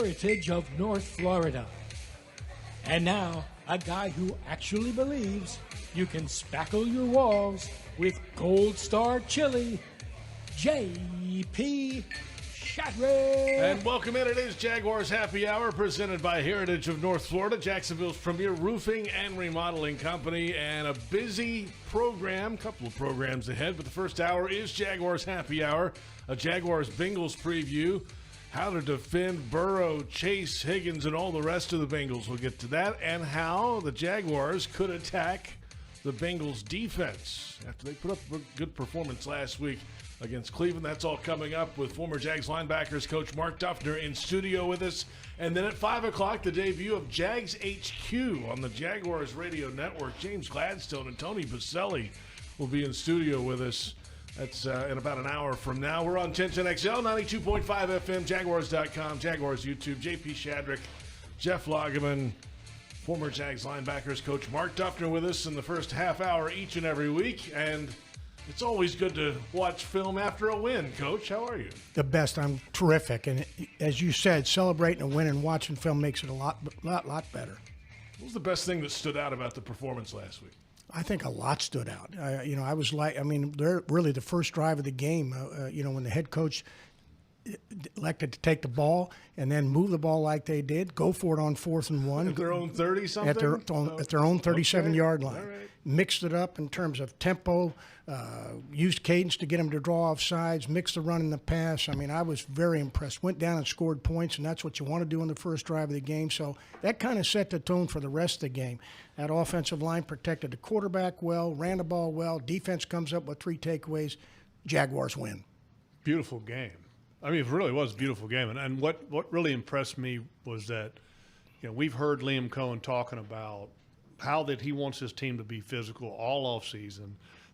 heritage of North Florida. And now, a guy who actually believes you can spackle your walls with Gold Star Chili, J.P. Shadrick. And welcome in. It is Jaguars Happy Hour, presented by Heritage of North Florida, Jacksonville's premier roofing and remodeling company, and a busy program, couple of programs ahead, but the first hour is Jaguars Happy Hour, a Jaguars Bengals preview, how to defend Burrow, Chase, Higgins, and all the rest of the Bengals. We'll get to that, and how the Jaguars could attack the Bengals defense after they put up a good performance last week against Cleveland. That's all coming up with former Jags linebackers coach Mark Duffner in studio with us. And then at 5 o'clock, the debut of Jags HQ on the Jaguars radio network. James Gladstone and Tony Boselli will be in studio with us. That's in about an hour from now. We're on 1010XL, 92.5 FM, Jaguars.com, Jaguars YouTube. JP Shadrick, Jeff Lageman, former Jags linebackers coach Mark Duffner with us in the first half hour each and every week. And it's always good to watch film after a win, Coach. How are you? The best. I'm terrific. And as you said, celebrating a win and watching film makes it a lot better. What was the best thing that stood out about the performance last week? I think a lot stood out. I was like, they're really the first drive of the game, when the head coach elected to take the ball and then move the ball like they did, go for it on 4th and 1. At their own 30-something? At their own 37-yard line. All right. Mixed it up in terms of tempo, used cadence to get them to draw off sides, mixed the run and the pass. I was very impressed. Went down and scored points, and that's what you want to do in the first drive of the game. So that kind of set the tone for the rest of the game. That offensive line protected the quarterback well, ran the ball well. Defense comes up with 3 takeaways. Jaguars win. Beautiful game. It really was a beautiful game. And what really impressed me was that, we've heard Liam Cohen talking about how that he wants his team to be physical all offseason,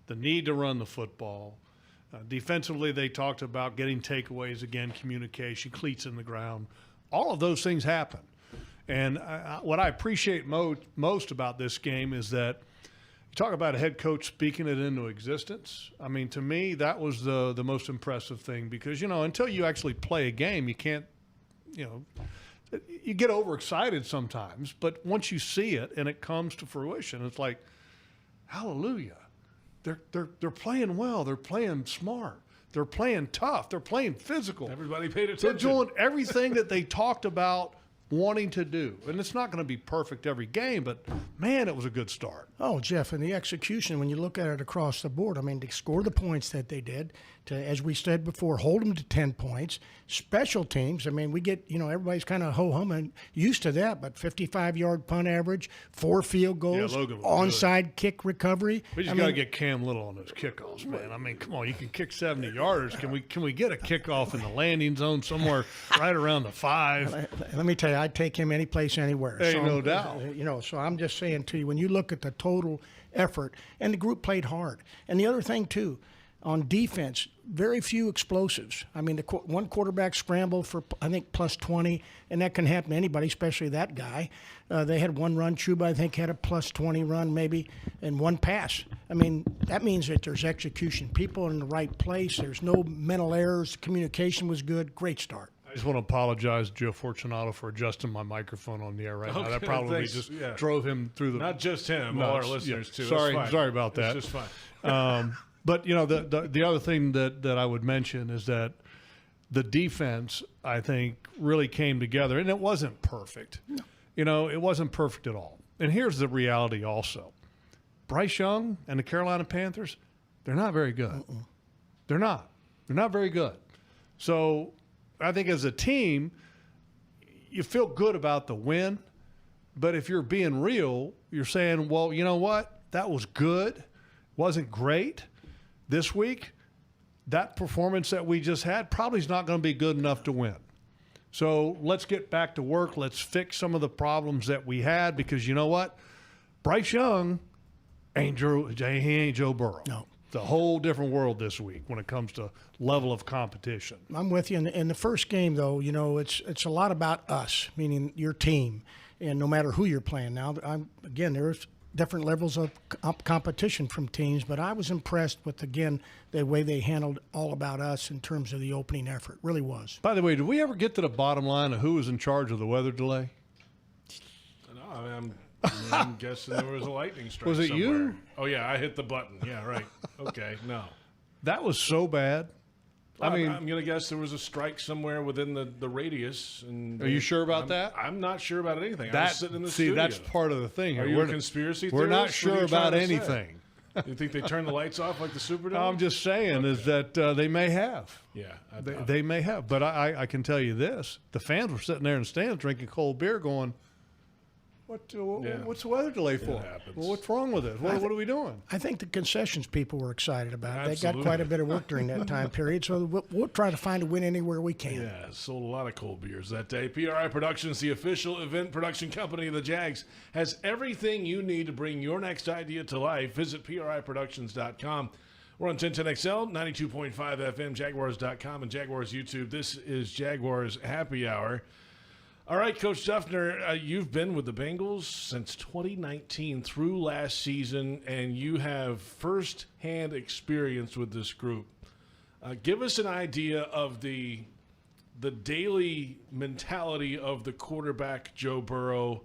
the need to run the football. Defensively, they talked about getting takeaways, again, communication, cleats in the ground. All of those things happen. And what I appreciate most about this game is that you talk about a head coach speaking it into existence. To me, that was the most impressive thing because, until you actually play a game, you can't, you get overexcited sometimes. But once you see it and it comes to fruition, it's like, hallelujah. They're playing well. They're playing smart. They're playing tough. They're playing physical. Everybody paid attention. They're doing everything that they talked about wanting to do. And it's not going to be perfect every game, but, man, it was a good start. Oh, Jeff, and the execution, when you look at it across the board, to score the points that they did, to, as we said before, hold them to 10 points. Special teams, we get, everybody's kind of ho-humming, used to that, but 55-yard punt average, 4 field goals, onside kick recovery. We just got to get Cam Little on those kickoffs, man. Come on, you can kick 70-yarders. Can we get a kickoff in the landing zone somewhere right around the 5? Let me tell you, I'd take him any place, anywhere. Hey, no doubt. So I'm just saying to you, when you look at the total effort, and the group played hard. And the other thing, too, on defense, very few explosives. The one quarterback scrambled for, I think, plus 20, and that can happen to anybody, especially that guy. They had one run. Chuba, I think, had a plus 20 run maybe, and one pass. That means that there's execution. People are in the right place. There's no mental errors. Communication was good. Great start. I just want to apologize to Joe Fortunato for adjusting my microphone on the air right now. That probably drove him through the – Not just him, all our listeners, too. Sorry about that. It's just fine. But, the other thing that I would mention is that the defense, I think, really came together. And it wasn't perfect. No. It wasn't perfect at all. And here's the reality also. Bryce Young and the Carolina Panthers, they're not very good. They're not. They're not very good. So I think as a team, you feel good about the win. But if you're being real, you're saying, well, you know what? That was good. Wasn't great. This week, that performance that we just had probably is not going to be good enough to win. So let's get back to work. Let's fix some of the problems that we had because you know what? Bryce Young ain't Joe Burrow. No. It's a whole different world this week when it comes to level of competition. I'm with you. In the first game, though, it's a lot about us, meaning your team, and no matter who you're playing. Now, there's different levels of competition from teams, but I was impressed with, again, the way they handled All About Us in terms of the opening effort. Really was. By the way, did we ever get to the bottom line of who was in charge of the weather delay? No, I'm guessing there was a lightning strike. Was it somewhere. you? Oh yeah, I hit the button. Yeah, right. Okay, no. That was so bad. I'm going to guess there was a strike somewhere within the radius. And are you sure about that? I'm not sure about anything. I was sitting in the see, studio. that's part of the thing. Are you a conspiracy theorist? We're not What are sure you about trying to say? anything. You think they turned the lights off like the Superdome? I'm just saying is that they may have. Yeah, They may have. But I can tell you this. The fans were sitting there in the stands drinking cold beer going, what's the weather delay for? Well, what's wrong with it? What are we doing? I think the concessions people were excited about it. Absolutely. They got quite a bit of work during that time period, so we'll try to find a win anywhere we can. Yeah, sold a lot of cold beers that day. PRI Productions, the official event production company of the Jags, has everything you need to bring your next idea to life. Visit PRIProductions.com. We're on 1010XL, 92.5 FM, Jaguars.com, and Jaguars YouTube. This is Jaguars Happy Hour. All right, Coach Duffner, you've been with the Bengals since 2019 through last season, and you have firsthand experience with this group. Give us an idea of the daily mentality of the quarterback, Joe Burrow,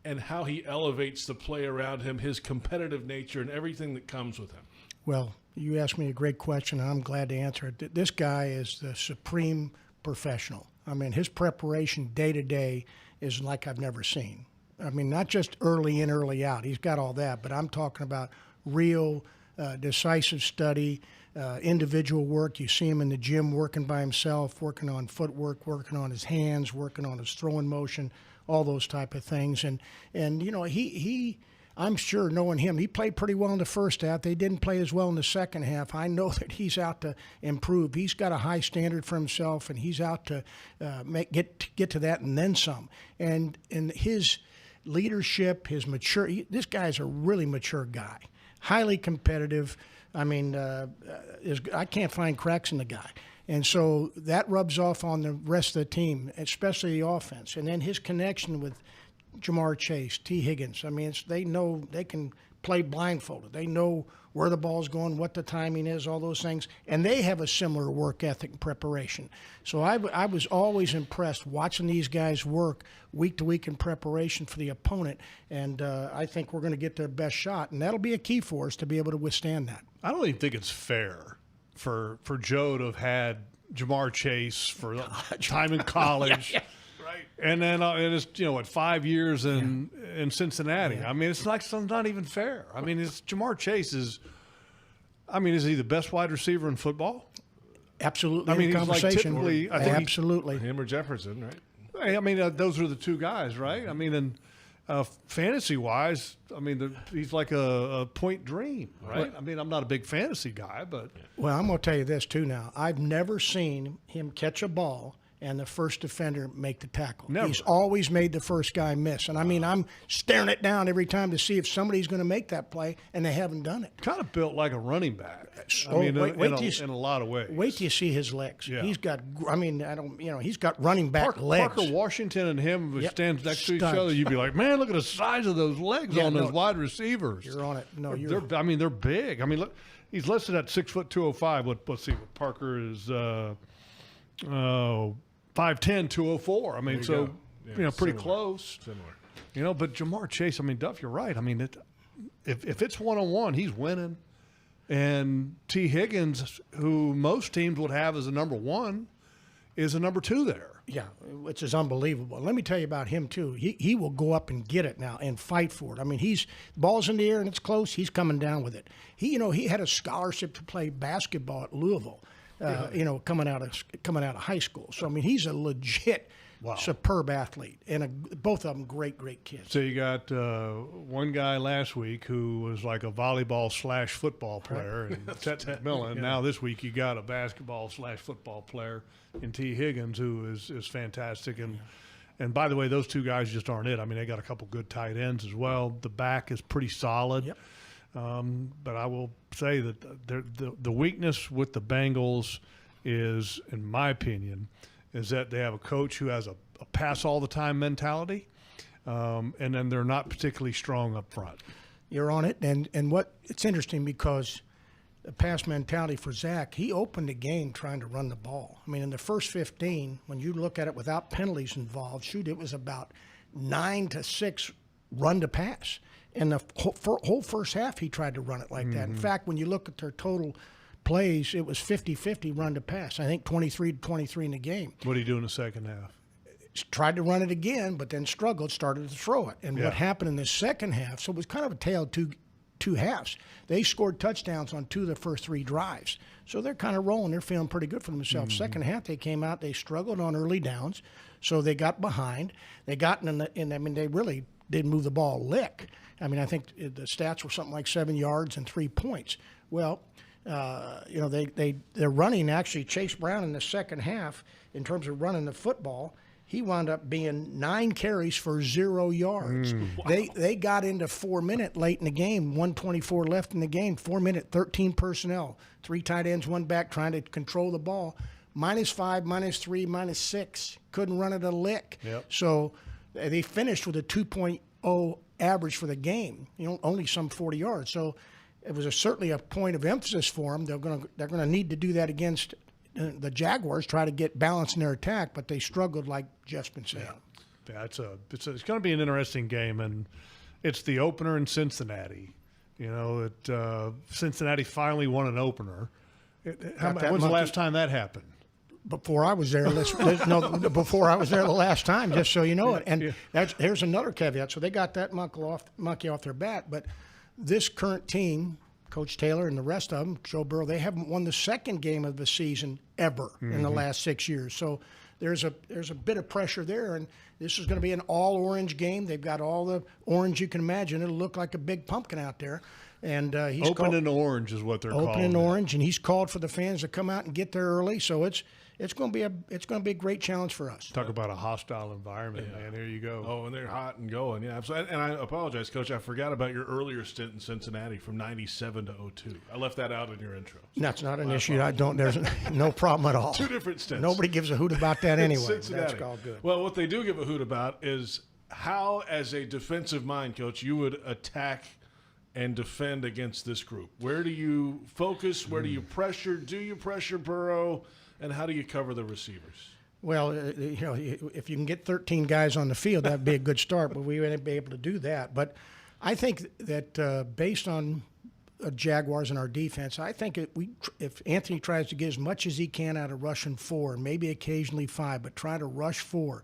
and how he elevates the play around him, his competitive nature, and everything that comes with him. Well, you asked me a great question, and I'm glad to answer it. This guy is the supreme professional. I mean, his preparation day to day is like I've never seen. I mean, not just early in, early out. He's got all that, but I'm talking about real decisive study, individual work. You see him in the gym working by himself, working on footwork, working on his hands, working on his throwing motion, all those type of things. And you know, he I'm sure, knowing him, he played pretty well in the first half. They didn't play as well in the second half. I know that he's out to improve. He's got a high standard for himself, and he's out to get to that and then some. And his leadership, his this guy's a really mature guy, highly competitive. I mean, I can't find cracks in the guy. And so that rubs off on the rest of the team, especially the offense. And then his connection with Jamar Chase, T. Higgins. I mean, they know they can play blindfolded. They know where the ball's going, what the timing is, all those things. And they have a similar work ethic and preparation. So I was always impressed watching these guys work week to week in preparation for the opponent. And I think we're going to get their best shot. And that'll be a key for us to be able to withstand that. I don't even think it's fair for Joe to have had Jamar Chase for time in college. Right. And then it's 5 years in Cincinnati. Yeah. I mean, it's not even fair. I mean, Jamar Chase is he the best wide receiver in football? Absolutely. I mean, in he's like conversation. typically, I think absolutely. Him or Jefferson, right? I mean, those are the two guys, right? I mean, and fantasy-wise, I mean, he's like a point dream, right? I mean, I'm not a big fantasy guy, but Well, I'm going to tell you this, too, now. I've never seen him catch a ball and the first defender make the tackle. Never. He's always made the first guy miss. And, I mean, I'm staring it down every time to see if somebody's going to make that play, and they haven't done it. kind of built like a running back. Oh, I mean, wait in a lot of ways. Wait till you see his legs. Yeah. He's got, he's got running back legs. Parker Washington and him stand next to each Studs. other. You'd be like, man, look at the size of those legs Yeah, on no, those wide receivers. You're on it. No, they're big. I mean, look, he's listed at 6'2", 205. Let's see, what Parker is 5'10", 204. I mean, so Yeah, pretty similar. close. Similar. But Jamar Chase, I mean, Duff, you're right. I mean, if it's one-on-one, he's winning. And T. Higgins, who most teams would have as a number one, is a number two there. Yeah, which is unbelievable. Let me tell you about him, too. He will go up and get it now and fight for it. I mean, ball's in the air and it's close, he's coming down with it. He had a scholarship to play basketball at Louisville, coming out of high school. So, I mean, he's a legit superb athlete. And both of them great kids. So you got one guy last week who was like a volleyball/football player in Ted McMillan. Yeah. Now this week you got a basketball/football player in T. Higgins, who is fantastic. And by the way, those two guys just aren't it. I mean, they got a couple good tight ends as well. The back is pretty solid. Yep. But I will say that the weakness with the Bengals is, in my opinion, is that they have a coach who has a pass all the time mentality, and then they're not particularly strong up front. You're on it. And what it's interesting because the pass mentality for Zach, he opened the game trying to run the ball. I mean, in the first 15, when you look at it without penalties involved, it was about 9-6 run to pass. And the whole first half, he tried to run it like that. In fact, when you look at their total plays, it was 50-50 run to pass. I think 23-23 in the game. What did he do in the second half? Tried to run it again, but then struggled, started to throw it. And what happened in the second half, so it was kind of a tale of two halves. They scored touchdowns on 2 of the first 3 drives. So they're kind of rolling. They're feeling pretty good for themselves. Second half, they came out. They struggled on early downs, so they got behind. They got they really didn't move the ball a lick. I mean, I think the stats were something like 7 yards and 3 points. Well, they're running actually. Chase Brown in the second half, in terms of running the football, he wound up being 9 carries for 0 yards. Wow. They got into 4-minute late in the game, 1:24 left in the game, 4-minute, 13 personnel, 3 tight ends, 1 back trying to control the ball. -5, -3, -6. Couldn't run it a lick. Yep. So they finished with a 2.0 average for the game, only some 40 yards. So it was certainly a point of emphasis for them. They're going to need to do that against the Jaguars, try to get balance in their attack, but they struggled, like Jeff's been saying. Yeah, it's going to be an interesting game, and it's the opener in Cincinnati. Cincinnati finally won an opener. When's the last time that happened? Before I was there, before I was there the last time, just so you know it. And here's another caveat. So they got that monkey off their bat, but this current team, Coach Taylor and the rest of them, Joe Burrow, they haven't won the second game of the season ever in the last 6 years. So there's a bit of pressure there, and this is going to be an all-orange game. They've got all the orange you can imagine. It'll look like a big pumpkin out there. And he's open in orange is what they're calling it. Open in orange, and he's called for the fans to come out and get there early. So it's going to be a great challenge for us. Talk about a hostile environment, man. Here you go. Oh, and they're hot and going. Yeah, absolutely. And I apologize, Coach. I forgot about your earlier stint in Cincinnati from '97 to '02. I left that out in your intro. That's not an issue. There's no problem at all. 2 different stints. Nobody gives a hoot about that anyway. Cincinnati. That's all good. Well, what they do give a hoot about is how, as a defensive mind, Coach, you would attack and defend against this group. Where do you focus? Where do you pressure? Do you pressure Burrow? And how do you cover the receivers? Well, if you can get 13 guys on the field, that'd be a good start, but we wouldn't be able to do that. But I think that based on Jaguars and our defense, I think if Anthony tries to get as much as he can out of rushing 4, and maybe occasionally 5, but try to rush 4,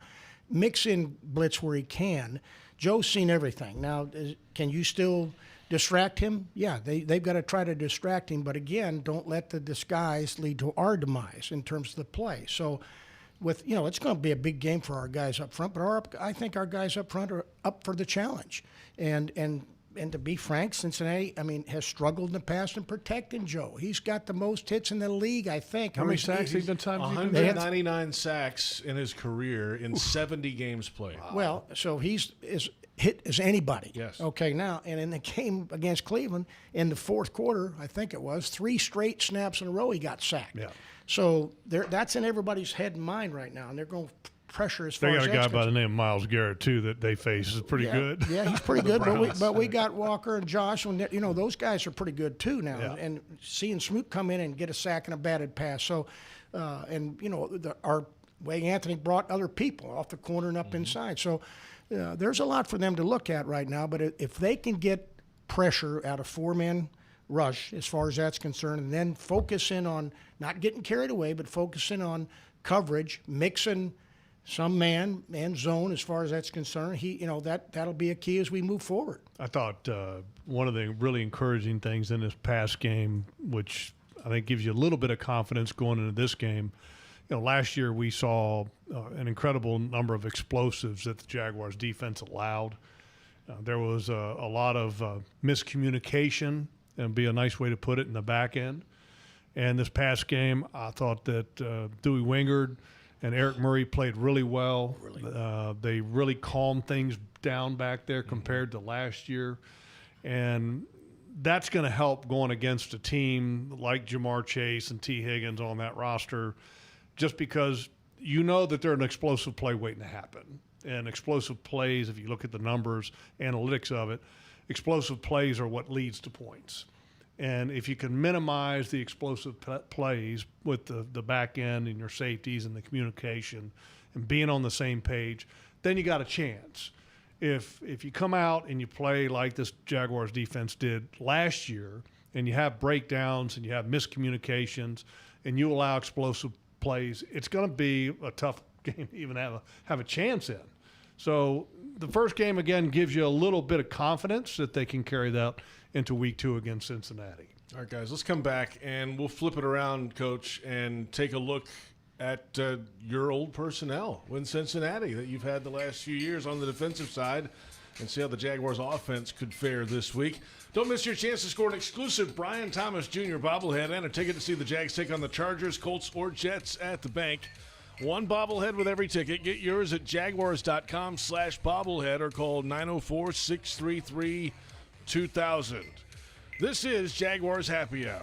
mix in blitz where he can. Joe's seen everything. Now, can you still distract him? Yeah, they've got to try to distract him, but again, don't let the disguise lead to our demise in terms of the play. So, it's going to be a big game for our guys up front, but I think our guys up front are up for the challenge. And to be frank, Cincinnati, has struggled in the past in protecting Joe. He's got the most hits in the league, I think. How many sacks have been times? 199 sacks in his career in 70 games played. Wow. Well, so he's as hit as anybody. Yes. Okay, now, and in the game against Cleveland, in the fourth quarter, I think it was, 3 straight snaps in a row he got sacked. Yeah. So that's in everybody's head and mind right now, and they're going to pressure as far as they got a guy by the name of Myles Garrett too that they face is pretty good. Yeah, he's pretty good. but we got Walker and Josh, and those guys are pretty good too now. Yeah. And seeing Smoot come in and get a sack and a batted pass. So, our way Anthony brought other people off the corner and up inside. So, there's a lot for them to look at right now. But if they can get pressure out of 4-man rush as far as that's concerned, and then focus in on not getting carried away, but focusing on coverage, mixing some man and zone as far as that's concerned. That'll be a key as we move forward. I thought one of the really encouraging things in this past game, which I think gives you a little bit of confidence going into this game. Last year we saw an incredible number of explosives that the Jaguars defense allowed. There was a lot of miscommunication, and be a nice way to put it, in the back end. And this past game, I thought that Dewey Wingard and Eric Murray played really well. They really calmed things down back there compared to last year. And that's going to help going against a team like Jamar Chase and T. Higgins on that roster, just because that they're an explosive play waiting to happen. And explosive plays, if you look at the numbers, analytics of it, explosive plays are what leads to points. And if you can minimize the explosive plays with the back end and your safeties and the communication and being on the same page, then you got a chance. If you come out and you play like this Jaguars defense did last year, and you have breakdowns and you have miscommunications and you allow explosive plays, it's going to be a tough game to even have a chance in. So the first game, again, gives you a little bit of confidence that they can carry that into week 2 against Cincinnati. All right, guys, let's come back and we'll flip it around, Coach, and take a look at your old personnel in Cincinnati that you've had the last few years on the defensive side and see how the Jaguars offense could fare this week. Don't miss your chance to score an exclusive Brian Thomas Jr. bobblehead and a ticket to see the Jags take on the Chargers, Colts, or Jets at the bank. One bobblehead with every ticket. Get yours at jaguars.com/bobblehead or call 904-633-2000. This is Jaguars Happy Hour.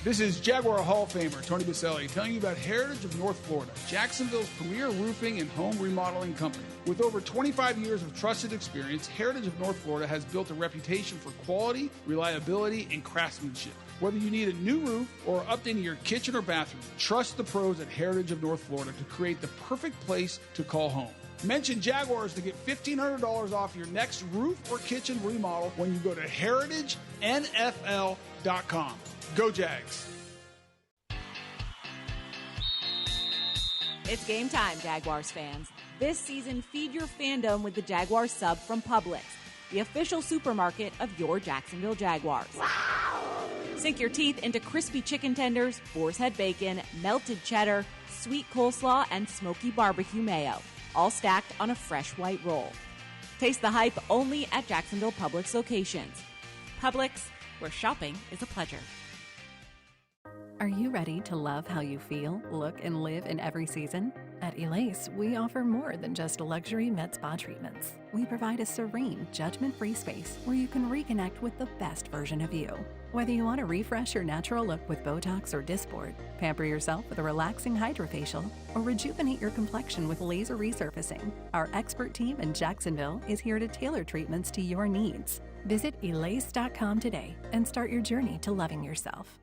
This is Jaguar Hall of Famer Tony Boselli telling you about Heritage of North Florida, Jacksonville's premier roofing and home remodeling company. With over 25 years of trusted experience, Heritage of North Florida has built a reputation for quality, reliability, and craftsmanship. Whether you need a new roof or updating your kitchen or bathroom, trust the pros at Heritage of North Florida to create the perfect place to call home. Mention Jaguars to get $1,500 off your next roof or kitchen remodel when you go to heritagenfl.com. Go Jags. It's game time, Jaguars fans. This season, feed your fandom with the Jaguars sub from Publix, the official supermarket of your Jacksonville Jaguars. Sink your teeth into crispy chicken tenders, boar's head bacon, melted cheddar, sweet coleslaw, and smoky barbecue mayo, all stacked on a fresh white roll. Taste the hype only at Jacksonville Publix locations. Publix, where shopping is a pleasure. Are you ready to love how you feel, look, and live in every season? At Elace, we offer more than just luxury med spa treatments. We provide a serene, judgment-free space where you can reconnect with the best version of you. Whether you want to refresh your natural look with Botox or Dysport, pamper yourself with a relaxing hydrofacial, or rejuvenate your complexion with laser resurfacing, our expert team in Jacksonville is here to tailor treatments to your needs. Visit Elace.com today and start your journey to loving yourself.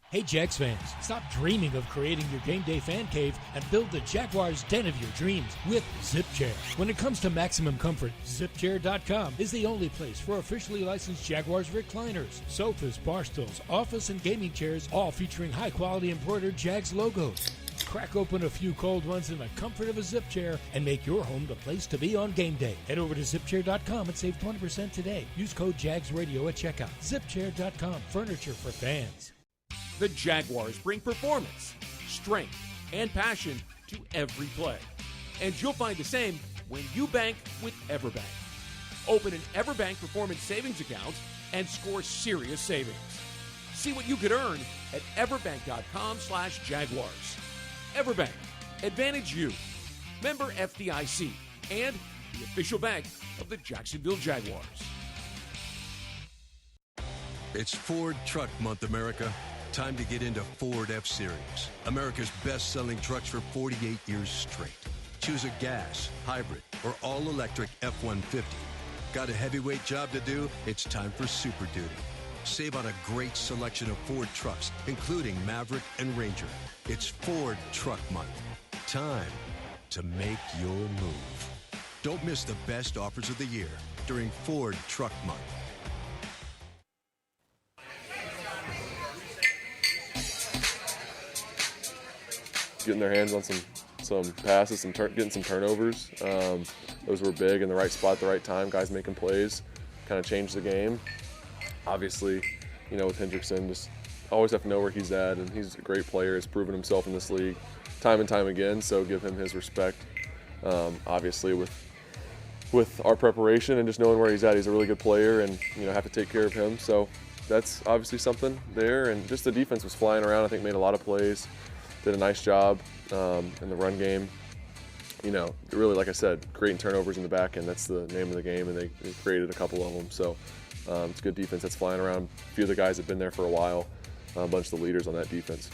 Hey Jags fans, stop dreaming of creating your game day fan cave and build the Jaguars den of your dreams with ZipChair. When it comes to maximum comfort, ZipChair.com is the only place for officially licensed Jaguars recliners, sofas, bar stools, office and gaming chairs, all featuring high quality embroidered Jags logos. Crack open a few cold ones in the comfort of a ZipChair and make your home the place to be on game day. Head over to ZipChair.com and save 20% today. Use code JagsRadio at checkout. ZipChair.com, furniture for fans. The Jaguars bring performance, strength, and passion to every play. And you'll find the same when you bank with EverBank. Open an EverBank Performance Savings account and score serious savings. See what you could earn at everbank.com/Jaguars. EverBank, advantage you. Member FDIC and the official bank of the Jacksonville Jaguars. It's Ford Truck Month, America. Time to get into Ford F-Series, America's best-selling trucks for 48 years straight. Choose a gas, hybrid, or all-electric F-150. Got a heavyweight job to do? It's time for Super Duty. Save on a great selection of Ford trucks, including Maverick and Ranger. It's Ford Truck Month. Time to make your move. Don't miss the best offers of the year during Ford Truck Month. Getting their hands on some passes, getting some turnovers. Those were big in the right spot at the right time. Guys making plays, kind of changed the game. Obviously, with Hendrickson, just always have to know where he's at, and he's a great player. He's proven himself in this league time and time again, so give him his respect. Obviously, with our preparation and just knowing where he's at, he's a really good player, and have to take care of him. So that's obviously something there, and just the defense was flying around. I think made a lot of plays. Did a nice job in the run game. Really, like I said, creating turnovers in the back end. That's the name of the game, and they created a couple of them. So it's good defense that's flying around. A few of the guys have been there for a while. A bunch of the leaders on that defense.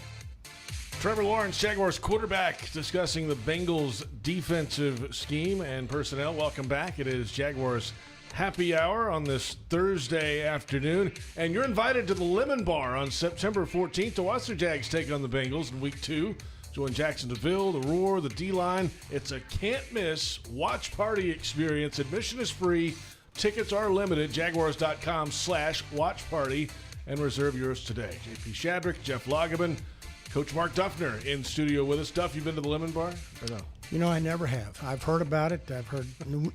Trevor Lawrence, Jaguars quarterback, discussing the Bengals' defensive scheme and personnel. Welcome back. It is Jaguars Happy Hour on this Thursday afternoon. And you're invited to the Lemon Bar on September 14th to watch the Jags take on the Bengals in Week 2. Join Jacksonville, the Roar, the D-Line. It's a can't-miss watch party experience. Admission is free. Tickets are limited. Jaguars.com/watch party. And reserve yours today. JP Shadrick, Jeff Lageman, Coach Mark Duffner in studio with us. Duff, you been to the Lemon Bar or no? You know, I never have. I've heard about it. I've heard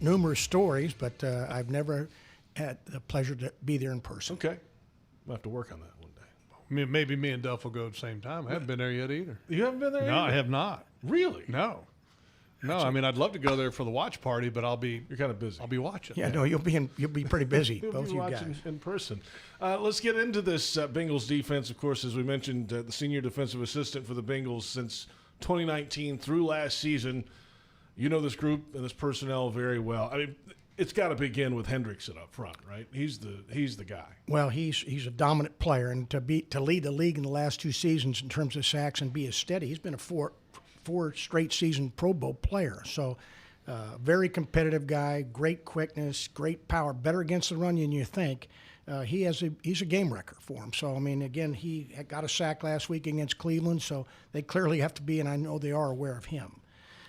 numerous stories, but I've never had the pleasure to be there in person. Okay. We'll have to work on that one day. Maybe me and Duff will go at the same time. I haven't been there yet either. You haven't been there No, either? I have not. Really? No. I mean, I'd love to go there for the watch party, but You're kind of busy. I'll be watching. Yeah, no, you'll be pretty busy, You'll both be you watching guys. in person. Let's get into this Bengals defense. Of course, as we mentioned, the senior defensive assistant for the Bengals since 2019 through last season. You know this group and this personnel very well. I mean, it's got to begin with Hendrickson up front, right? He's the guy. Well, he's a dominant player, and to lead the league in the last 2 seasons in terms of sacks and be as steady, he's been a four straight season Pro Bowl player. So very competitive guy, great quickness, great power, better against the run than you think. He's a game wrecker for him. So, I mean, again, he had got a sack last week against Cleveland, so they clearly have to be, and I know they are aware of him.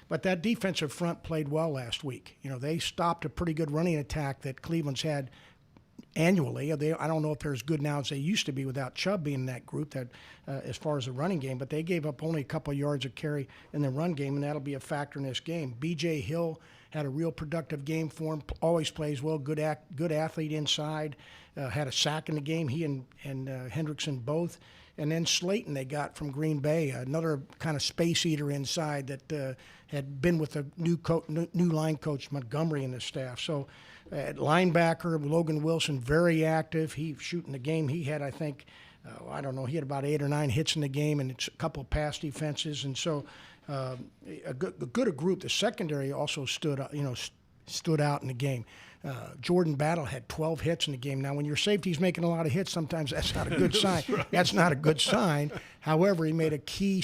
But that defensive front played well last week. You know, they stopped a pretty good running attack that Cleveland's had annually. I don't know if they're as good now as they used to be without Chubb being in that group that as far as the running game, but they gave up only a couple of yards of carry in the run game, and that'll be a factor in this game. B.J. Hill had a real productive game for him, always plays well, good athlete inside, had a sack in the game, he and Hendrickson both. And then Slayton they got from Green Bay, another kind of space eater inside that had been with the new line coach Montgomery and his staff. So at linebacker, Logan Wilson, very active. He shooting the game. He had, I think, he had about 8 or 9 hits in the game and a couple of pass defenses. And so a good group. The secondary also stood out in the game. Jordan Battle had 12 hits in the game. Now, when your safety's making a lot of hits, sometimes that's not a good sign. Right. That's not a good sign. However, he made a key,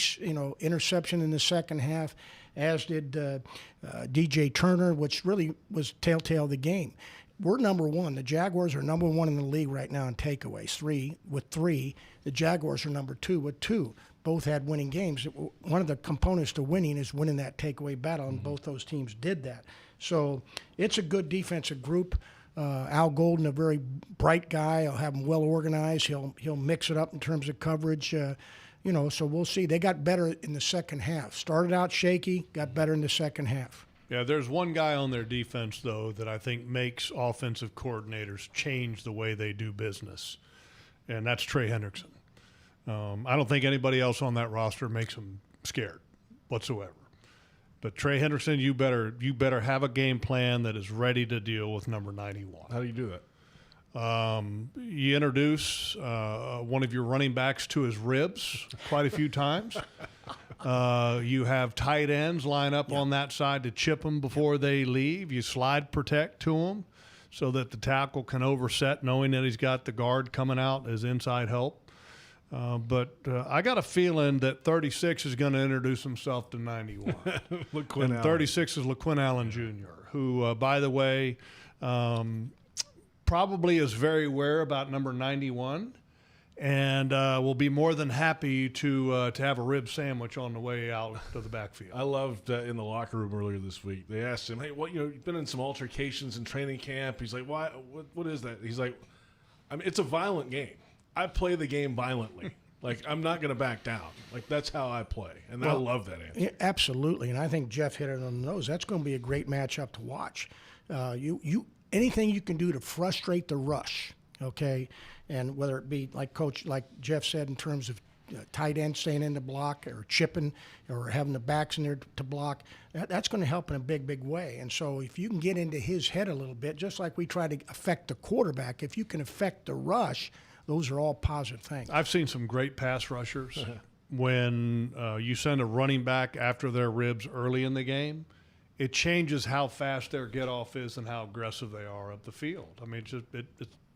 interception in the second half, as did DJ Turner, which really was telltale of the game. We're number one. The Jaguars are number one in the league right now in takeaways, 3 with 3. The Jaguars are number 2 with 2. Both had winning games. One of the components to winning is winning that takeaway battle, and both those teams did that. So it's a good defensive group. Al Golden, a very bright guy. I'll have him well organized. He'll mix it up in terms of coverage. So we'll see. They got better in the second half. Started out shaky, got better in the second half. Yeah, there's one guy on their defense, though, that I think makes offensive coordinators change the way they do business, and that's Trey Hendrickson. I don't think anybody else on that roster makes them scared whatsoever. But Trey Hendrickson, you better have a game plan that is ready to deal with number 91. How do you do that? You introduce one of your running backs to his ribs quite a few times. You have tight ends line up on that side to chip them before they leave. You slide protect to them so that the tackle can overset, knowing that he's got the guard coming out as inside help. But I got a feeling that 36 is going to introduce himself to 91. And 36 is LaQuinn Allen Jr., who, by the way, probably is very aware about number 91 and will be more than happy to have a rib sandwich on the way out to the backfield. I loved in the locker room earlier this week. They asked him, "Hey, you've been in some altercations in training camp." He's like, "Why? What is that?" He's like, "I mean, it's a violent game. I play the game violently. Like, I'm not going to back down. Like, that's how I play." And I love that answer. Yeah, absolutely. And I think Jeff hit it on the nose. That's going to be a great matchup to watch. Anything you can do to frustrate the rush, okay? And whether it be like Jeff said, in terms of tight end staying in the block or chipping or having the backs in there to block, that's going to help in a big, big way. And so if you can get into his head a little bit, just like we try to affect the quarterback, if you can affect the rush, those are all positive things. I've seen some great pass rushers when you send a running back after their ribs early in the game. It changes how fast their get off is and how aggressive they are up the field. I mean,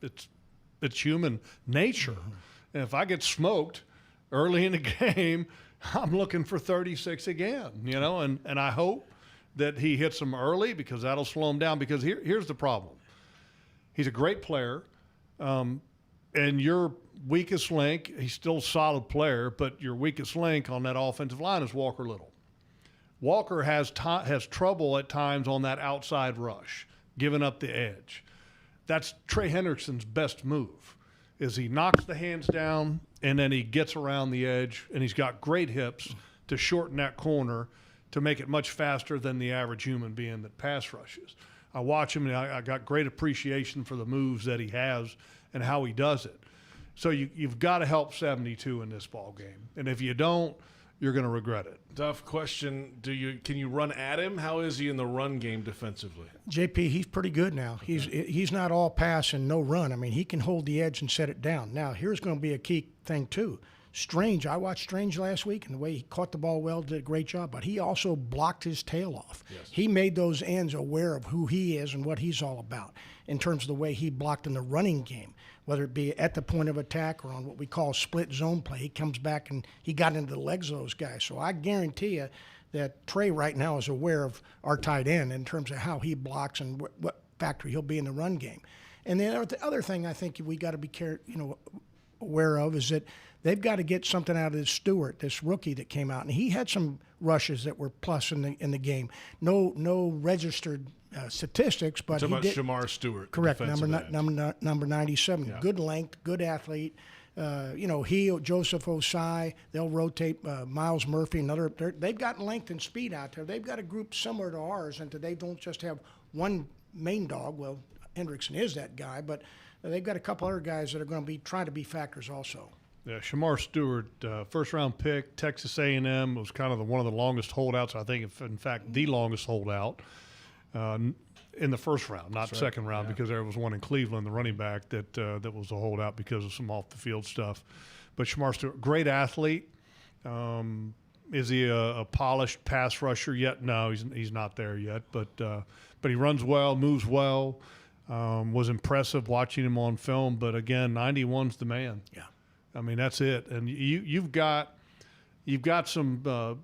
it's human nature. And if I get smoked early in the game, I'm looking for 36 again, and I hope that he hits them early because that'll slow him down. Because here's the problem. He's a great player, and your weakest link, he's still a solid player, but your weakest link on that offensive line is Walker Little. Walker has trouble at times on that outside rush, giving up the edge. That's Trey Hendrickson's best move, is he knocks the hands down and then he gets around the edge, and he's got great hips to shorten that corner to make it much faster than the average human being that pass rushes. I watch him, and I got great appreciation for the moves that he has and how he does it. So you've got to help 72 in this ball game, and if you don't, you're going to regret it. Duff, question: can you run at him? How is he in the run game defensively? JP, he's pretty good now. He's not all pass and no run. I mean, he can hold the edge and set it down. Now, here's going to be a key thing too. Strange, I watched Strange last week, and the way he caught the ball well, did a great job. But he also blocked his tail off. Yes. He made those ends aware of who he is and what he's all about in terms of the way he blocked in the running game, whether it be at the point of attack or on what we call split zone play. He comes back and he got into the legs of those guys. So I guarantee you that Trey right now is aware of our tight end in terms of how he blocks and what factor he'll be in the run game. And then the other thing I think we got to be aware of is that they've got to get something out of this Stewart, this rookie that came out, and he had some rushes that were plus in the game. No registered statistics, but he did. Shamar Stewart, correct, number 97. Yeah. Good length, good athlete. Joseph Osai, they'll rotate Miles Murphy, they've got length and speed out there. They've got a group similar to ours, and they don't just have one main dog. Well, Hendrickson is that guy, but they've got a couple other guys that are going to be trying to be factors also. Yeah, Shamar Stewart, first-round pick, Texas A&M, was kind of one of the longest holdouts. I think, in fact, the longest holdout in the first round, not second round, because there was one in Cleveland, the running back, that was a holdout because of some off-the-field stuff. But Shamar Stewart, great athlete. Is he a polished pass rusher yet? No, he's not there yet. But he runs well, moves well. Was impressive watching him on film. But again, 91's the man. Yeah. I mean, that's it. And you've got some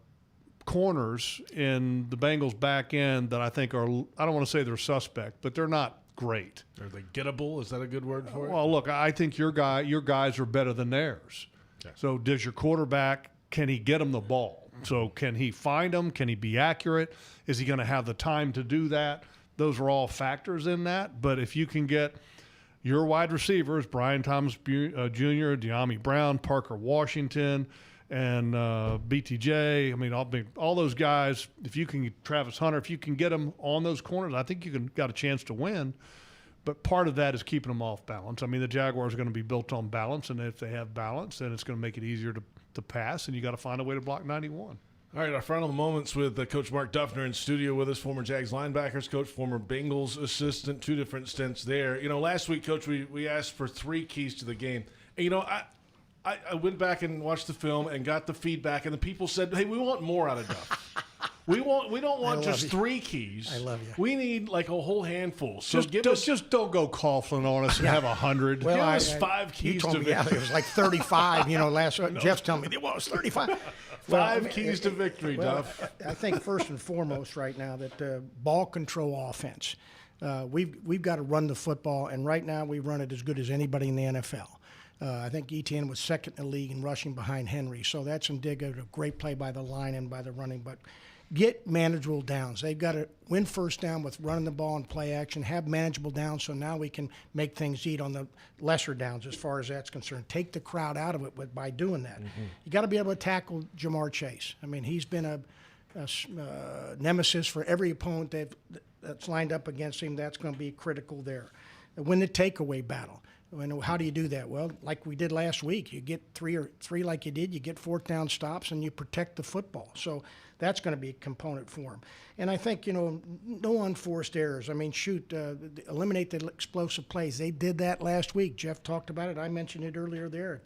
corners in the Bengals back end that I think are, I don't want to say they're suspect, but they're not great. Are they gettable? Is that a good word for it? Well, look, I think your guys are better than theirs. Okay. So does your quarterback, can he get them the ball? So can he find them? Can he be accurate? Is he going to have the time to do that? Those are all factors in that. But if you can get your wide receivers, Brian Thomas Jr., De'Ami Brown, Parker Washington, and BTJ, I mean, all those guys, if you can, Travis Hunter, if you can get them on those corners, I think you got a chance to win. But part of that is keeping them off balance. I mean, the Jaguars are going to be built on balance, and if they have balance, then it's going to make it easier to pass, and you got to find a way to block 91. All right, our final moments with Coach Mark Duffner in studio with us, former Jags linebackers coach, former Bengals assistant, 2 different stints there. Last week, Coach, we asked for 3 keys to the game. And, I went back and watched the film and got the feedback, and the people said, hey, we want more out of Duff. We don't want just 3 keys. I love you. We need like a whole handful. So just don't go Coughlin on us and have 100. Well, give us 5 keys to victory. It was like 35. Last Jeff's telling me it was 35. 5 keys to victory, Duff. I think first and foremost right now that ball control offense. We've got to run the football, and right now we run it as good as anybody in the NFL. I think Etienne was second in the league in rushing behind Henry, so that's indicative of great play by the line and by the running. But get manageable downs. They've got to win first down with running the ball and play action, have manageable downs, so now we can make things eat on the lesser downs as far as that's concerned. Take the crowd out of it by doing that. Mm-hmm. You got to be able to tackle Jamar Chase. I mean, he's been a nemesis for every opponent that's lined up against him. That's going to be critical there. Win the takeaway battle. How do you do that? Well, like we did last week, you get three like you did, you get 4th down stops, and you protect the football. So that's going to be a component for them. And I think, no unforced errors. I mean, eliminate the explosive plays. They did that last week. Jeff talked about it. I mentioned it earlier there.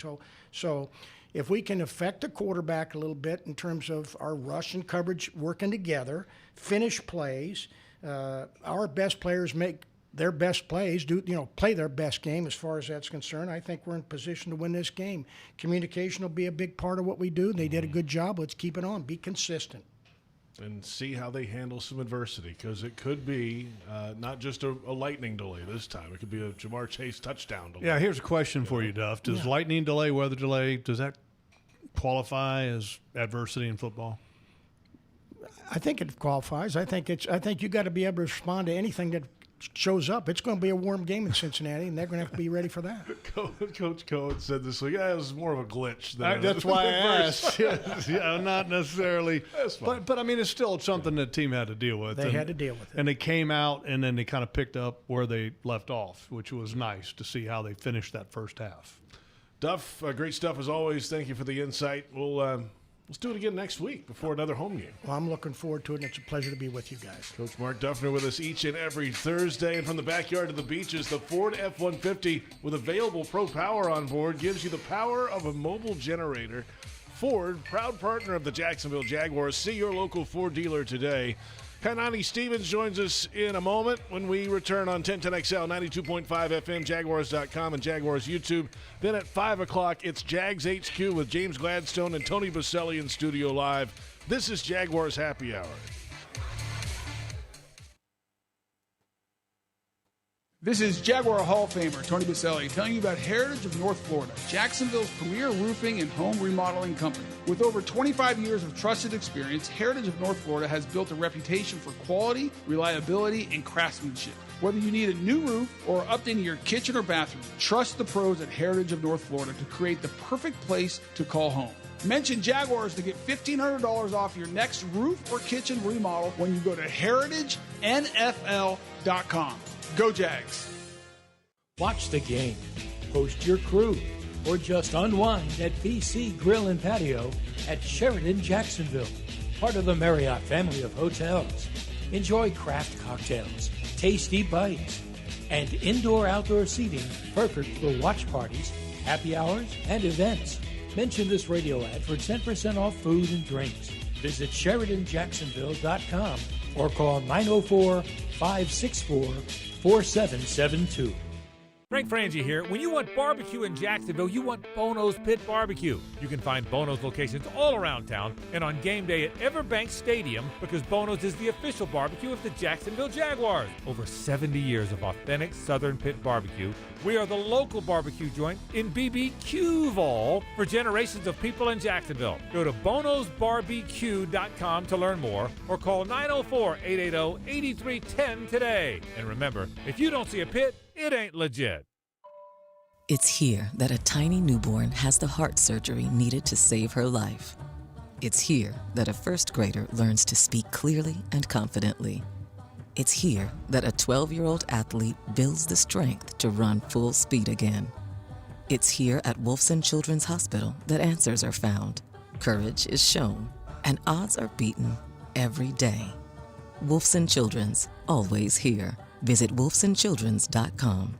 So if we can affect the quarterback a little bit in terms of our rush and coverage working together, finish plays, our best players make their best plays, play their best game as far as that's concerned, I think we're in position to win this game. Communication will be a big part of what we do. They did a good job. Let's keep it on. Be consistent. And see how they handle some adversity, because it could be not just a lightning delay this time. It could be a Jamar Chase touchdown delay. Yeah, here's a question for you, Duff. Does lightning delay, weather delay, does that qualify as adversity in football? I think it qualifies. I think you got to be able to respond to anything that shows up. It's going to be a warm game in Cincinnati, and they're going to have to be ready for that. Coach Cohen said this week, it was more of a glitch. That's why I asked. Not necessarily. But I mean, it's still something that team had to deal with. They had to deal with it. And they came out, and then they kind of picked up where they left off, which was nice to see how they finished that first half. Duff, great stuff as always. Thank you for the insight. Let's do it again next week before another home game. Well, I'm looking forward to it, and it's a pleasure to be with you guys. Coach Mark Duffner with us each and every Thursday. And from the backyard to the beaches, the Ford F-150 with available Pro Power on board gives you the power of a mobile generator. Ford, proud partner of the Jacksonville Jaguars. See your local Ford dealer today. Kainani Stevens joins us in a moment when we return on 1010XL, 92.5 FM, Jaguars.com, and Jaguars YouTube. Then at 5 o'clock, it's Jags HQ with James Gladstone and Tony Boselli in studio live. This is Jaguars Happy Hour. This is Jaguar Hall of Famer Tony Boselli telling you about Heritage of North Florida, Jacksonville's premier roofing and home remodeling company. With over 25 years of trusted experience, Heritage of North Florida has built a reputation for quality, reliability, and craftsmanship. Whether you need a new roof or updating your kitchen or bathroom, trust the pros at Heritage of North Florida to create the perfect place to call home. Mention Jaguars to get $1,500 off your next roof or kitchen remodel when you go to heritagenfl.com. Go Jags. Watch the game, host your crew, or just unwind at BC Grill and Patio at Sheridan Jacksonville, part of the Marriott family of hotels. Enjoy craft cocktails, tasty bites, and indoor-outdoor seating perfect for watch parties, happy hours, and events. Mention this radio ad for 10% off food and drinks. Visit SheridanJacksonville.com or call 904-564-4772. Frank Frangie here. When you want barbecue in Jacksonville, you want Bono's Pit Barbecue. You can find Bono's locations all around town and on game day at Everbank Stadium, because Bono's is the official barbecue of the Jacksonville Jaguars. Over 70 years of authentic Southern Pit barbecue. We are the local barbecue joint in BBQval for generations of people in Jacksonville. Go to bonosbarbq.com to learn more or call 904-880-8310 today. And remember, if you don't see a pit, it ain't legit. It's here that a tiny newborn has the heart surgery needed to save her life. It's here that a first grader learns to speak clearly and confidently. It's here that a 12-year-old athlete builds the strength to run full speed again. It's here at Wolfson Children's Hospital that answers are found, courage is shown, and odds are beaten every day. Wolfson Children's, always here. Visit wolfsonchildrens.com.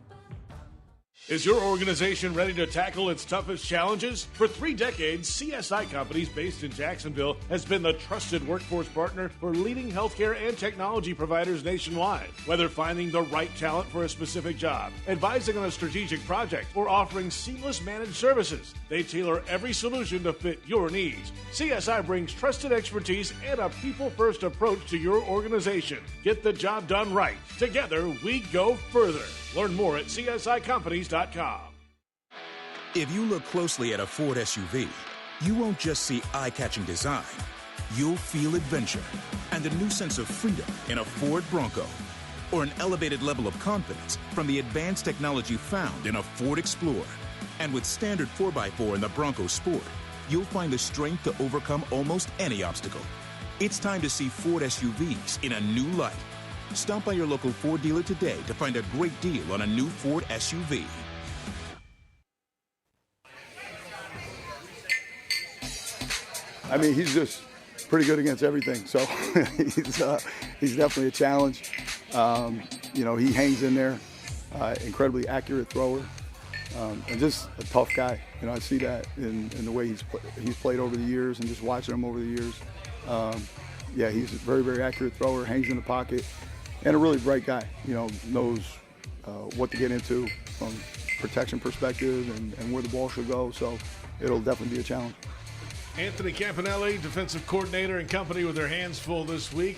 Is your organization ready to tackle its toughest challenges? For 3 decades, CSI Companies based in Jacksonville has been the trusted workforce partner for leading healthcare and technology providers nationwide. Whether finding the right talent for a specific job, advising on a strategic project, or offering seamless managed services, they tailor every solution to fit your needs. CSI brings trusted expertise and a people-first approach to your organization. Get the job done right. Together, we go further. Learn more at CSICompanies.com. If you look closely at a Ford SUV, you won't just see eye-catching design. You'll feel adventure and a new sense of freedom in a Ford Bronco, or an elevated level of confidence from the advanced technology found in a Ford Explorer. And with standard 4x4 in the Bronco Sport, you'll find the strength to overcome almost any obstacle. It's time to see Ford SUVs in a new light. Stop by your local Ford dealer today to find a great deal on a new Ford SUV. I mean, he's just pretty good against everything. So he's definitely a challenge. You know, he hangs in there, incredibly accurate thrower, and just a tough guy. You know, I see that in the way he's played over the years and just watching him over the years. Yeah, he's a very, very accurate thrower, hangs in the pocket, and a really bright guy. You know, knows what to get into from protection perspective and where the ball should go. So it'll definitely be a challenge. Anthony Campanelli, defensive coordinator and company, with their hands full this week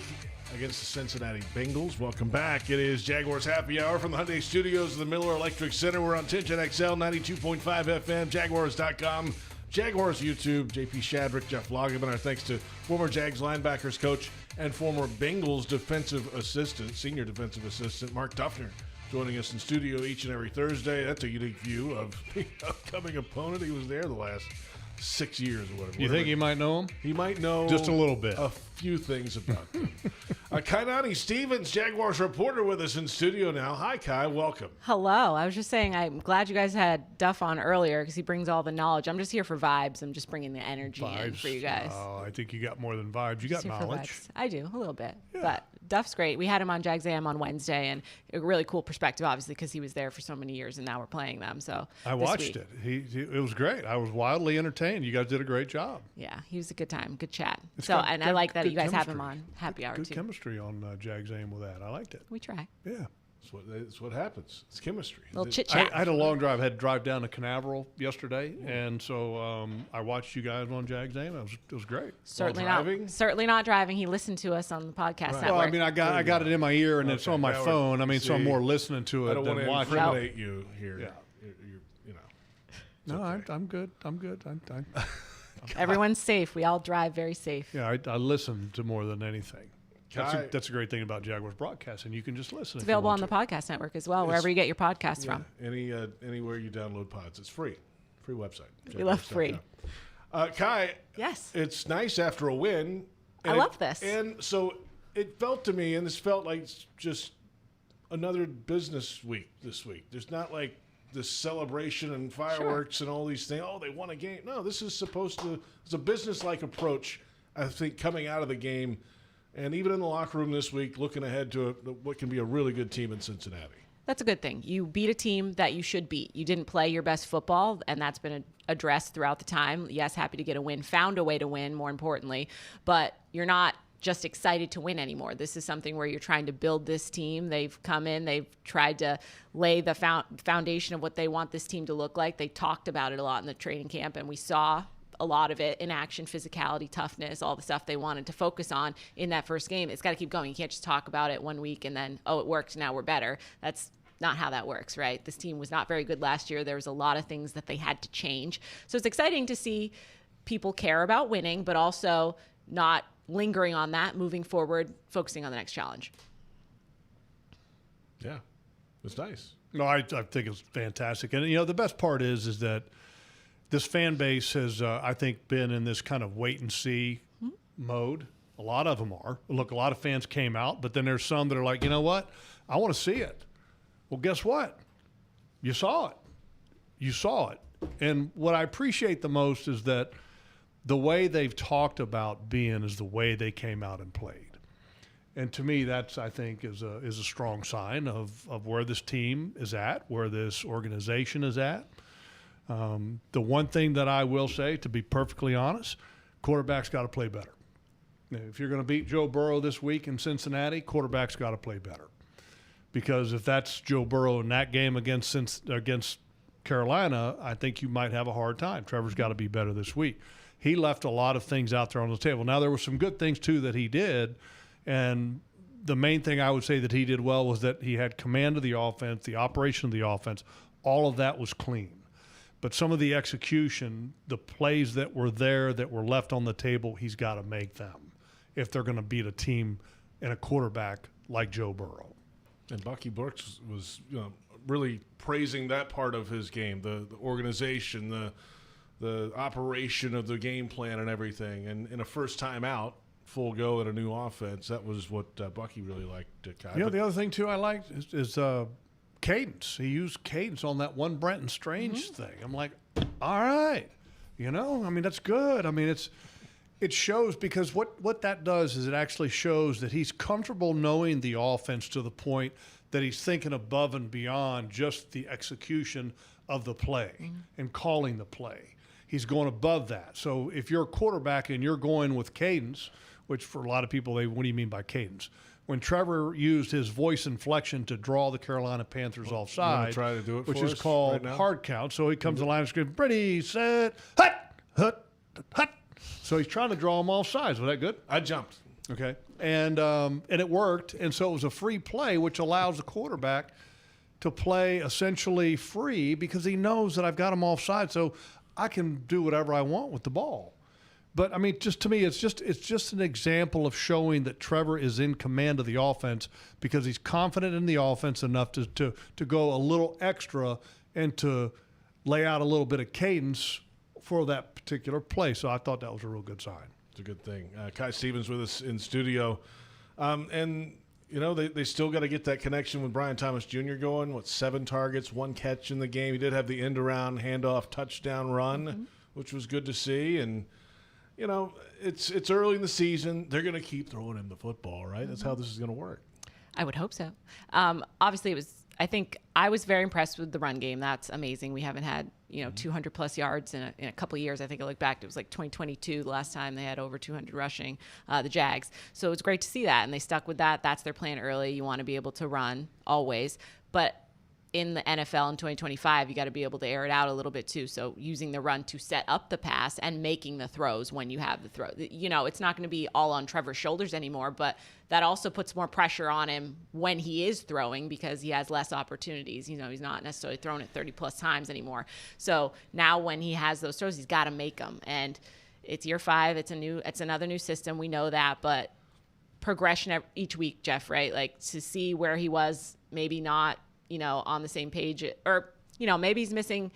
against the Cincinnati Bengals. Welcome back. It is Jaguars Happy Hour from the Hyundai Studios of the Miller Electric Center. We're on 1010 XL, 92.5 FM, Jaguars.com, Jaguars YouTube. JP Shadrick, Jeff Lageman. Our thanks to former Jags linebackers coach and former Bengals defensive assistant, senior defensive assistant, Mark Duffner, joining us in studio each and every Thursday. That's a unique view of the upcoming opponent. He was there the last 6 years or whatever. You think he might know him? He might know just a little bit. A few things about him. Kainani Stevens, Jaguars reporter, with us in studio now. Hi, Kai. Welcome. Hello. I was just saying I'm glad you guys had Duff on earlier because he brings all the knowledge. I'm just here for vibes. I'm just bringing the energy in for you guys. Oh, I think you got more than vibes. You got knowledge. I do, a little bit. Yeah. But Duff's great. We had him on Jags AM on Wednesday, and a really cool perspective, obviously, because he was there for so many years, and now we're playing them. So I watched it. It was great. I was wildly entertained. You guys did a great job. Yeah, he was a good time, good chat. I like that you guys have him on Happy Hour, good too. Good chemistry on Jags AM with that. I liked it. We try. Yeah. That's what happens. It's chemistry. A little chit-chat. I had a long drive. I had to drive down to Canaveral yesterday, and so I watched you guys on Jags AM. It was great. Certainly not driving. He listened to us on the podcast network. Well, I mean, I got it in my ear, and it's on my phone. I mean, so I'm more listening to it than watching. I don't want to incriminate you here. Yeah. You know. No, okay. I'm good. I'm good. Everyone's safe. We all drive very safe. Yeah, I listen to more than anything. That's a great thing about Jaguars broadcasting. You can just listen. It's available on the podcast network as well, wherever you get your podcasts from. Anywhere you download pods. It's free. Free website. We love free. Kai. Yes. It's nice after a win. I love this. And so it felt to me, and this felt like just another business week this week. There's not like this celebration and fireworks and all these things. Oh, they won a game. No, this is it's a business-like approach, I think, coming out of the game. And even in the locker room this week, looking ahead to what can be a really good team in Cincinnati. That's a good thing. You beat a team that you should beat. You didn't play your best football, and that's been addressed throughout the time. Yes, happy to get a win, found a way to win, more importantly. But you're not just excited to win anymore. This is something where you're trying to build this team. They've come in, they've tried to lay the foundation of what they want this team to look like. They talked about it a lot in the training camp, and we saw a lot of it in action, physicality, toughness, all the stuff they wanted to focus on in that first game. It's got to keep going. You can't just talk about it 1 week and then, oh, it worked, now we're better. That's not how that works, right? This team was not very good last year. There was a lot of things that they had to change. So it's exciting to see people care about winning, but also not lingering on that, moving forward, focusing on the next challenge. Yeah, it's nice. No, I think it's fantastic. And, the best part is that this fan base has, I think, been in this kind of wait-and-see mode. A lot of them are. Look, a lot of fans came out, but then there's some that are like, you know what? I want to see it. Well, guess what? You saw it. You saw it. And what I appreciate the most is that the way they've talked about being is the way they came out and played. And to me, that's, I think, is a strong sign of where this team is at, where this organization is at. The one thing that I will say, to be perfectly honest, quarterback's got to play better. If you're going to beat Joe Burrow this week in Cincinnati, quarterback's got to play better. Because if that's Joe Burrow in that game against Carolina, I think you might have a hard time. Trevor's got to be better this week. He left a lot of things out there on the table. Now, there were some good things, too, that he did. And the main thing I would say that he did well was that he had command of the offense, the operation of the offense. All of that was clean. But some of the execution, the plays that were there that were left on the table, he's got to make them if they're going to beat a team and a quarterback like Joe Burrow. And Bucky Brooks was really praising that part of his game, the organization, the operation of the game plan and everything. And in a first time out, full go at a new offense, that was what Bucky really liked. The other thing, too, I liked is cadence. He used cadence on that one Brenton Strange thing. I'm like, all right. That's good. It shows, because what that does is it actually shows that he's comfortable knowing the offense to the point that he's thinking above and beyond just the execution of the play and calling the play. He's going above that. So if you're a quarterback and you're going with cadence, which for a lot of people, what do you mean by cadence? when Trevor used his voice inflection to draw the Carolina Panthers offside, try to do it which for is us called right now? hard count. So he comes to the line of scrimmage, ready, set, hut, hut, hut. So he's trying to draw them off sides. Was that good? I jumped. Okay. And it worked. And so it was a free play, which allows the quarterback to play essentially free because he knows that I've got him offside, so I can do whatever I want with the ball. But I mean, just to me, it's just an example of showing that Trevor is in command of the offense because he's confident in the offense enough to go a little extra and to lay out a little bit of cadence for that particular play. So I thought that was a real good sign. It's a good thing. Kai Stevens with us in studio, and you know they still got to get that connection with Brian Thomas Jr. going. 7 targets, 1 catch in the game. He did have the end-around handoff touchdown run, which was good to see. And you know, it's early in the season. They're going to keep throwing him the football, right? That's how this is going to work. I would hope so. Obviously, I think I was very impressed with the run game. That's amazing. We haven't had 200 plus yards in a couple of years. I think I looked back, it was like 2022 the last time they had over 200 rushing, the Jags. So it was great to see that, and they stuck with that. That's their plan early. You want to be able to run always, but in the NFL in 2025, you got to be able to air it out a little bit too. So using the run to set up the pass and making the throws when you have the throw. It's not going to be all on Trevor's shoulders anymore, but that also puts more pressure on him when he is throwing because he has less opportunities. He's not necessarily throwing it 30 plus times anymore. So now when he has those throws, he's got to make them. And it's year 5. It's another new system. We know that, but progression each week, Jeff, right? Like to see where he was, maybe not, on the same page, or, maybe he's missing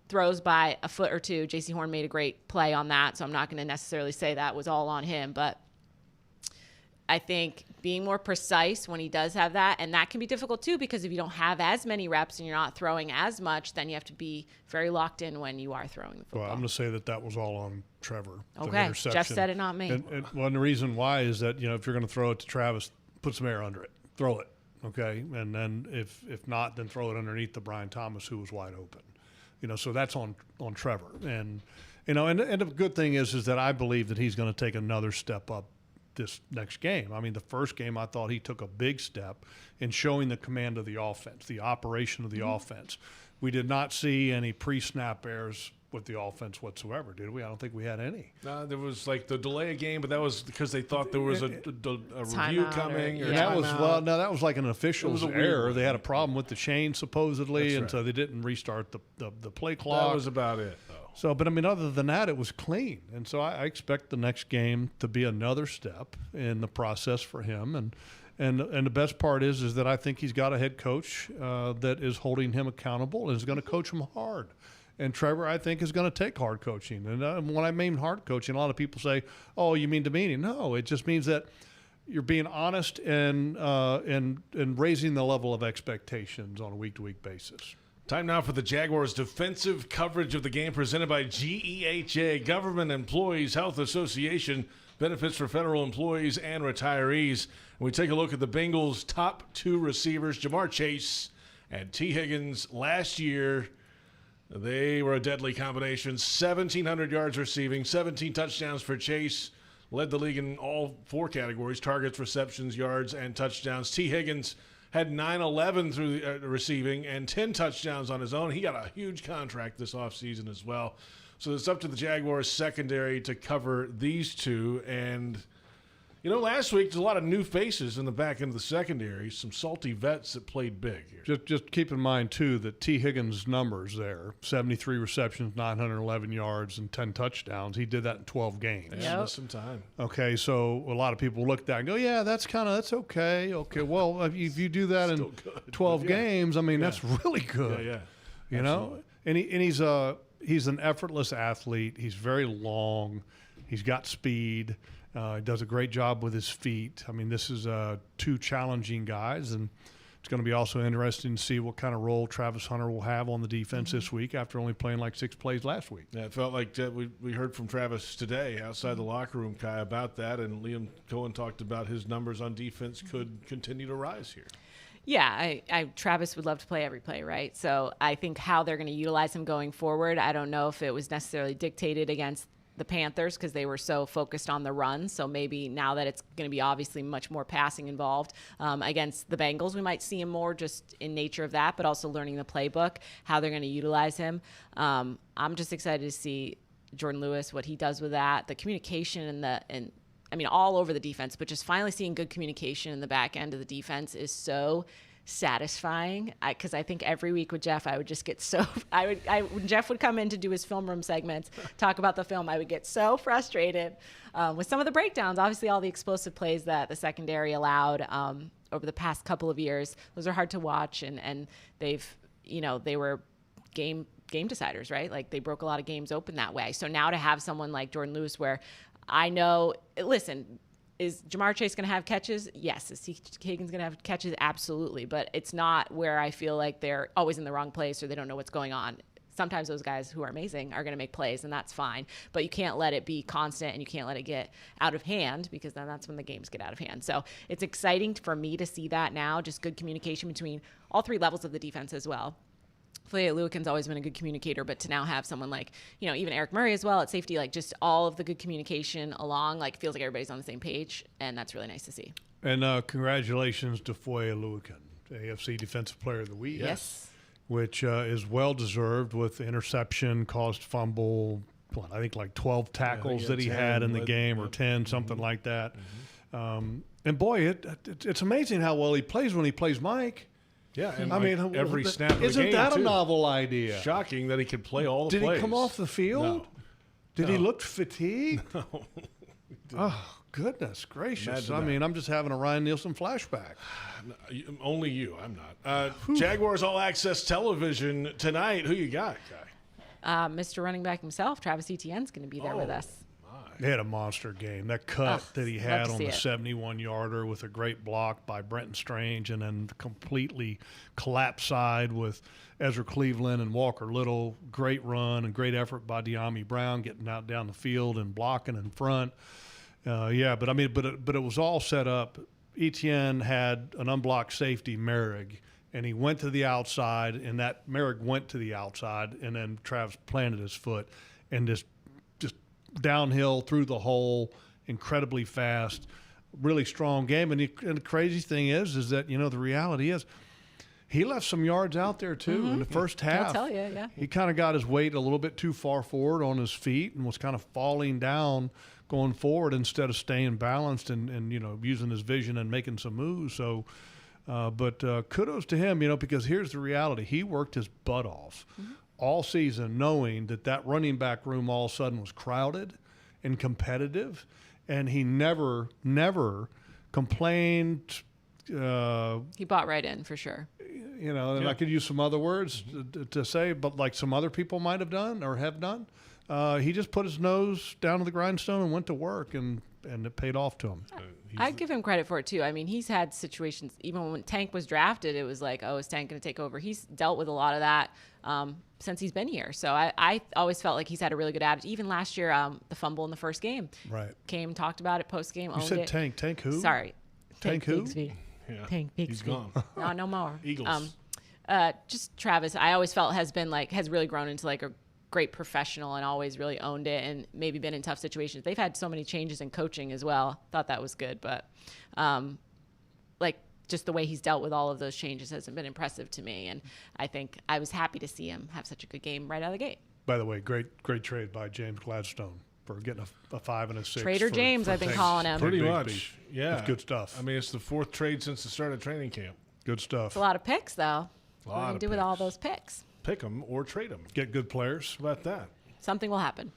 throws by a foot or two. JC Horn made a great play on that, so I'm not going to necessarily say that was all on him, but I think being more precise when he does have that, and that can be difficult too, because if you don't have as many reps and you're not throwing as much, then you have to be very locked in when you are throwing the football. Well, I'm going to say that was all on Trevor. Okay, Jeff said it, not me. And the reason why is that, if you're going to throw it to Travis, put some air under it. Throw it. Okay, and then if not, then throw it underneath the Brian Thomas, who was wide open. So that's on Trevor. And and the good thing is that I believe that he's going to take another step up this next game. I mean, the first game I thought he took a big step in showing the command of the offense, the operation of the offense. We did not see any pre-snap errors with the offense whatsoever, did we? I don't think we had any. There was like the delay game, but that was because they thought there was a review coming. And that was like an official's error. They had a problem with the chain supposedly, so they didn't restart the play clock. That was about it, though. So, but I mean, other than that, it was clean, and so I expect the next game to be another step in the process for him. And the best part is that I think he's got a head coach that is holding him accountable and is going to coach him hard. And Trevor, I think, is going to take hard coaching. And when I mean hard coaching, a lot of people say, "Oh, you mean demeaning?" No, it just means that you're being honest and raising the level of expectations on a week-to-week basis. Time now for the Jaguars' defensive coverage of the game, presented by GEHA, Government Employees Health Association, benefits for federal employees and retirees. And we take a look at the Bengals' top 2 receivers, Jamar Chase and T. Higgins. Last year, they were a deadly combination. 1,700 yards receiving, 17 touchdowns for Chase. Led the league in all 4 categories, targets, receptions, yards, and touchdowns. T. Higgins had 9-11 through the receiving and 10 touchdowns on his own. He got a huge contract this offseason as well. So it's up to the Jaguars secondary to cover these 2. And, last week there's a lot of new faces in the back end of the secondary, some salty vets that played big here. Just keep in mind, too, that T. Higgins' numbers there, 73 receptions, 911 yards, and 10 touchdowns. He did that in 12 games. Yeah, that's some time. Okay, so a lot of people look at that and go, yeah, that's okay. Okay, well, if you do that in 12 games, I mean, that's really good. Yeah. You know? And he's an effortless athlete. He's very long. He's got speed. He does a great job with his feet. I mean, this is 2 challenging guys, and it's going to be also interesting to see what kind of role Travis Hunter will have on the defense this week after only playing like 6 plays last week. Yeah, it felt like we heard from Travis today outside the locker room, Kai, about that, and Liam Cohen talked about his numbers on defense could continue to rise here. Yeah, Travis would love to play every play, right? So I think how they're going to utilize him going forward, I don't know if it was necessarily dictated against the Panthers because they were so focused on the run. So maybe now that it's going to be obviously much more passing involved against the Bengals, we might see him more just in nature of that, but also learning the playbook, how they're going to utilize him. I'm just excited to see Jordan Lewis, what he does with that, the communication and all over the defense, but just finally seeing good communication in the back end of the defense is so satisfying. Because I think every week with Jeff, I would just get so when Jeff would come in to do his film room segments, talk about the film, I would get so frustrated with some of the breakdowns. Obviously, all the explosive plays that the secondary allowed over the past couple of years, those are hard to watch, and they've they were game deciders, right? Like they broke a lot of games open that way. So now to have someone like Jordan Lewis, where I know, listen, is Jamar Chase going to have catches? Yes. Is T. Higgins going to have catches? Absolutely. But it's not where I feel like they're always in the wrong place or they don't know what's going on. Sometimes those guys who are amazing are going to make plays, and that's fine. But you can't let it be constant, and you can't let it get out of hand, because then that's when the games get out of hand. So it's exciting for me to see that now, just good communication between all three levels of the defense as well. Lewican's always been a good communicator, but to now have someone like, even Eric Murray as well at safety, like just all of the good communication along, like feels like everybody's on the same page, and that's really nice to see. And congratulations to Lewican, AFC Defensive Player of the Week. Yes. Which is well-deserved with interception, caused fumble, I think like 12 tackles that he had in the game, or 10, something like that. And boy, it's amazing how well he plays when he plays Mike. Yeah, and every snap of the isn't game, that a too. novel idea? Shocking that he could play all the plays. Did he come off the field? No. Did he look fatigued? No. Oh, goodness gracious. Imagine I'm just having a Ryan Nielsen flashback. Only you. I'm not. Jaguars All Access Television tonight. Who you got, Guy? Mr. Running Back himself, Travis Etienne's going to be there with us. They had a monster game. That cut that he had on the 71-yarder with a great block by Brenton Strange, and then completely collapsed side with Ezra Cleveland and Walker Little. Great run and great effort by De'Ami Brown getting out down the field and blocking in front. But it was all set up. Etienne had an unblocked safety, Merrick, and he went to the outside, and that Merrick went to the outside, and then Travis planted his foot and just downhill through the hole, incredibly fast, really strong game. And the crazy thing is that, the reality is he left some yards out there too in the first half. I'll tell you, yeah. He kind of got his weight a little bit too far forward on his feet and was kind of falling down going forward instead of staying balanced and using his vision and making some moves. So, but kudos to him, because here's the reality. He worked his butt off all season, knowing that running back room all of a sudden was crowded and competitive, and he never complained. He bought right in for sure. And I could use some other words to say, but like some other people might have done or have done, he just put his nose down to the grindstone and went to work, and it paid off to him. I'd give him credit for it too. I mean, he's had situations, even when Tank was drafted, it was like, oh, is Tank going to take over? He's dealt with a lot of that since he's been here. So I always felt like he's had a really good attitude. Even last year, the fumble in the first game. Right. Talked about it post-game, owned You said it. Tank. Tank who? Sorry. Tank who? Bigsby. Yeah. Tank Bigsby. He's gone. No more. Eagles. Just Travis, I always felt has really grown into like a great professional and always really owned it, and maybe been in tough situations. They've had so many changes in coaching as well. Thought that was good, but just the way he's dealt with all of those changes hasn't been impressive to me. And I think I was happy to see him have such a good game right out of the gate. By the way, great trade by James Gladstone for getting a 5 and a 6. Trader James, I've been calling him. Pretty much, yeah. It's good stuff. I mean, it's the 4th trade since the start of training camp. Good stuff. It's a lot of picks, though. What are you going to do with all those picks? Pick them or trade them. Get good players. How about that? Something will happen.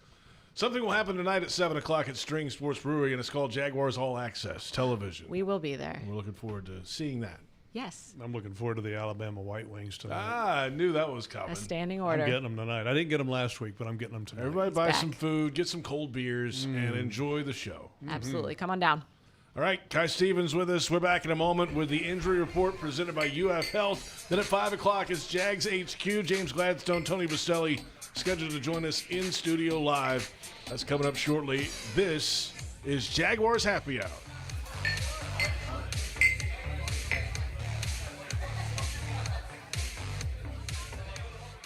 Something will happen tonight at 7 o'clock at String Sports Brewery, and it's called Jaguars All Access Television. We will be there. And we're looking forward to seeing that. Yes. I'm looking forward to the Alabama White Wings tonight. I knew that was coming. A standing order. I'm getting them tonight. I didn't get them last week, but I'm getting them tonight. Everybody buy some food, get some cold beers, and enjoy the show. Absolutely. Come on down. All right, Kai Stevens with us. We're back in a moment with the injury report presented by UF Health. Then at 5 o'clock is Jags HQ. James Gladstone, Tony Boselli scheduled to join us in studio live. That's coming up shortly. This is Jaguars Happy Hour.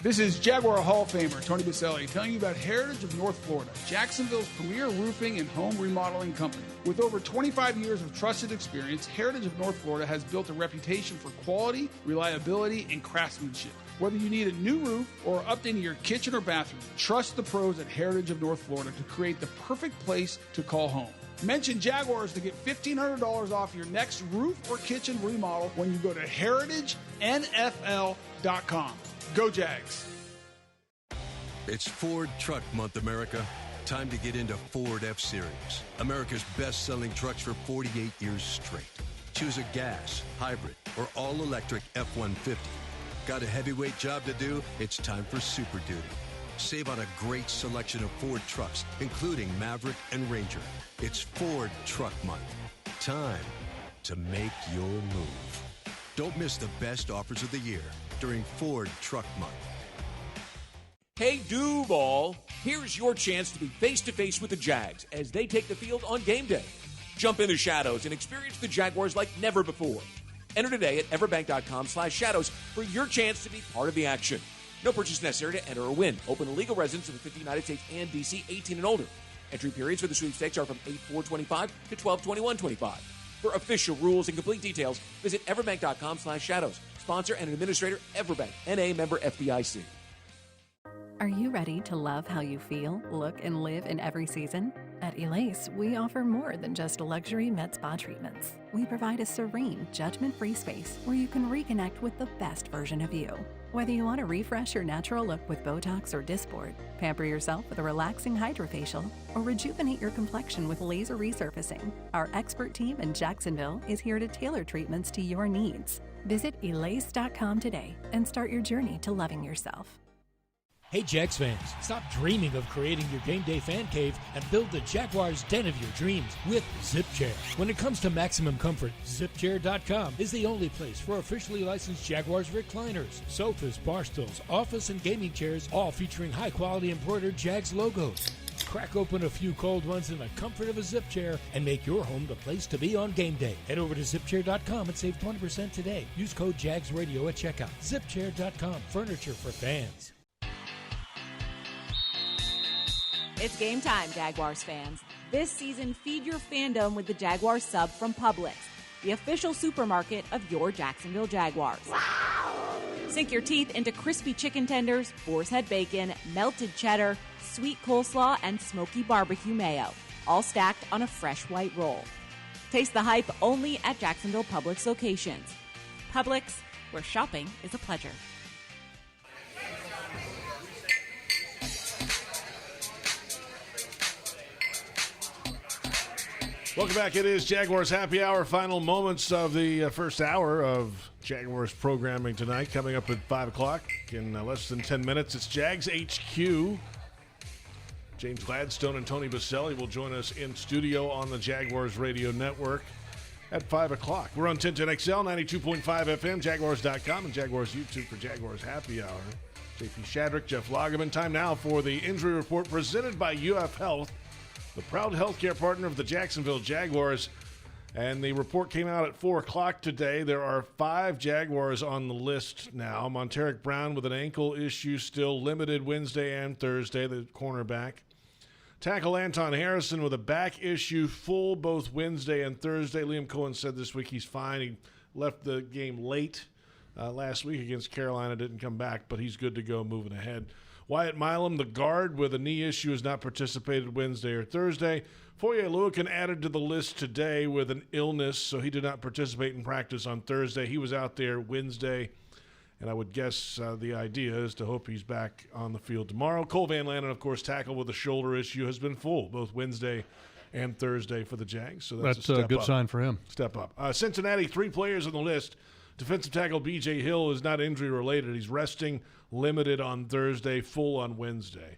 This is Jaguar Hall of Famer Tony Boselli telling you about Heritage of North Florida, Jacksonville's premier roofing and home remodeling company. With over 25 years of trusted experience, Heritage of North Florida has built a reputation for quality, reliability, and craftsmanship. Whether you need a new roof or updating your kitchen or bathroom, trust the pros at Heritage of North Florida to create the perfect place to call home. Mention Jaguars to get $1,500 off your next roof or kitchen remodel when you go to heritagenfl.com. Go Jags. It's Ford Truck Month, America. Time to get into Ford F-Series, America's best-selling trucks for 48 years straight. Choose a gas, hybrid, or all-electric F-150. Got a heavyweight job to do? It's time for Super Duty. Save on a great selection of Ford trucks, including Maverick and Ranger. It's Ford Truck Month. Time to make your move. Don't miss the best offers of the year during Ford Truck Month. Hey, Duval, here's your chance to be face-to-face with the Jags as they take the field on game day. Jump in the shadows and experience the Jaguars like never before. Enter today at everbank.com/shadows for your chance to be part of the action. No purchase necessary to enter or win. Open to legal residents of the 50 United States and D.C., 18 and older. Entry periods for the sweepstakes are from 8/4/25 to 12/21/25. For official rules and complete details, visit everbank.com/shadows. Sponsor and administrator, Everbank, N.A. member FDIC. Are you ready to love how you feel, look, and live in every season? At Elace, we offer more than just luxury med spa treatments. We provide a serene, judgment-free space where you can reconnect with the best version of you. Whether you want to refresh your natural look with Botox or Dysport, pamper yourself with a relaxing hydrofacial, or rejuvenate your complexion with laser resurfacing, our expert team in Jacksonville is here to tailor treatments to your needs. Visit Elace.com today and start your journey to loving yourself. Hey Jags fans, stop dreaming of creating your game day fan cave and build the Jaguars den of your dreams with ZipChair. When it comes to maximum comfort, ZipChair.com is the only place for officially licensed Jaguars recliners, sofas, bar stools, office and gaming chairs, all featuring high-quality embroidered Jags logos. Crack open a few cold ones in the comfort of a ZipChair and make your home the place to be on game day. Head over to ZipChair.com and save 20% today. Use code JagsRadio at checkout. ZipChair.com, furniture for fans. It's game time, Jaguars fans. This season, feed your fandom with the Jaguars sub from Publix, the official supermarket of your Jacksonville Jaguars. Wow. Sink your teeth into crispy chicken tenders, boar's head bacon, melted cheddar, sweet coleslaw, and smoky barbecue mayo, all stacked on a fresh white roll. Taste the hype only at Jacksonville Publix locations. Publix, where shopping is a pleasure. Welcome back. It is Jaguars Happy Hour. Final moments of the first hour of Jaguars programming tonight. Coming up at 5 o'clock in less than 10 minutes. It's Jags HQ. James Gladstone and Tony Boselli will join us in studio on the Jaguars Radio Network at 5 o'clock. We're on 1010XL, 92.5 FM, Jaguars.com, and Jaguars YouTube for Jaguars Happy Hour. JP Shadrick, Jeff Lageman. Time now for the injury report presented by UF Health, the proud healthcare partner of the Jacksonville Jaguars. And the report came out at 4 o'clock today. There are 5 Jaguars on the list now. Monteric Brown with an ankle issue still limited Wednesday and Thursday, the cornerback. Tackle Anton Harrison with a back issue full both Wednesday and Thursday. Liam Cohen said this week he's fine. He left the game late last week against Carolina, didn't come back, but he's good to go moving ahead. Wyatt Milam, the guard with a knee issue, has not participated Wednesday or Thursday. Foye Oluokun added to the list today with an illness, so he did not participate in practice on Thursday. He was out there Wednesday, and I would guess the idea is to hope he's back on the field tomorrow. Cole Van Lanen, of course, tackle with a shoulder issue, has been full both Wednesday and Thursday for the Jags. So that's a good sign for him. Step up. Cincinnati, 3 players on the list. Defensive tackle B.J. Hill is not injury-related. He's resting, limited on Thursday, full on Wednesday.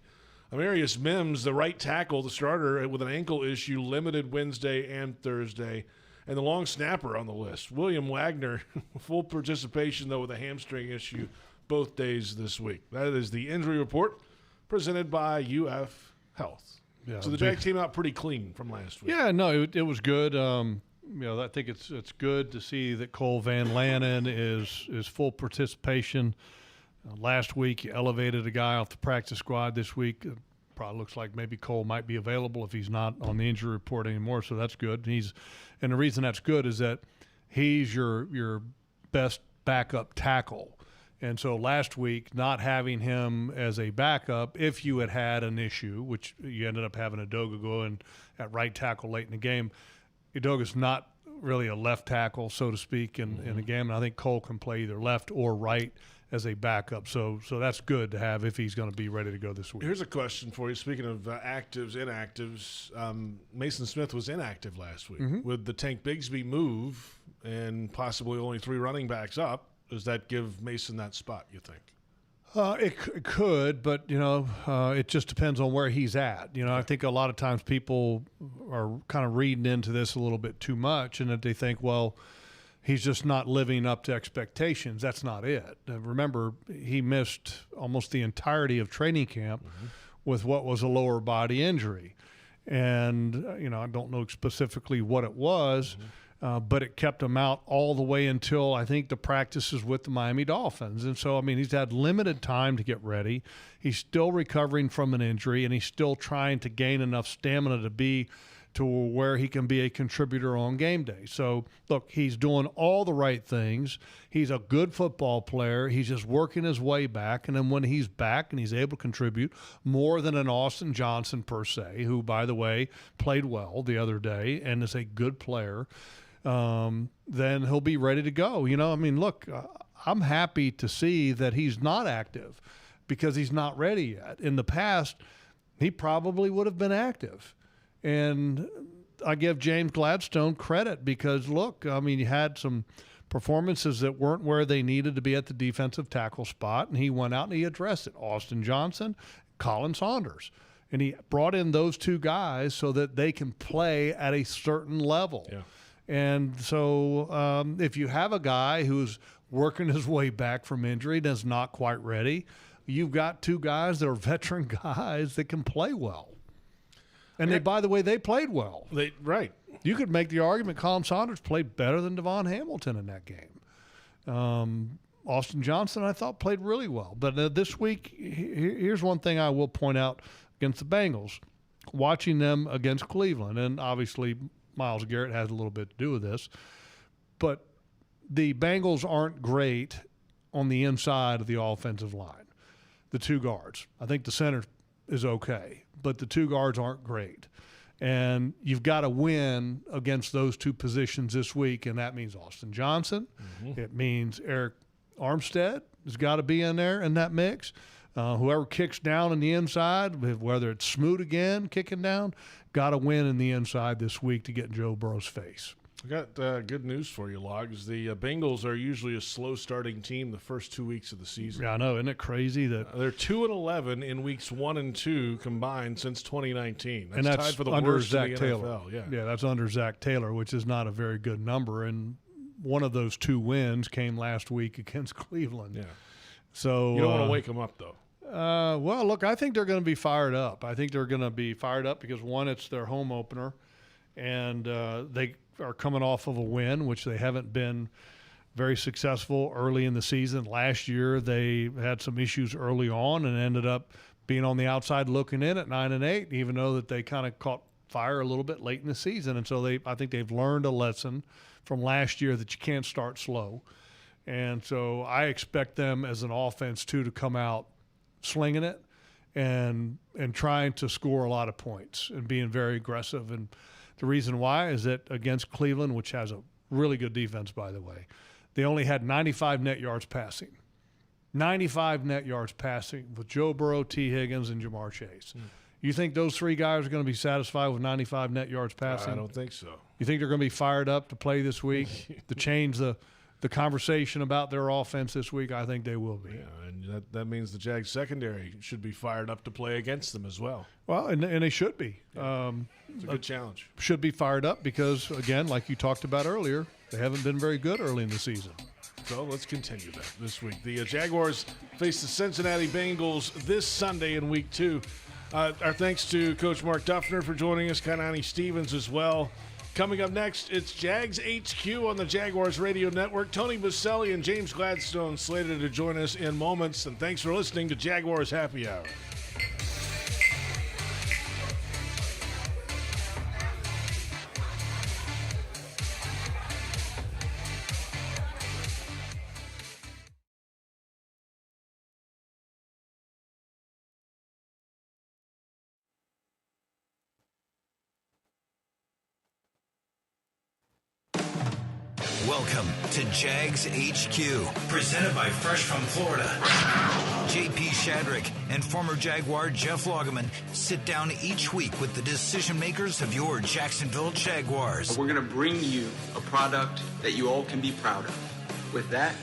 Amarius Mims, the right tackle, the starter with an ankle issue, limited Wednesday and Thursday. And the long snapper on the list, William Wagner, full participation, though, with a hamstring issue both days this week. That is the injury report presented by UF Health. Yeah, so the Jags came out pretty clean from last week. Yeah, no, it was good. I think it's good to see that Cole Van Lanen is full participation. Last week, you elevated a guy off the practice squad. This week, probably looks like maybe Cole might be available if he's not on the injury report anymore, so that's good. And the reason that's good is that he's your best backup tackle. And so last week, not having him as a backup, if you had an issue, which you ended up having Udoka go in at right tackle late in the game, Udoka's not really a left tackle, so to speak, in the game. And I think Cole can play either left or right as a backup. So that's good to have if he's going to be ready to go this week. Here's a question for you. Speaking of actives, inactives, Mason Smith was inactive last week. With the Tank Bigsby move and possibly only 3 running backs up, does that give Mason that spot, you think? It could, but, it just depends on where he's at. I think a lot of times people are kind of reading into this a little bit too much, and that they think, well, he's just not living up to expectations. That's not it. Remember, he missed almost the entirety of training camp with what was a lower body injury. And, I don't know specifically what it was, but it kept him out all the way until I think the practices with the Miami Dolphins. And so, he's had limited time to get ready. He's still recovering from an injury, and he's still trying to gain enough stamina to be to where he can be a contributor on game day. So, look, he's doing all the right things. He's a good football player. He's just working his way back. And then when he's back and he's able to contribute more than an Austin Johnson per se, who, by the way, played well the other day and is a good player, then he'll be ready to go. Look, I'm happy to see that he's not active because he's not ready yet. In the past, he probably would have been active. And I give James Gladstone credit because, look, he had some performances that weren't where they needed to be at the defensive tackle spot, and he went out and he addressed it. Austin Johnson, Colin Saunders. And he brought in those 2 guys so that they can play at a certain level. Yeah. And so if you have a guy who's working his way back from injury and is not quite ready, you've got 2 guys that are veteran guys that can play well. And by the way, they played well. Right. You could make the argument Colin Saunders played better than Devon Hamilton in that game. Austin Johnson, I thought, played really well. But this week, here's one thing I will point out against the Bengals. Watching them against Cleveland, and obviously Myles Garrett has a little bit to do with this, but the Bengals aren't great on the inside of the offensive line, the 2 guards. I think the center is okay, but the 2 guards aren't great. And you've got to win against those 2 positions this week, and that means Austin Johnson. It means Eric Armstead has got to be in there in that mix. Whoever kicks down in the inside, whether it's Smoot again kicking down, got to win in the inside this week to get in Joe Burrow's face. I got good news for you, Logs. The Bengals are usually a slow-starting team the first 2 weeks of the season. Yeah, I know. Isn't it crazy that they're 2-11 in weeks 1 and 2 combined since 2019? That's tied for the under worst Zach in the Taylor. NFL. Yeah, that's under Zach Taylor, which is not a very good number. And one of those 2 wins came last week against Cleveland. Yeah. So you don't want to wake them up, though. Well, look, I think they're going to be fired up. I think they're going to be fired up because, one, it's their home opener, and they are coming off of a win, which they haven't been very successful early in the season. Last year, they had some issues early on and ended up being on the outside looking in at 9-8, even though that they kind of caught fire a little bit late in the season. And so I think they've learned a lesson from last year that you can't start slow. And so I expect them as an offense, too, to come out slinging it and trying to score a lot of points and being very aggressive. And the reason why is that against Cleveland, which has a really good defense, by the way, they only had 95 net yards passing. 95 net yards passing with Joe Burrow, T. Higgins, and Jamar Chase. You think those 3 guys are going to be satisfied with 95 net yards passing? I don't think so. You think they're going to be fired up to play this week, to change the conversation about their offense this week? I think they will be. Yeah, and that means the Jags secondary should be fired up to play against them as well. Well, and they should be. Yeah. It's a good challenge. Should be fired up because, again, like you talked about earlier, they haven't been very good early in the season. So let's continue that this week. The Jaguars face the Cincinnati Bengals this Sunday in Week 2. Our thanks to Coach Mark Duffner for joining us, Kainani Stevens as well. Coming up next, it's Jags HQ on the Jaguars Radio Network. Tony Boselli and James Gladstone slated to join us in moments. And thanks for listening to Jaguars Happy Hour. Welcome to Jags HQ, presented by Fresh from Florida. JP Shadrick and former Jaguar Jeff Lageman sit down each week with the decision makers of your Jacksonville Jaguars. We're going to bring you a product that you all can be proud of. With that,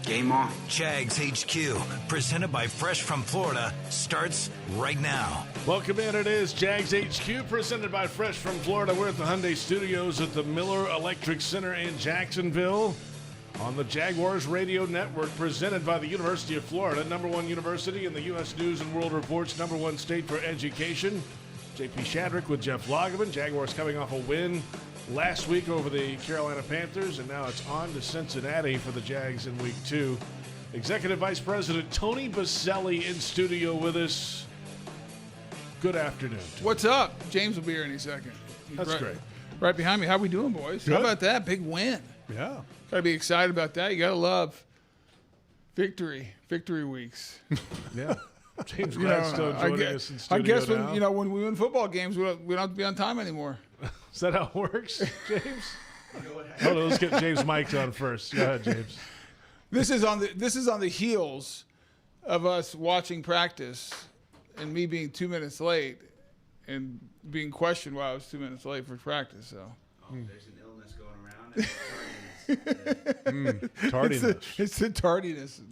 game on. Jags HQ, presented by Fresh from Florida, starts right now. Welcome in. It is Jags HQ, presented by Fresh from Florida. We're at the Hyundai Studios at the Miller Electric Center in Jacksonville on the Jaguars Radio Network, presented by the University of Florida, #1 university in the U.S. News and World Report's #1 state for education. JP Shadrick with Jeff Lageman. Jaguars coming off a win last week over the Carolina Panthers, and now it's on to Cincinnati for the Jags in Week 2. Executive Vice President Tony Boselli in studio with us. Good afternoon. What's up? James will be here any second. That's great. Right behind me. How we doing, boys? Good. How about that? Big win. Yeah. Got to be excited about that. You got to love victory weeks. Yeah. James Gladstone joining us in studio I guess now. when we win football games, we don't have to be on time anymore. Is that how it works, James? Hold on, let's get James mic'd on first. Go ahead, James. This is on the heels of us watching practice and me being 2 minutes late and being questioned why I was 2 minutes late for practice. So there's an illness going around. Tardiness. It's the tardiness.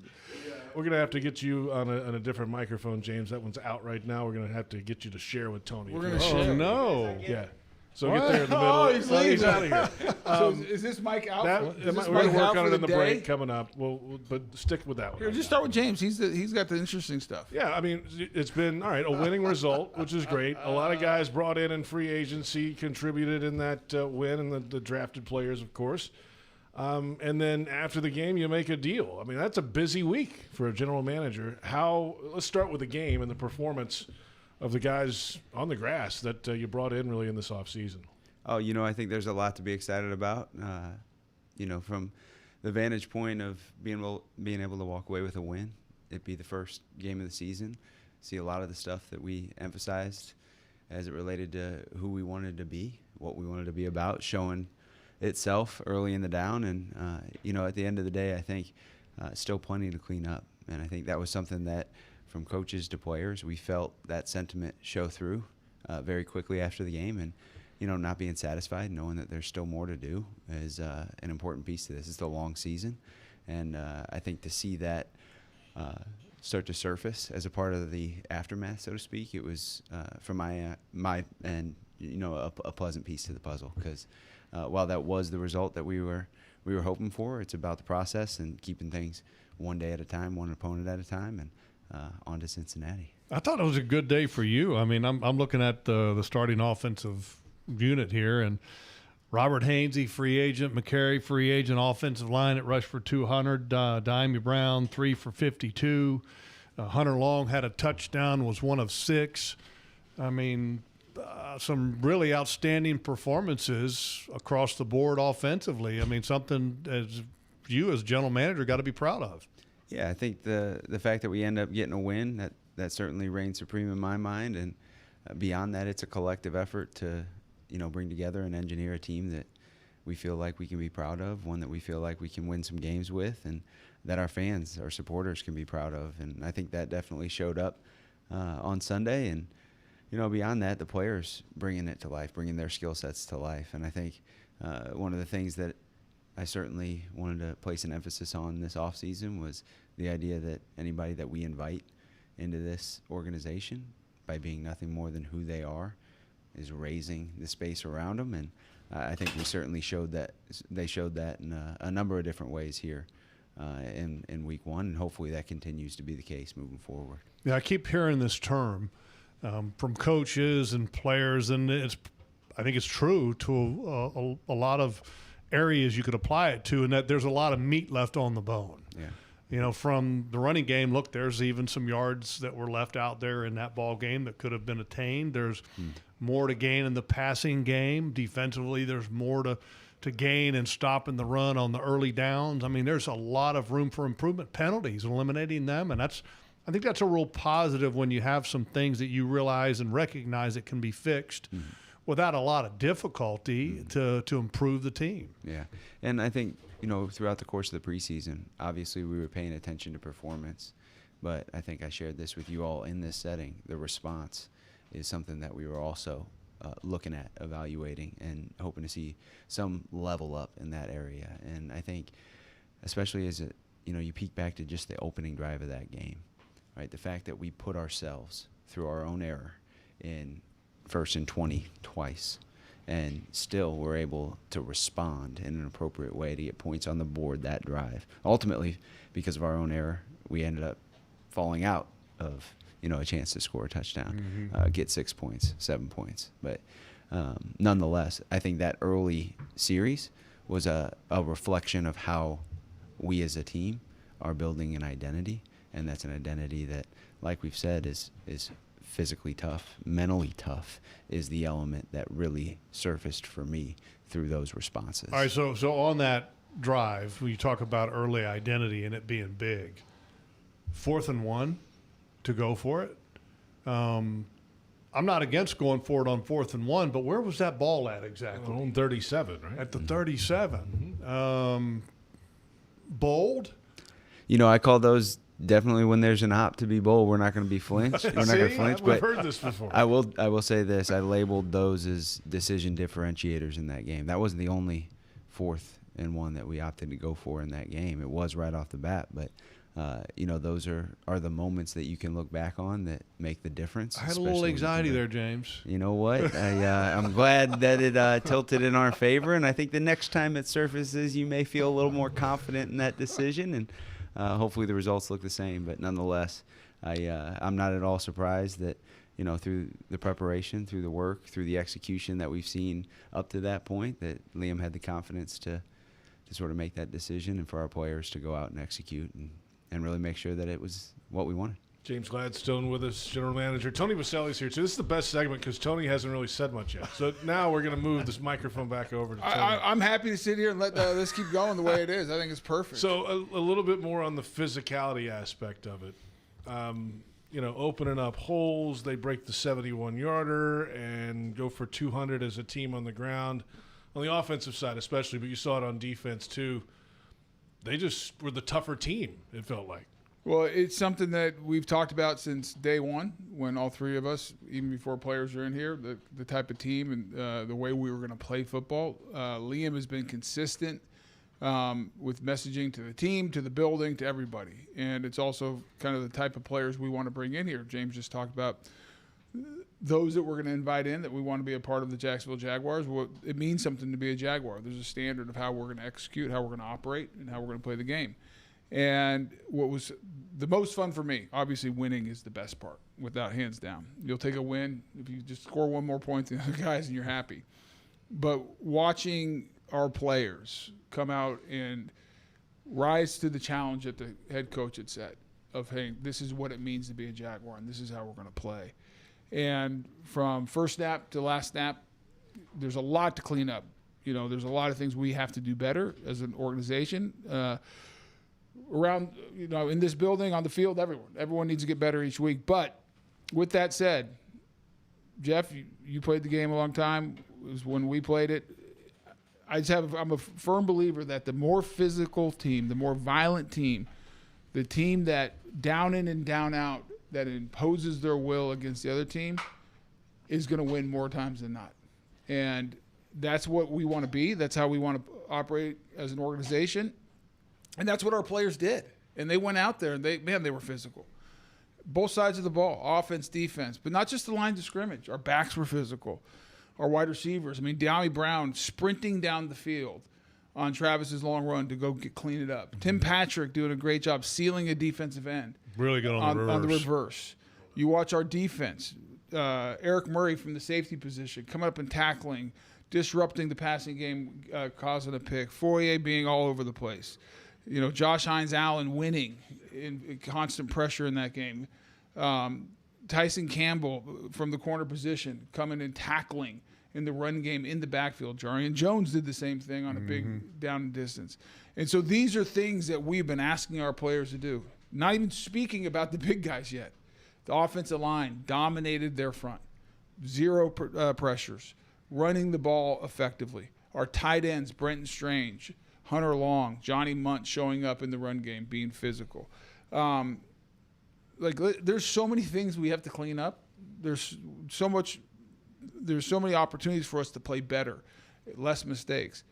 We're going to have to get you on a different microphone, James. That one's out right now. We're going to have to get you to share with Tony. We're going to share. Oh, no. Yeah. So get there in the middle. Oh, he's out of here. So is this mic out? We're going to work on it in the break coming up. But stick with that one. Here, just start with James. He's got the interesting stuff. Yeah, I mean, it's been, all right, a winning result, which is great. A lot of guys brought in free agency, contributed in that win, and the drafted players, of course. And then after the game, you make a deal. I mean, that's a busy week for a general manager. Let's start with the game and the performance of the guys on the grass that you brought in really in this offseason. Oh, I think there's a lot to be excited about. From the vantage point of being able to walk away with a win, it'd be the first game of the season. See a lot of the stuff that we emphasized as it related to who we wanted to be, what we wanted to be about, showing itself early in the down. And, at the end of the day, I think still plenty to clean up. And I think that was something that, from coaches to players, we felt that sentiment show through very quickly after the game. And, not being satisfied, knowing that there's still more to do is an important piece to this. It's a long season. And I think to see that start to surface as a part of the aftermath, so to speak, it was, from my end, a pleasant piece to the puzzle. Because while that was the result that we were hoping for, it's about the process and keeping things one day at a time, one opponent at a time, and on to Cincinnati. I thought it was a good day for you. I mean, I'm looking at the starting offensive unit here, and Robert Hainsey, free agent, McCary, free agent, offensive line at rush for 200, Diamie Brown, 3 for 52. Hunter Long had a touchdown, was 1 of 6. I mean, some really outstanding performances across the board offensively. I mean, something as you as general manager got to be proud of. Yeah, I think the fact that we end up getting a win, that certainly reigns supreme in my mind. And beyond that, it's a collective effort to, bring together and engineer a team that we feel like we can be proud of, one that we feel like we can win some games with, and that our fans, our supporters can be proud of. And I think that definitely showed up on Sunday. And, beyond that, the players bringing it to life, bringing their skill sets to life. And I think one of the things that I certainly wanted to place an emphasis on this offseason was the idea that anybody that we invite into this organization, by being nothing more than who they are, is raising the space around them. And I think we certainly showed that. They showed that in a number of different ways here in week 1, and hopefully that continues to be the case moving forward. Yeah, I keep hearing this term from coaches and players, and it's I think it's true to a lot of areas you could apply it to, and that there's a lot of meat left on the bone. Yeah. You know, from the running game, look, there's even some yards that were left out there in that ball game that could have been attained. There's more to gain in the passing game. Defensively, there's more to gain in stopping the run on the early downs. I mean, there's a lot of room for improvement. Penalties, eliminating them, and I think that's a real positive when you have some things that you realize and recognize that can be fixed without a lot of difficulty to improve the team. Yeah, and I think, you know, throughout the course of the preseason, obviously we were paying attention to performance, but I think I shared this with you all in this setting. The response is something that we were also looking at, evaluating, and hoping to see some level up in that area. And I think, especially as you peek back to just the opening drive of that game, right? The fact that we put ourselves through our own error in 1st and 20 twice, and still we're able to respond in an appropriate way to get points on the board that drive. Ultimately, because of our own error, we ended up falling out of a chance to score a touchdown, get 6 points, 7 points. But nonetheless, I think that early series was a reflection of how we as a team are building an identity, and that's an identity that, like we've said, is physically tough, mentally tough is the element that really surfaced for me through those responses. All right, so on that drive, when you talk about early identity and it being big, 4th and 1 to go for it. I'm not against going for it on 4th and 1, but where was that ball at exactly? On 37, right? At the 37. Bold? I call those definitely when there's an op to be bold. We're not going to be flinch. We're not going to flinch. We've heard this before. I will say this. I labeled those as decision differentiators in that game. That wasn't the only 4th and 1 that we opted to go for in that game. It was right off the bat, but those are the moments that you can look back on that make the difference. I had a little anxiety there, James. You know what? I'm glad that it tilted in our favor, and I think the next time it surfaces, you may feel a little more confident in that decision, and hopefully the results look the same. But nonetheless, I'm not at all surprised that through the preparation, through the work, through the execution that we've seen up to that point, that Liam had the confidence to sort of make that decision, and for our players to go out and execute and really make sure that it was what we wanted. James Gladstone with us, general manager. Tony Boselli's here, too. This is the best segment because Tony hasn't really said much yet. So now we're going to move this microphone back over to Tony. I'm happy to sit here and let this keep going the way it is. I think it's perfect. So a little bit more on the physicality aspect of it. Opening up holes, they break the 71-yarder and go for 200 as a team on the ground. On the offensive side especially, but you saw it on defense too. They just were the tougher team, it felt like. Well, it's something that we've talked about since day one when all three of us, even before players are in here, the type of team and the way we were going to play football. Liam has been consistent with messaging to the team, to the building, to everybody. And it's also kind of the type of players we want to bring in here. James just talked about those that we're going to invite in that we want to be a part of the Jacksonville Jaguars. Well, it means something to be a Jaguar. There's a standard of how we're going to execute, how we're going to operate, and how we're going to play the game. And what was the most fun for me, obviously winning is the best part, without hands down. You'll take a win if you just score one more point than the other guys and you're happy. But watching our players come out and rise to the challenge that the head coach had set of, hey, this is what it means to be a Jaguar and this is how we're going to play. And from first snap to last snap, there's a lot to clean up. There's a lot of things we have to do better as an organization. Around, in this building, on the field, everyone needs to get better each week. But with that said, Jeff, you played the game a long time. It was when we played it. I'm a firm believer that the more physical team, the more violent team, the team that down in and down out, that imposes their will against the other team, is going to win more times than not. And that's what we want to be. That's how we want to operate as an organization. And that's what our players did. And they went out there and they were physical. Both sides of the ball, offense, defense, but not just the lines of scrimmage. Our backs were physical. Our wide receivers. De'Ami Brown sprinting down the field on Travis's long run to go clean it up. Tim Patrick doing a great job sealing a defensive end. Really good on the reverse. You watch our defense. Eric Murray from the safety position, coming up and tackling, disrupting the passing game, causing a pick. Fourier being all over the place. Josh Hines-Allen winning in constant pressure in that game. Tyson Campbell from the corner position coming and tackling in the run game in the backfield. Jarian Jones did the same thing on a big down and distance. And so these are things that we've been asking our players to do. Not even speaking about the big guys yet. The offensive line dominated their front. 0 pressures. Running the ball effectively. Our tight ends, Brenton Strange, Hunter Long, Johnny Munt showing up in the run game, being physical. There's so many things we have to clean up. There's so many opportunities for us to play better, less mistakes.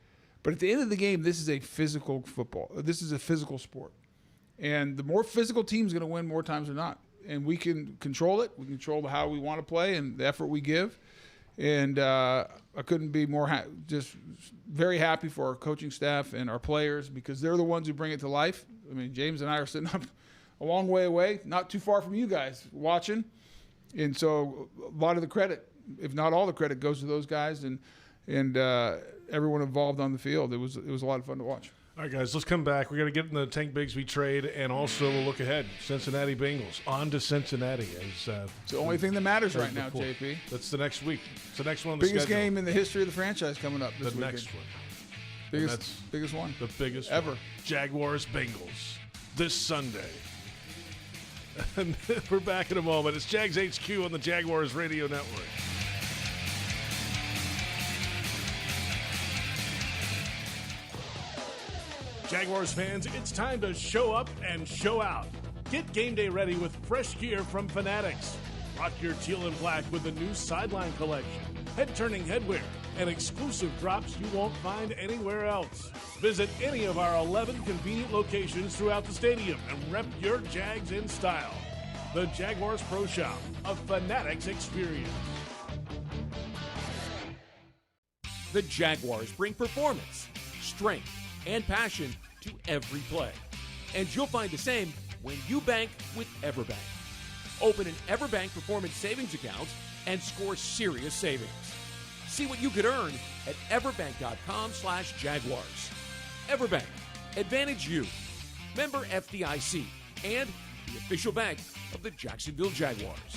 But at the end of the game, this is a physical football. This is a physical sport. And the more physical team's going to win more times than not. And we can control it. We can control how we want to play and the effort we give. And I couldn't be more just very happy for our coaching staff and our players, because they're the ones who bring it to life. I mean, James and I are sitting up a long way away, not too far from you guys watching. And so a lot of the credit, if not all the credit, goes to those guys and everyone involved on the field. It was a lot of fun to watch. All right, guys, let's come back. We're going to get in the Tank Bigsby trade, and also we'll look ahead. Cincinnati Bengals, on to Cincinnati. It's the only thing that matters right now, JP. That's the next week. It's the next one on the biggest schedule. Game in the history of the franchise coming up this weekend. Next one. Biggest one. The biggest ever. One. Jaguars Bengals this Sunday. And we're back in a moment. It's Jags HQ on the Jaguars Radio Network. Jaguars fans, it's time to show up and show out. Get game day ready with fresh gear from Fanatics. Rock your teal and black with the new Sideline collection, head-turning headwear, and exclusive drops you won't find anywhere else. Visit any of our 11 convenient locations throughout the stadium and rep your Jags in style. The Jaguars Pro Shop, a Fanatics experience. The Jaguars bring performance, strength, and passion to every play. And you'll find the same when you bank with EverBank. Open an EverBank Performance Savings account and score serious savings. See what you could earn at everbank.com/Jaguars. EverBank, advantage you. Member FDIC and the official bank of the Jacksonville Jaguars.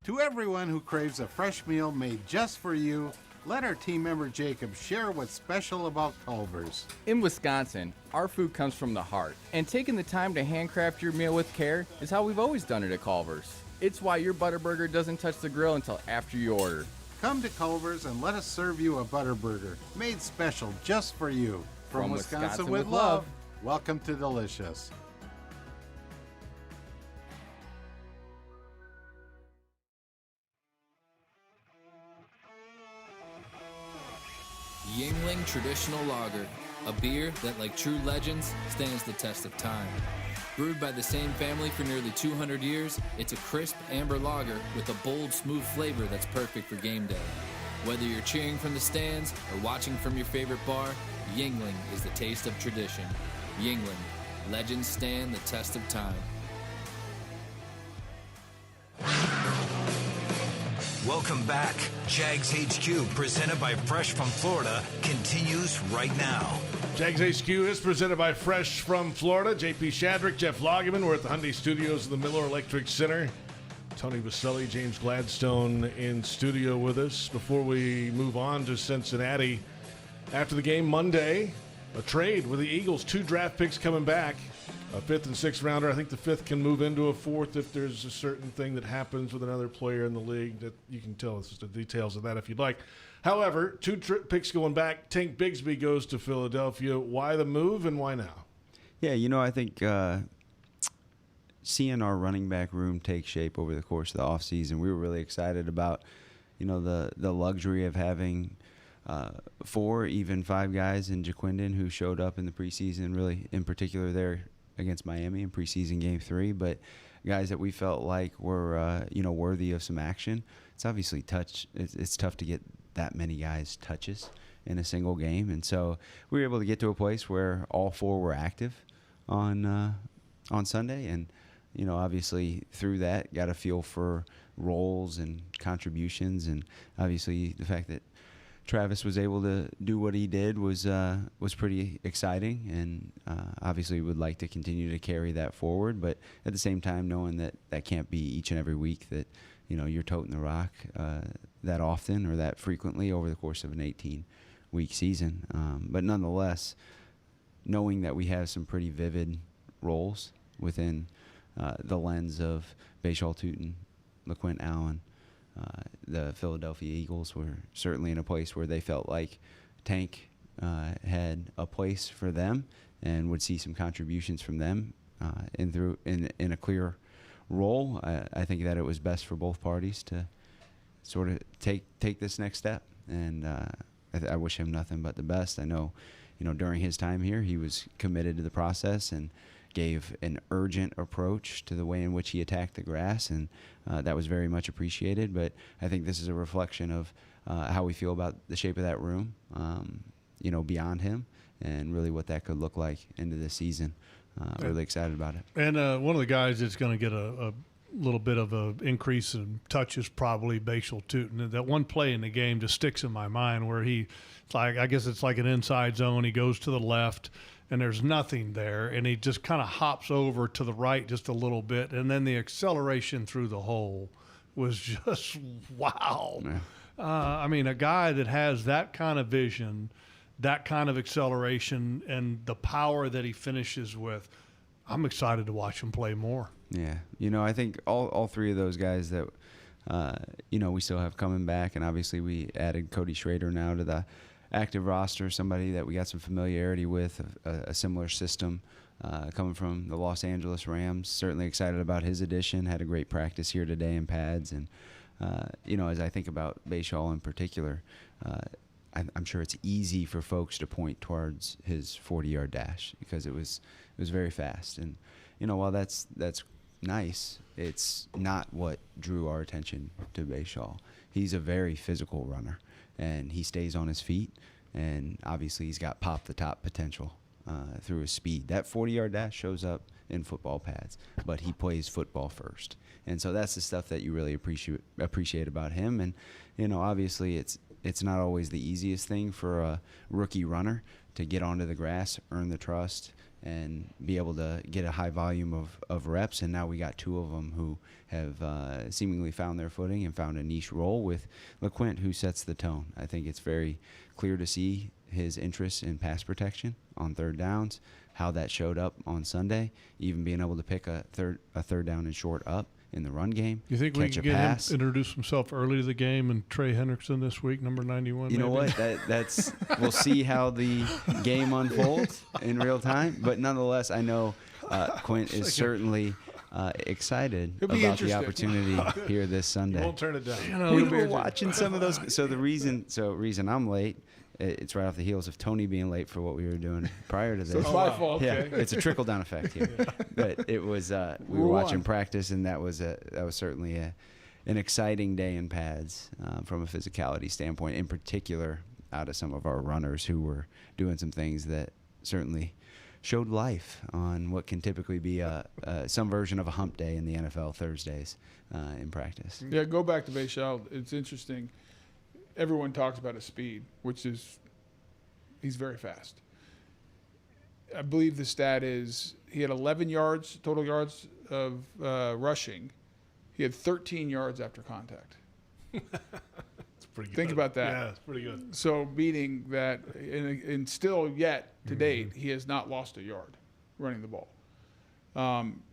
To everyone who craves a fresh meal made just for you, let our team member Jacob share what's special about Culver's. In Wisconsin, our food comes from the heart, and taking the time to handcraft your meal with care is how we've always done it at Culver's. It's why your Butterburger doesn't touch the grill until after you order. Come to Culver's and let us serve you a Butterburger, made special just for you. From Wisconsin with love, welcome to Delicious. Yuengling Traditional Lager, a beer that, like true legends, stands the test of time. Brewed by the same family for nearly 200 years, it's a crisp amber lager with a bold, smooth flavor that's perfect for game day. Whether you're cheering from the stands or watching from your favorite bar, Yuengling is the taste of tradition. Yuengling, legends stand the test of time. Welcome back. Jags HQ, presented by Fresh from Florida, continues right now. Jags HQ is presented by Fresh from Florida. JP Shadrick, Jeff Lageman. We're at the Hyundai Studios of the Miller Electric Center. Tony Boselli, James Gladstone in studio with us. Before we move on to Cincinnati, after the game Monday, a trade with the Eagles. 2 draft picks coming back. A 5th and 6th rounder. I think the 5th can move into a 4th if there's a certain thing that happens with another player in the league that you can tell us the details of that if you'd like. However, 2 picks going back. Tank Bigsby goes to Philadelphia. Why the move and why now? Yeah, I think seeing our running back room take shape over the course of the offseason, we were really excited about, the luxury of having 4, even 5 guys in Jaquindon who showed up in the preseason, really in particular there against Miami in preseason game 3, but guys that we felt like were, worthy of some action. It's obviously it's tough to get that many guys touches in a single game. And so we were able to get to a place where all 4 were active on Sunday. And obviously through that, got a feel for roles and contributions, and obviously the fact that Travis was able to do what he did was pretty exciting, and obviously would like to continue to carry that forward. But at the same time, knowing that can't be each and every week that you're toting the rock that often or that frequently over the course of an 18-week season. But nonetheless, knowing that we have some pretty vivid roles within the lens of Bashal Tutin, LeQuint Allen. The Philadelphia Eagles were certainly in a place where they felt like Tank had a place for them and would see some contributions from them in a clear role. I think that it was best for both parties to sort of take this next step, and I wish him nothing but the best. I know, during his time here, he was committed to the process and gave an urgent approach to the way in which he attacked the grass, and that was very much appreciated. But I think this is a reflection of how we feel about the shape of that room, beyond him, and really what that could look like into this season. Really excited about it. And one of the guys that's going to get a little bit of an increase in touches, probably Bashal Tutin. That one play in the game just sticks in my mind where I guess it's like an inside zone. He goes to the left, and there's nothing there, and he just kind of hops over to the right just a little bit, and then the acceleration through the hole was just wow. Yeah. A guy that has that kind of vision, that kind of acceleration, and the power that he finishes with, I'm excited to watch him play more. Yeah. I think all three of those guys that, we still have coming back, and obviously we added Cody Schrader now to the active roster, somebody that we got some familiarity with, a similar system coming from the Los Angeles Rams. Certainly excited about his addition. Had a great practice here today in pads. And, as I think about Bashal in particular, I'm sure it's easy for folks to point towards his 40-yard dash because it was very fast. And, while that's nice, it's not what drew our attention to Bashal. He's a very physical runner, and he stays on his feet, and obviously he's got pop-the-top potential through his speed. That 40-yard dash shows up in football pads, but he plays football first. And so that's the stuff that you really appreciate about him. And, obviously it's not always the easiest thing for a rookie runner to get onto the grass, earn the trust, and be able to get a high volume of reps. And now we got two of them who have seemingly found their footing and found a niche role with LeQuint, who sets the tone. I think it's very clear to see his interest in pass protection on third downs, how that showed up on Sunday, even being able to pick a third down and short up in the run game. You think we can get him introduce himself early to the game and Trey Hendrickson this week, number 91? You know what? That's we'll see how the game unfolds in real time. But nonetheless, I know Quint is certainly excited about the opportunity here this Sunday. Won't turn it down. We were watching some of those. So the reason I'm late, it's right off the heels of Tony being late for what we were doing prior to this. So it's my fault. Yeah, Okay. it's a trickle-down effect here. But it was we were watching practice, and that was certainly an exciting day in pads from a physicality standpoint, in particular out of some of our runners who were doing some things that certainly showed life on what can typically be some version of a hump day in the NFL Thursdays in practice. Yeah, go back to Bashal. It's interesting. Everyone talks about his speed, which is he's very fast. I believe the stat is he had 11 total yards of rushing. He had 13 yards after contact. That's pretty good. Think about that. Yeah, it's pretty good. So meaning that, and still yet to date, he has not lost a yard running the ball.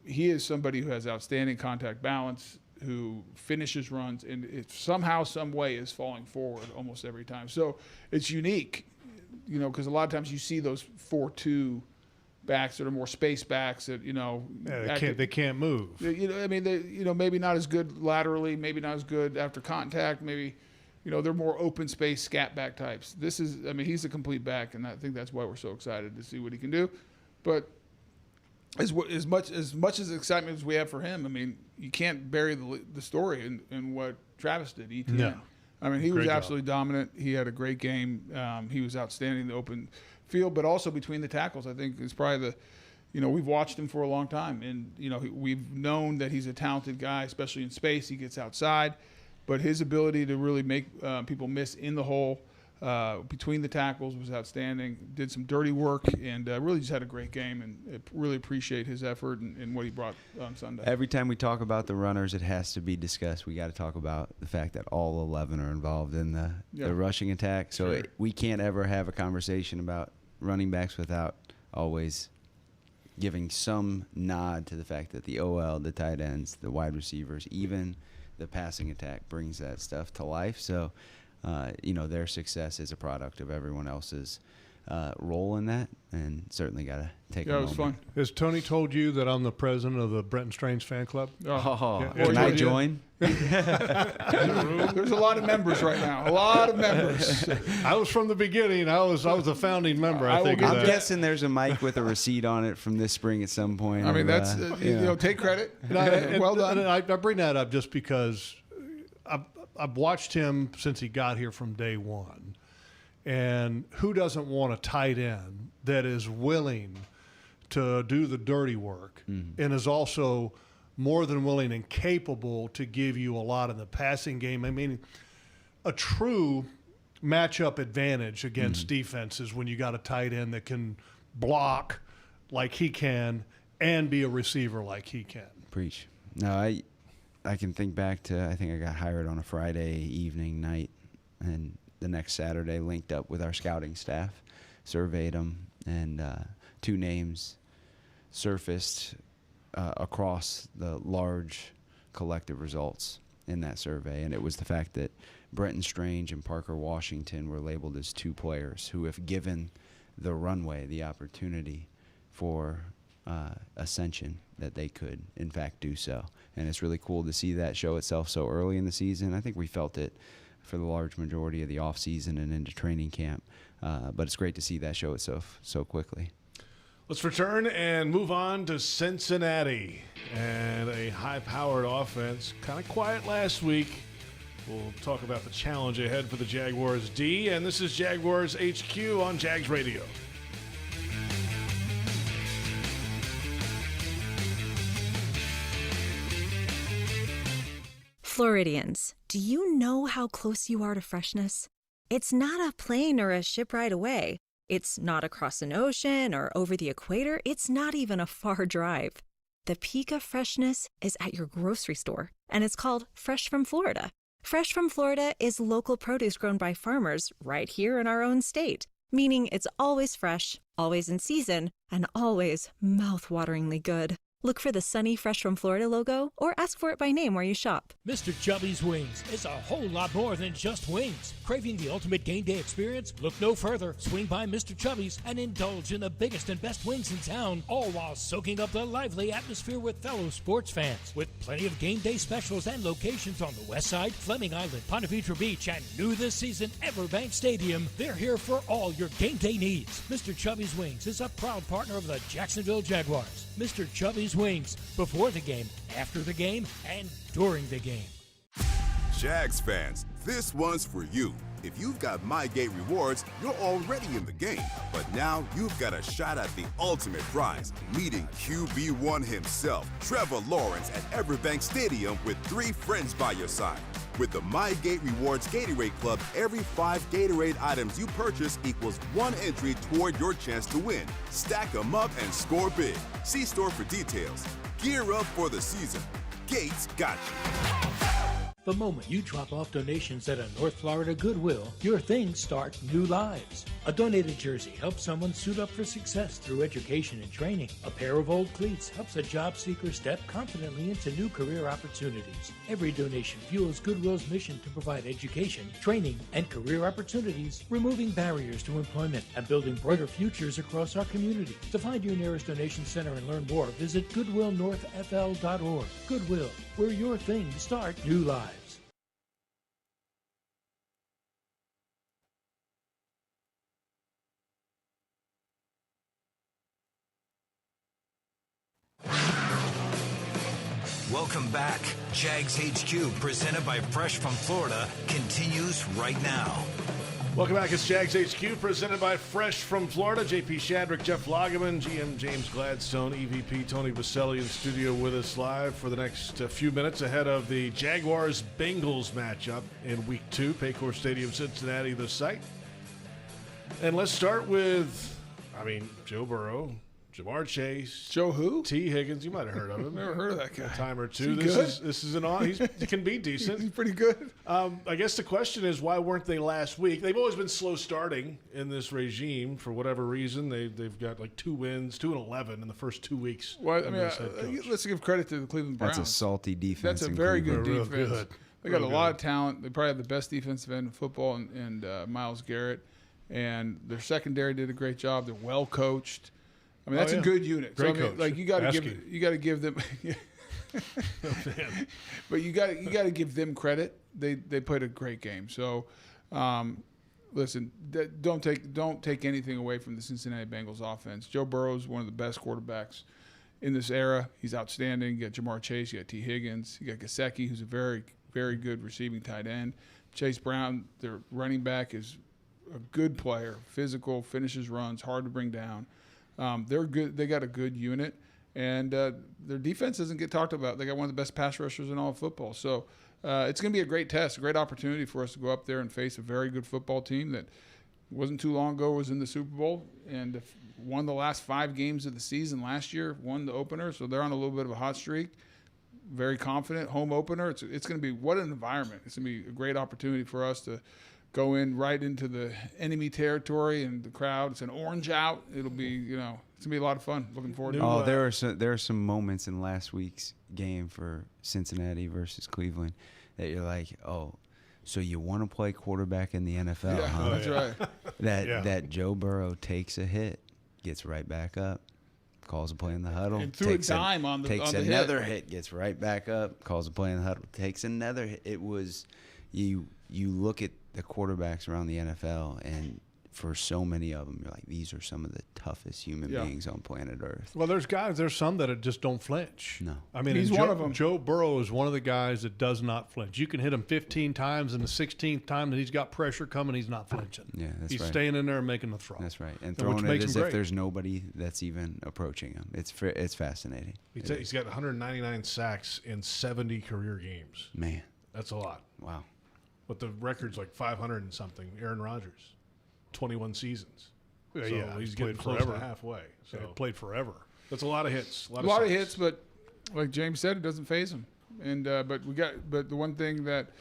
He is somebody who has outstanding contact balance, who finishes runs, and it somehow, some way is falling forward almost every time. So it's unique, because a lot of times you see those 4-2 backs that are more space backs that, they can't move. Maybe not as good laterally, maybe not as good after contact, maybe, they're more open space scat back types. He's a complete back, and I think that's why we're so excited to see what he can do. But as much as excitement as we have for him, you can't bury the story in what Travis did. ETN. No. He was absolutely dominant. He had a great game. He was outstanding in the open field, but also between the tackles. I think is probably we've watched him for a long time, and we've known that he's a talented guy, especially in space. He gets outside, but his ability to really make people miss in the hole between the tackles was outstanding. Did some dirty work, and really just had a great game, and really appreciate his effort and what he brought on Sunday. Every time we talk about the runners, it has to be discussed. We got to talk about the fact that all 11 are involved in the rushing attack. So we can't ever have a conversation about running backs without always giving some nod to the fact that the OL, the tight ends, the wide receivers, even the passing attack brings that stuff to life. So their success is a product of everyone else's role in that, and certainly got to take a moment. It was fun. Has Tony told you that I'm the president of the Brenton Strange fan club? Can I join? There's a lot of members right now. A lot of members. I was from the beginning. I was a founding member. I'm guessing there's a mic with a receipt on it from this spring at some point. I mean, that's take credit. Well done. And I bring that up just because I've watched him since he got here from day one. And who doesn't want a tight end that is willing to do the dirty work and is also more than willing and capable to give you a lot in the passing game? I mean, a true matchup advantage against defenses when you got a tight end that can block like he can and be a receiver like he can. Preach. No, I can think back to, I think I got hired on a Friday evening night, and the next Saturday linked up with our scouting staff, surveyed them, and 2 names surfaced across the large collective results in that survey. And it was the fact that Brenton Strange and Parker Washington were labeled as 2 players who, if given the runway, the opportunity for ascension, that they could in fact do so. And it's really cool to see that show itself so early in the season. I think we felt it for the large majority of the offseason and into training camp, but it's great to see that show itself so quickly. Let's return and move on to Cincinnati and a high-powered offense. Kind of quiet last week. We'll talk about the challenge ahead for the Jaguars D, and this is Jaguars HQ on Jags Radio. Floridians, do you know how close you are to freshness? It's not a plane or a ship ride away. It's not across an ocean or over the equator. It's not even a far drive. The peak of freshness is at your grocery store, and it's called Fresh from Florida. Fresh from Florida is local produce grown by farmers right here in our own state, meaning it's always fresh, always in season, and always mouth-wateringly good. Look for the sunny Fresh from Florida logo or ask for it by name where you shop. Mr. Chubby's Wings is a whole lot more than just wings. Craving the ultimate game day experience? Look no further. Swing by Mr. Chubby's and indulge in the biggest and best wings in town, all while soaking up the lively atmosphere with fellow sports fans. With plenty of game day specials and locations on the West Side, Fleming Island, Ponte Vedra Beach, and new this season, Everbank Stadium, they're here for all your game day needs. Mr. Chubby's Wings is a proud partner of the Jacksonville Jaguars. Mr. Chubby's Wings, before the game, after the game, and during the game. Jags fans, this one's for you. If you've got MyGate rewards, you're already in the game. But now you've got a shot at the ultimate prize, meeting QB1 himself, Trevor Lawrence, at Everbank Stadium with 3 friends by your side. With the MyGate Rewards Gatorade Club, every 5 Gatorade items you purchase equals 1 entry toward your chance to win. Stack them up and score big. See store for details. Gear up for the season. Gates got you. The moment you drop off donations at a North Florida Goodwill, your things start new lives. A donated jersey helps someone suit up for success through education and training. A pair of old cleats helps a job seeker step confidently into new career opportunities. Every donation fuels Goodwill's mission to provide education, training, and career opportunities, removing barriers to employment and building brighter futures across our community. To find your nearest donation center and learn more, visit goodwillnorthfl.org. Goodwill, where your things start new lives. Welcome back. Jags HQ, presented by Fresh from Florida, continues right now. Welcome back. It's Jags HQ, presented by Fresh from Florida. JP Shadrick, Jeff Lageman, GM James Gladstone, EVP Tony Boselli in studio with us live for the next few minutes ahead of the Jaguars-Bengals matchup in Week 2. Paycor Stadium, Cincinnati, the site. And let's start with, Joe Burrow, Jamar Chase. Joe who? T. Higgins. You might have heard of him. Never heard of that guy. A time or two. This is an on. He can be decent. He's pretty good. I guess the question is, why weren't they last week? They've always been slow starting in this regime for whatever reason. They've got like 2 wins, 2-11 in the first 2 weeks. Well, let's give credit to the Cleveland Browns. That's a salty defense. That's a very good Real defense. good. They got a lot of talent. They probably have the best defensive end in football, and Myles Garrett. And their secondary did a great job. They're well coached. That's a good unit. Great so, coach. Like you got to give them. But you got to give them credit. They played a great game. So, listen, don't take anything away from the Cincinnati Bengals offense. Joe Burrow is one of the best quarterbacks in this era. He's outstanding. You got Jamar Chase. You got T. Higgins. You got Gesicki, who's a very, very good receiving tight end. Chase Brown, their running back, is a good player, physical, finishes runs, hard to bring down. They're good. They got a good unit, and their defense doesn't get talked about. They got one of the best pass rushers in all of football. So it's going to be a great test, a great opportunity for us to go up there and face a very good football team that wasn't too long ago was in the Super Bowl and won the last 5 games of the season last year, won the opener. So they're on a little bit of a hot streak. Very confident home opener. It's going to be what an environment. It's going to be a great opportunity for us to go in right into the enemy territory and the crowd. It's an orange out. It'll be, it's going to be a lot of fun. Looking forward to it. Oh, there are some moments in last week's game for Cincinnati versus Cleveland that you're like, oh, so you want to play quarterback in the NFL, huh? That's right. That Joe Burrow takes a hit, gets right back up, calls a play in the huddle. And threw a dime on the another hit, gets right back up, calls a play in the huddle, takes another hit. It was you look at the quarterbacks around the NFL, and for so many of them, you're like, these are some of the toughest human beings on planet Earth. Well, there's some that just don't flinch. No. He's one of them. Joe Burrow is one of the guys that does not flinch. You can hit him 15 times, and the 16th time that he's got pressure coming, he's not flinching. Yeah, that's right. He's staying in there and making the throw. That's right. And throwing it as if there's nobody that's even approaching him. It's fascinating. He's got 199 sacks in 70 career games. Man. That's a lot. Wow. But the record's like 500 and something. Aaron Rodgers, 21 seasons. So he's getting close to halfway. So played forever. That's a lot of hits. A lot of hits, but like James said, it doesn't faze him. And but the one thing that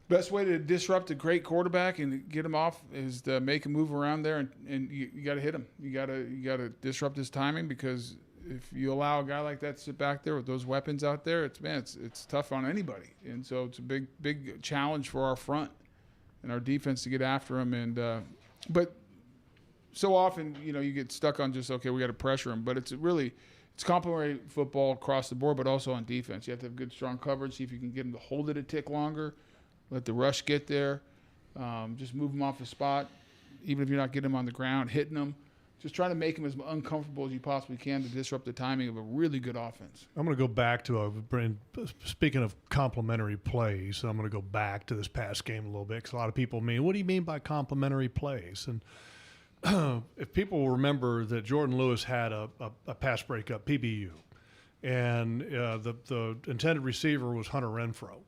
best way to disrupt a great quarterback and get him off is to make him move around there, and you got to hit him. You got to disrupt his timing, because if you allow a guy like that to sit back there with those weapons out there, it's tough on anybody. And so it's a big challenge for our front and our defense to get after him. And but so often, you get stuck on just, okay, we got to pressure him. But it's complementary football across the board, but also on defense. You have to have good, strong coverage, see if you can get him to hold it a tick longer, let the rush get there, just move him off the spot, even if you're not getting him on the ground, hitting him. Just trying to make him as uncomfortable as you possibly can to disrupt the timing of a really good offense. I'm going to go back to speaking of complementary plays, I'm going to go back to this past game a little bit, because a lot of people what do you mean by complementary plays? And if people remember that Jordan Lewis had a pass breakup, PBU, and the intended receiver was Hunter Renfrow.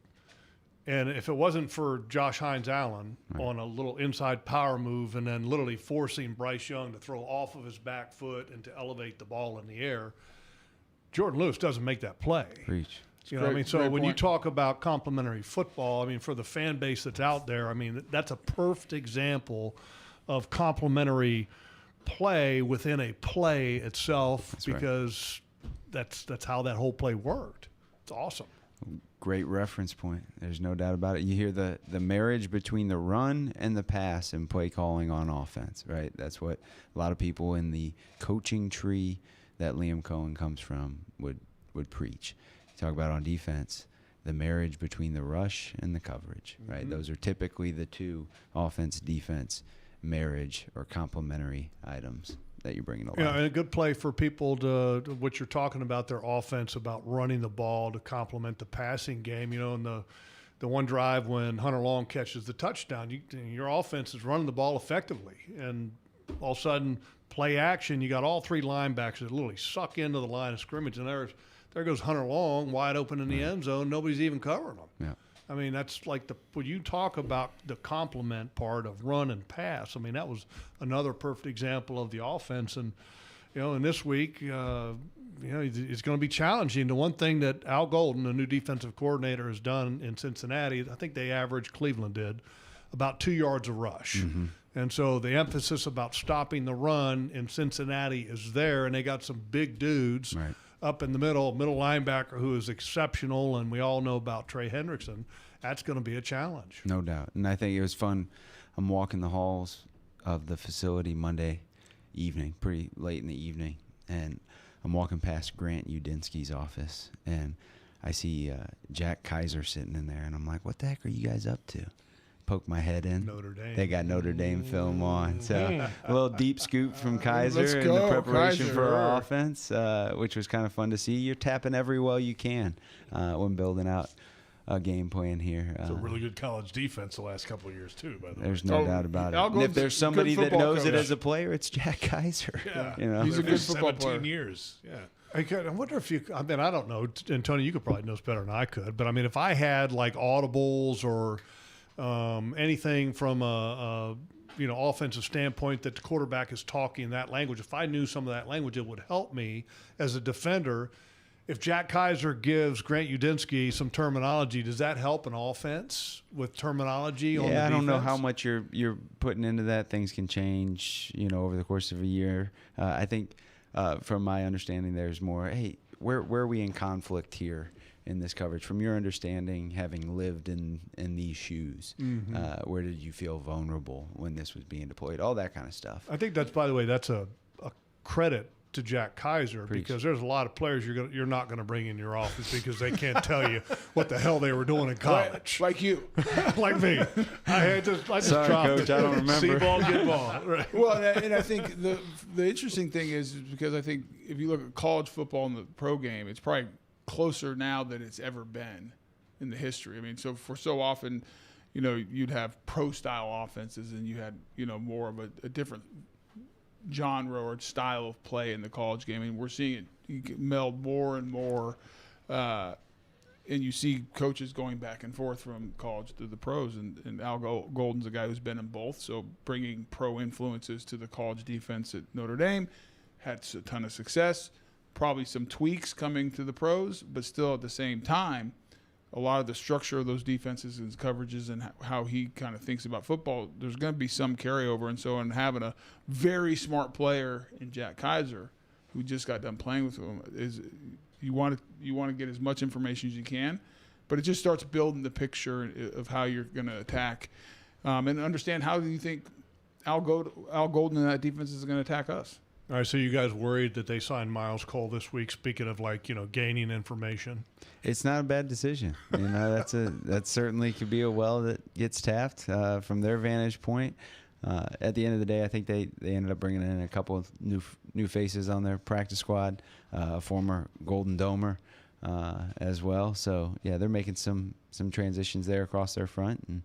And if it wasn't for Josh Hines-Allen on a little inside power move and then literally forcing Bryce Young to throw off of his back foot and to elevate the ball in the air, Jordan Lewis doesn't make that play. Preach. You know what I mean? So when you talk about complementary football, for the fan base that's out there, that's a perfect example of complementary play within a play itself, because that's how that whole play worked. It's awesome. Great reference point. There's no doubt about it. You hear the marriage between the run and the pass and play calling on offense, right? That's what a lot of people in the coaching tree that Liam Cohen comes from would preach. Talk about on defense, the marriage between the rush and the coverage, right? Mm-hmm. Those are typically the two offense-defense marriage or complementary items that you're bringing along. And a good play for people to what you're talking about, their offense, about running the ball to complement the passing game. In the one drive when Hunter Long catches the touchdown, your offense is running the ball effectively. And all of a sudden, play action, you got all three linebackers that literally suck into the line of scrimmage. And there goes Hunter Long wide open in the end zone. Nobody's even covering him. Yeah. I mean, that's like when you talk about the complement part of run and pass, I mean, that was another perfect example of the offense. And, and this week, it's going to be challenging. The one thing that Al Golden, the new defensive coordinator, has done in Cincinnati, I think they averaged, Cleveland did, about 2 yards a rush. Mm-hmm. And so the emphasis about stopping the run in Cincinnati is there, and they got some big dudes up in the middle linebacker who is exceptional, and we all know about Trey Hendrickson. That's going to be a challenge. No doubt. And I think it was fun. I'm walking the halls of the facility Monday evening, pretty late in the evening, and I'm walking past Grant Udinsky's office, and I see Jack Kaiser sitting in there, and I'm like, what the heck are you guys up to? Poke my head in. Notre Dame. They got Notre Dame film on. So a little deep scoop from Kaiser Let's in go, the preparation Kaiser. for our offense, which was kind of fun to see. You're tapping every well you can when building out a game plan here. It's a really good college defense the last couple of years, too, by the way. There's no doubt about it. And if there's somebody that knows it as a player, it's Jack Kaiser. Yeah. He's a good football 17 player. years. Yeah. I wonder if I don't know, and Tony, you could probably know this better than I could, but I mean, if I had like audibles or anything from a offensive standpoint that the quarterback is talking that language, if I knew some of that language, it would help me as a defender. If Jack Kaiser gives Grant Udinsky some terminology, does that help an offense with terminology on the defense? I don't know how much you're putting into that. Things can change, over the course of a year. I think from my understanding, there's more, hey, where are we in conflict here in this coverage? From your understanding, having lived in these shoes, where did you feel vulnerable when this was being deployed? All that kind of stuff. I think that's, by the way, that's a credit to Jack Kaiser, because there's a lot of players you're not going to bring in your office because they can't tell you what the hell they were doing in college. Like you. Like me. I just Sorry, dropped Coach, it. I don't remember. See ball, get ball. Right. Well, and I think the interesting thing is because I think if you look at college football in the pro game, it's probably closer now than it's ever been in the history. I mean, so for so often, you'd have pro-style offenses and you had, more of a different genre or style of play in the college game. And we're seeing it meld more and more, and you see coaches going back and forth from college to the pros. And Al Golden's a guy who's been in both, so bringing pro influences to the college defense at Notre Dame, had a ton of success. Probably some tweaks coming to the pros, but still at the same time, a lot of the structure of those defenses and coverages and how he kind of thinks about football, there's going to be some carryover. And so in having a very smart player in Jack Kaiser, who just got done playing with him, is you want to get as much information as you can, but it just starts building the picture of how you're going to attack and understand how do you think Al Golden and that defense is going to attack us. All right, so you guys worried that they signed Miles Cole this week, speaking of gaining information? It's not a bad decision. That certainly could be a well that gets tapped from their vantage point. At the end of the day, I think they ended up bringing in a couple of new faces on their practice squad, former Golden Domer as well. So, yeah, they're making some transitions there across their front. And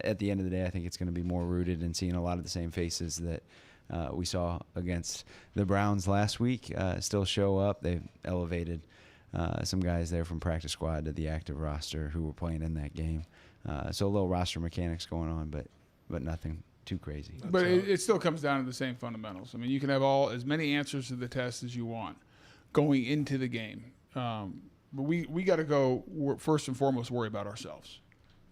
at the end of the day, I think it's going to be more rooted in seeing a lot of the same faces that we saw against the Browns last week still show up. They've elevated some guys there from practice squad to the active roster who were playing in that game. So a little roster mechanics going on, but nothing too crazy. But it still comes down to the same fundamentals. I mean, you can have as many answers to the test as you want going into the game. But we got to go first and foremost worry about ourselves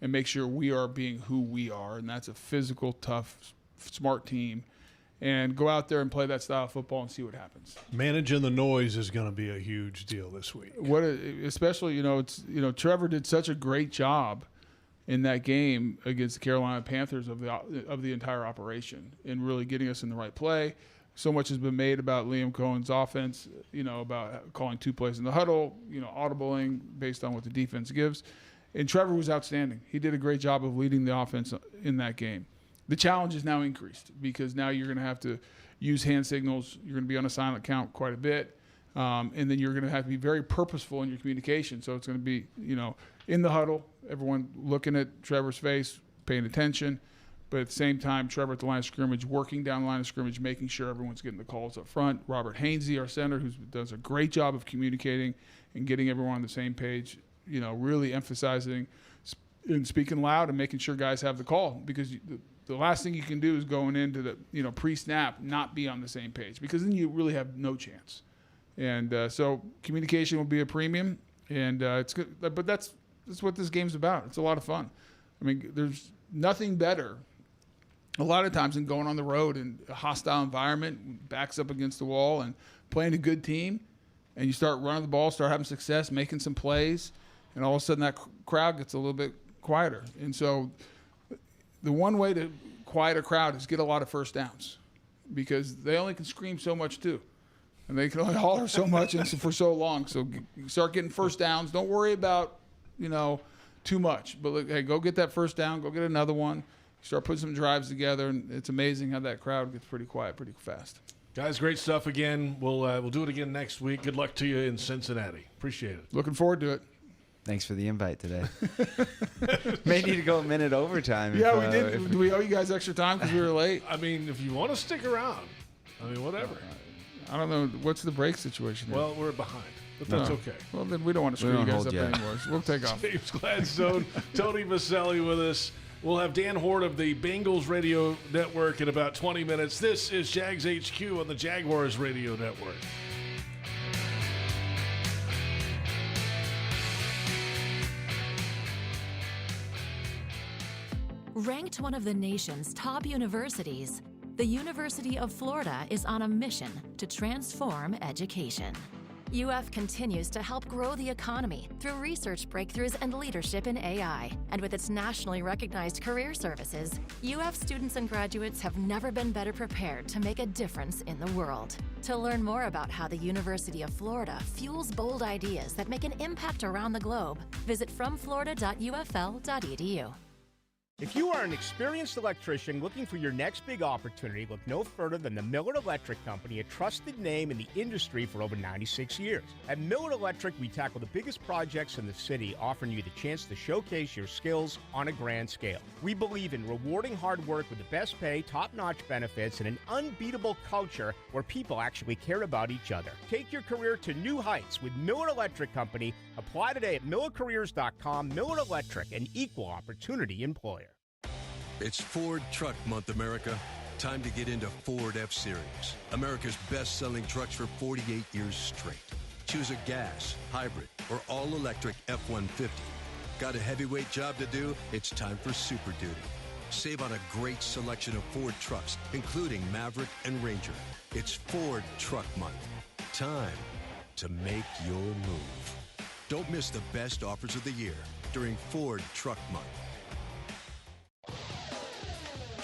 and make sure we are being who we are, and that's a physical, tough, smart team. And go out there and play that style of football and see what happens. Managing the noise is going to be a huge deal this week. Especially, Trevor did such a great job in that game against the Carolina Panthers of the entire operation and really getting us in the right play. So much has been made about Liam Cohen's offense, about calling 2 plays in the huddle, audibling based on what the defense gives. And Trevor was outstanding. He did a great job of leading the offense in that game. The challenge is now increased because now you're going to have to use hand signals. You're going to be on a silent count quite a bit. And then you're going to have to be very purposeful in your communication. So it's going to be, in the huddle, everyone looking at Trevor's face, paying attention. But at the same time, Trevor at the line of scrimmage, working down the line of scrimmage, making sure everyone's getting the calls up front. Robert Hainsey, our center, who does a great job of communicating and getting everyone on the same page, really emphasizing and speaking loud and making sure guys have the call. Because the last thing you can do is going into the, pre-snap, not be on the same page. Because then you really have no chance. And so communication will be a premium. And it's good. But that's what this game's about. It's a lot of fun. I mean, there's nothing better a lot of times in going on the road in a hostile environment, backs up against the wall, and playing a good team, and you start running the ball, start having success, making some plays, and all of a sudden that crowd gets a little bit quieter. And so the one way to quiet a crowd is get a lot of first downs, because they only can scream so much too, and they can only holler so much and for so long. So you start getting first downs. Don't worry about, too much. But look, hey, go get that first down, go get another one. Start putting some drives together, and it's amazing how that crowd gets pretty quiet pretty fast. Guys, great stuff again. We'll do it again next week. Good luck to you in Cincinnati. Appreciate it. Looking forward to it. Thanks for the invite today. May need to go a minute overtime. Yeah, we did. Do we owe you guys extra time because we were late? I mean, if you want to stick around, whatever. I don't know. What's the break situation here? Well, we're behind, but that's okay. Well, then we don't want to screw you guys up anymore. So we'll take off. James Gladstone, Tony Boselli with us. We'll have Dan Hort of the Bengals Radio Network in about 20 minutes. This is Jags HQ on the Jaguars Radio Network. Ranked one of the nation's top universities, the University of Florida is on a mission to transform education. UF continues to help grow the economy through research breakthroughs and leadership in AI. And with its nationally recognized career services, UF students and graduates have never been better prepared to make a difference in the world. To learn more about how the University of Florida fuels bold ideas that make an impact around the globe, visit fromflorida.ufl.edu. If you are an experienced electrician looking for your next big opportunity, look no further than the Miller Electric Company, a trusted name in the industry for over 96 years. At Miller Electric, we tackle the biggest projects in the city, offering you the chance to showcase your skills on a grand scale. We believe in rewarding hard work with the best pay, top-notch benefits, and an unbeatable culture where people actually care about each other. Take your career to new heights with Miller Electric Company. Apply today at millercareers.com. Miller Electric, an equal opportunity employer. It's Ford Truck Month, America. Time to get into Ford F-Series, America's best-selling trucks for 48 years straight. Choose a gas, hybrid, or all-electric F-150. Got a heavyweight job to do? It's time for Super Duty. Save on a great selection of Ford trucks, including Maverick and Ranger. It's Ford Truck Month. Time to make your move. Don't miss the best offers of the year during Ford Truck Month.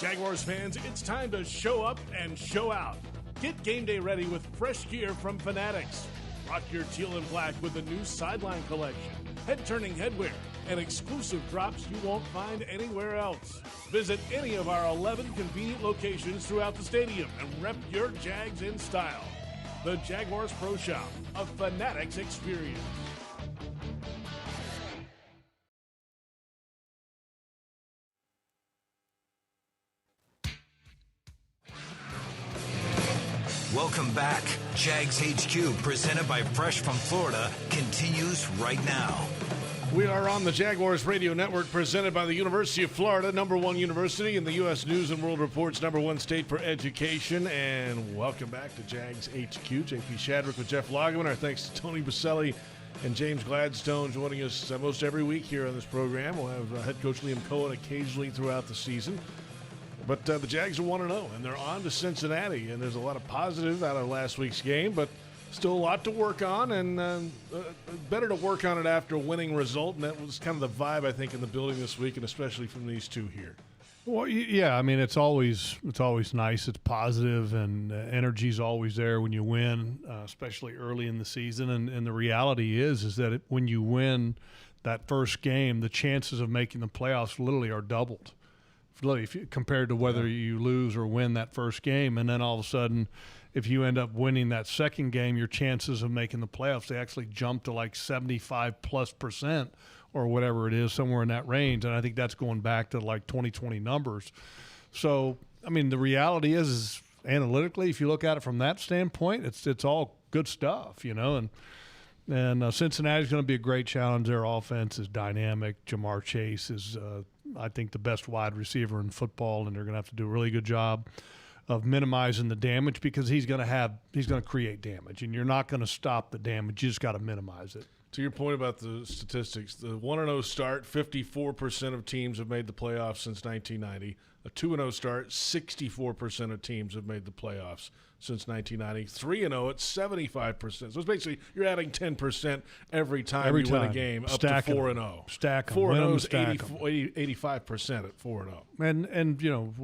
Jaguars fans, it's time to show up and show out. Get game day ready with fresh gear from Fanatics. Rock your teal and black with the new Sideline collection, head-turning headwear, and exclusive drops you won't find anywhere else. Visit any of our 11 convenient locations throughout the stadium and rep your Jags in style. The Jaguars Pro Shop, a Fanatics experience. Welcome back. Jags HQ, presented by Fresh from Florida, continues right now. We are on the Jaguars Radio Network, presented by the University of Florida, #1 university in the U.S. News and World Report's #1 state for education. And welcome back to Jags HQ. JP Shadrick with Jeff Lageman. Our thanks to Tony Boselli and James Gladstone joining us most every week here on this program. We'll have head coach Liam Cohen occasionally throughout the season. But the Jags are 1-0, and they're on to Cincinnati. And there's a lot of positive out of last week's game, but still a lot to work on, and better to work on it after a winning result. And that was kind of the vibe, I think, in the building this week, and especially from these two here. Well, yeah, I mean, it's always nice. It's positive, and energy's always there when you win, especially early in the season. And the reality is that when you win that first game, the chances of making the playoffs literally are doubled. Compared to whether you lose or win that first game. And then all of a sudden if you end up winning that second game, your chances of making the playoffs, they actually jump to like 75+% or whatever it is, somewhere in that range. And I think that's going back to like 2020 numbers. So, I mean, the reality is analytically, if you look at it from that standpoint, it's all good stuff, you know. And Cincinnati's going to be a great challenge. Their offense is dynamic. Jamar Chase is, I think, the best wide receiver in football, and they're going to have to do a really good job of minimizing the damage because he's going to create damage, and you're not going to stop the damage. You just got to minimize it. To your point about the statistics, the 1-0 start, 54% of teams have made the playoffs since 1990. A 2-0 start, 64% of teams have made the playoffs since 1990. 3-0 at 75%. So it's basically you're adding 10% every time you win a game up to 4-0. Stack 4-0 is 85% at 4-0. And you know,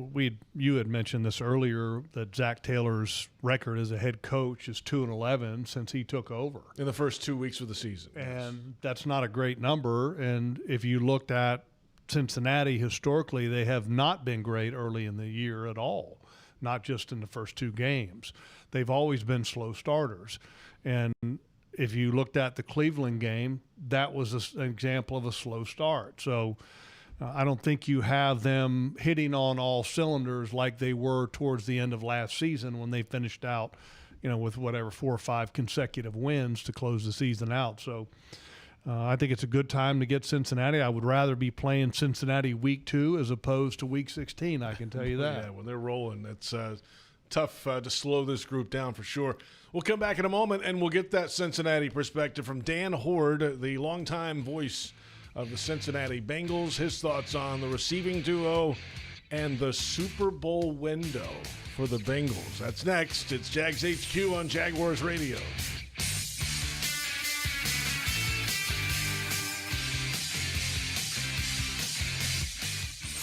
you had mentioned this earlier that Zach Taylor's record as a head coach is 2-11 since he took over in the first 2 weeks of the season. And that's not a great number. And if you looked at Cincinnati historically, they have not been great early in the year at all, not just in the first two games. They've always been slow starters. And if you looked at the Cleveland game, that was an example of a slow start. So I don't think you have them hitting on all cylinders like they were towards the end of last season when they finished out, you know, with whatever 4 or 5 consecutive wins to close the season out. So I think it's a good time to get Cincinnati. I would rather be playing Cincinnati week 2 as opposed to week 16, I can tell you that. Yeah, when they're rolling, it's tough to slow this group down for sure. We'll come back in a moment, and we'll get that Cincinnati perspective from Dan Hoard, the longtime voice of the Cincinnati Bengals, his thoughts on the receiving duo and the Super Bowl window for the Bengals. That's next. It's Jags HQ on Jaguars Radio.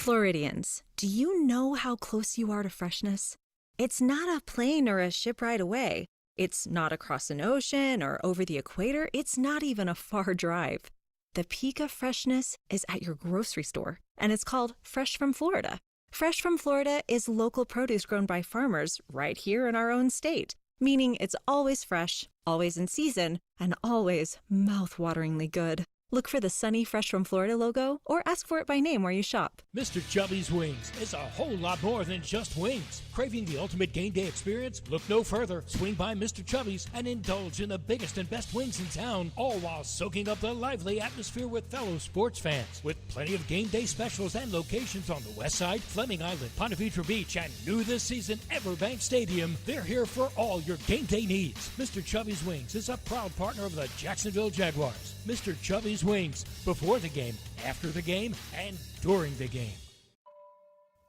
Floridians, do you know how close you are to freshness? It's not a plane or a ship ride away. It's not across an ocean or over the equator. It's not even a far drive. The peak of freshness is at your grocery store, and it's called Fresh from Florida. Fresh from Florida is local produce grown by farmers right here in our own state, meaning it's always fresh, always in season, and always mouth-wateringly good. Look for the sunny Fresh from Florida logo or ask for it by name where you shop. Mr. Chubby's Wings is a whole lot more than just wings. Craving the ultimate game day experience? Look no further. Swing by Mr. Chubby's and indulge in the biggest and best wings in town, all while soaking up the lively atmosphere with fellow sports fans. With plenty of game day specials and locations on the West Side, Fleming Island, Ponte Vedra Beach, and new this season, Everbank Stadium, they're here for all your game day needs. Mr. Chubby's Wings is a proud partner of the Jacksonville Jaguars. Mr. Chubby's Wings, before the game, after the game, and during the game.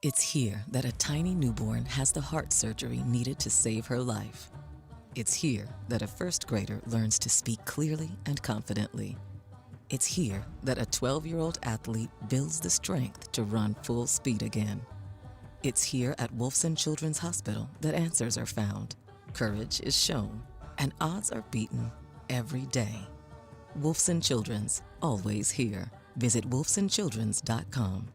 It's here that a tiny newborn has the heart surgery needed to save her life. It's here that a first grader learns to speak clearly and confidently. It's here that a 12-year-old athlete builds the strength to run full speed again. It's here at Wolfson Children's Hospital that answers are found, courage is shown, and odds are beaten every day. Wolfson Children's, always here. Visit wolfsonchildrens.com.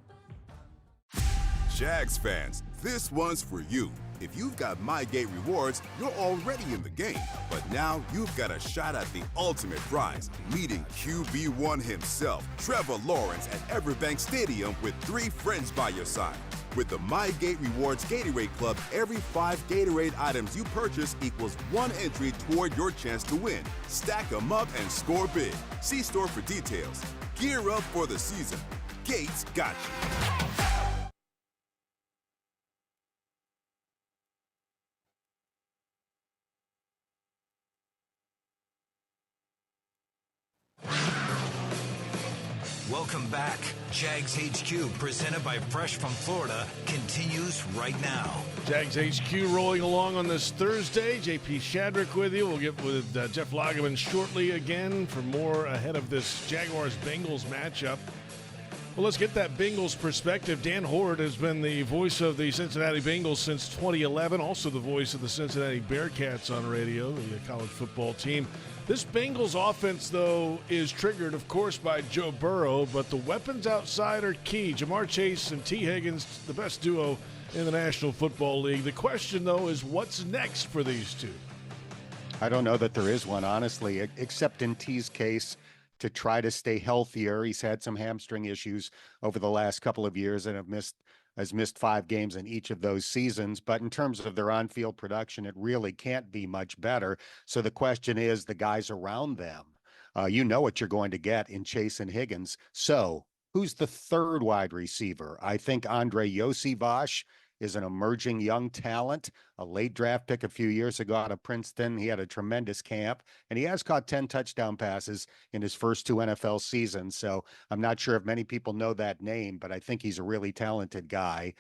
Jags fans, this one's for you. If you've got MyGate rewards, you're already in the game. But now you've got a shot at the ultimate prize, meeting QB1 himself, Trevor Lawrence, at Everbank Stadium with 3 friends by your side. With the MyGate Rewards Gatorade Club, every 5 Gatorade items you purchase equals 1 entry toward your chance to win. Stack them up and score big. See store for details. Gear up for the season. Gates got you. Welcome back. Jags HQ, presented by Fresh from Florida, continues right now. Jags HQ rolling along on this Thursday. JP Shadrick with you. We'll get with Jeff Lageman shortly again for more ahead of this Jaguars-Bengals matchup. Well, let's get that Bengals perspective. Dan Hoard has been the voice of the Cincinnati Bengals since 2011, also the voice of the Cincinnati Bearcats on radio, the college football team. This Bengals offense, though, is triggered, of course, by Joe Burrow, but the weapons outside are key. Jamar Chase and T. Higgins, the best duo in the National Football League. The question, though, is what's next for these two? I don't know that there is one, honestly, except in T's case to try to stay healthier. He's had some hamstring issues over the last couple of years and has missed 5 games in each of those seasons. But in terms of their on-field production, it really can't be much better. So the question is the guys around them. You know what you're going to get in Chase and Higgins. So who's the third wide receiver? I think Andre Yosivas is an emerging young talent, a late draft pick a few years ago out of Princeton. He had a tremendous camp, and he has caught 10 touchdown passes in his first 2 NFL seasons. So I'm not sure if many people know that name, but I think he's a really talented guy.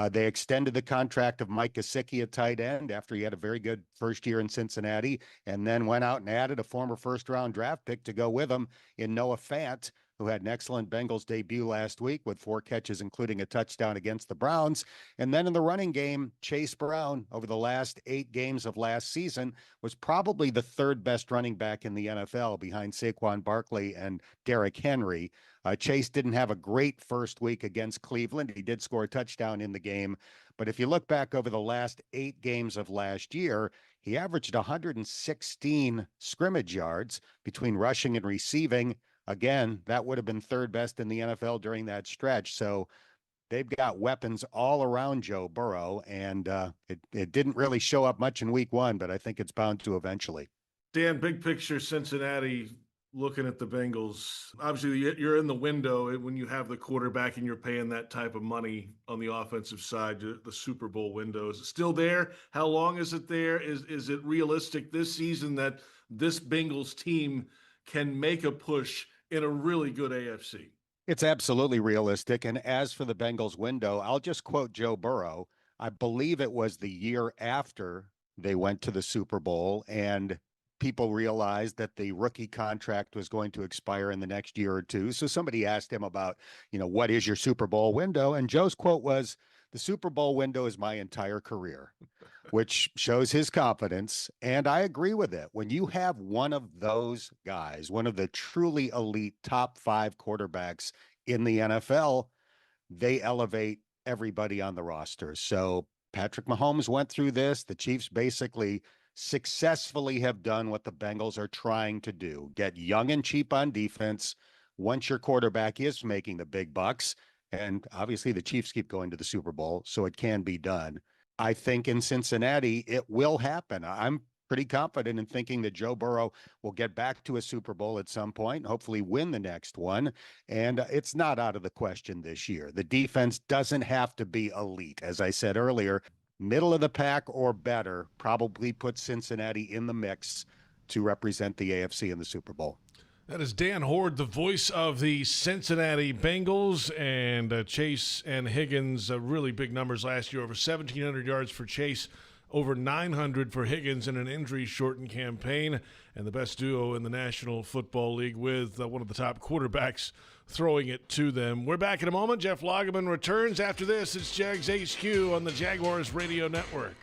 They extended the contract of Mike Gesicki at tight end after he had a very good first year in Cincinnati, and then went out and added a former first-round draft pick to go with him in Noah Fant, who had an excellent Bengals debut last week with 4 catches, including a touchdown against the Browns. And then in the running game, Chase Brown, over the last 8 games of last season, was probably the 3rd best running back in the NFL behind Saquon Barkley and Derrick Henry. Chase didn't have a great first week against Cleveland. He did score a touchdown in the game. But if you look back over the last 8 games of last year, he averaged 116 scrimmage yards between rushing and receiving. Again, that would have been 3rd best in the NFL during that stretch. So they've got weapons all around Joe Burrow, and it didn't really show up much in week 1, but I think it's bound to eventually. Dan, big picture Cincinnati, looking at the Bengals. Obviously, you're in the window when you have the quarterback and you're paying that type of money on the offensive side. The Super Bowl window, is it still there? How long is it there? Is it realistic this season that this Bengals team can make a push in a really good AFC? It's absolutely realistic. And as for the Bengals window, I'll just quote Joe Burrow. I believe it was the year after they went to the Super Bowl and people realized that the rookie contract was going to expire in the next year or 2. So somebody asked him about, what is your Super Bowl window? And Joe's quote was, "The Super Bowl window is my entire career," which shows his confidence. And I agree with it. When you have one of those guys, one of the truly elite top 5 quarterbacks in the NFL, they elevate everybody on the roster. So Patrick Mahomes went through this. The Chiefs basically successfully have done what the Bengals are trying to do. Get young and cheap on defense once your quarterback is making the big bucks. And obviously the Chiefs keep going to the Super Bowl, so it can be done. I think in Cincinnati, it will happen. I'm pretty confident in thinking that Joe Burrow will get back to a Super Bowl at some point, hopefully win the next one. And it's not out of the question this year. The defense doesn't have to be elite. As I said earlier, middle of the pack or better probably puts Cincinnati in the mix to represent the AFC in the Super Bowl. That is Dan Horde, the voice of the Cincinnati Bengals, and Chase and Higgins, really big numbers last year, over 1,700 yards for Chase, over 900 for Higgins in an injury-shortened campaign, and the best duo in the National Football League with one of the top quarterbacks throwing it to them. We're back in a moment. Jeff Lageman returns after this. It's Jags HQ on the Jaguars Radio Network.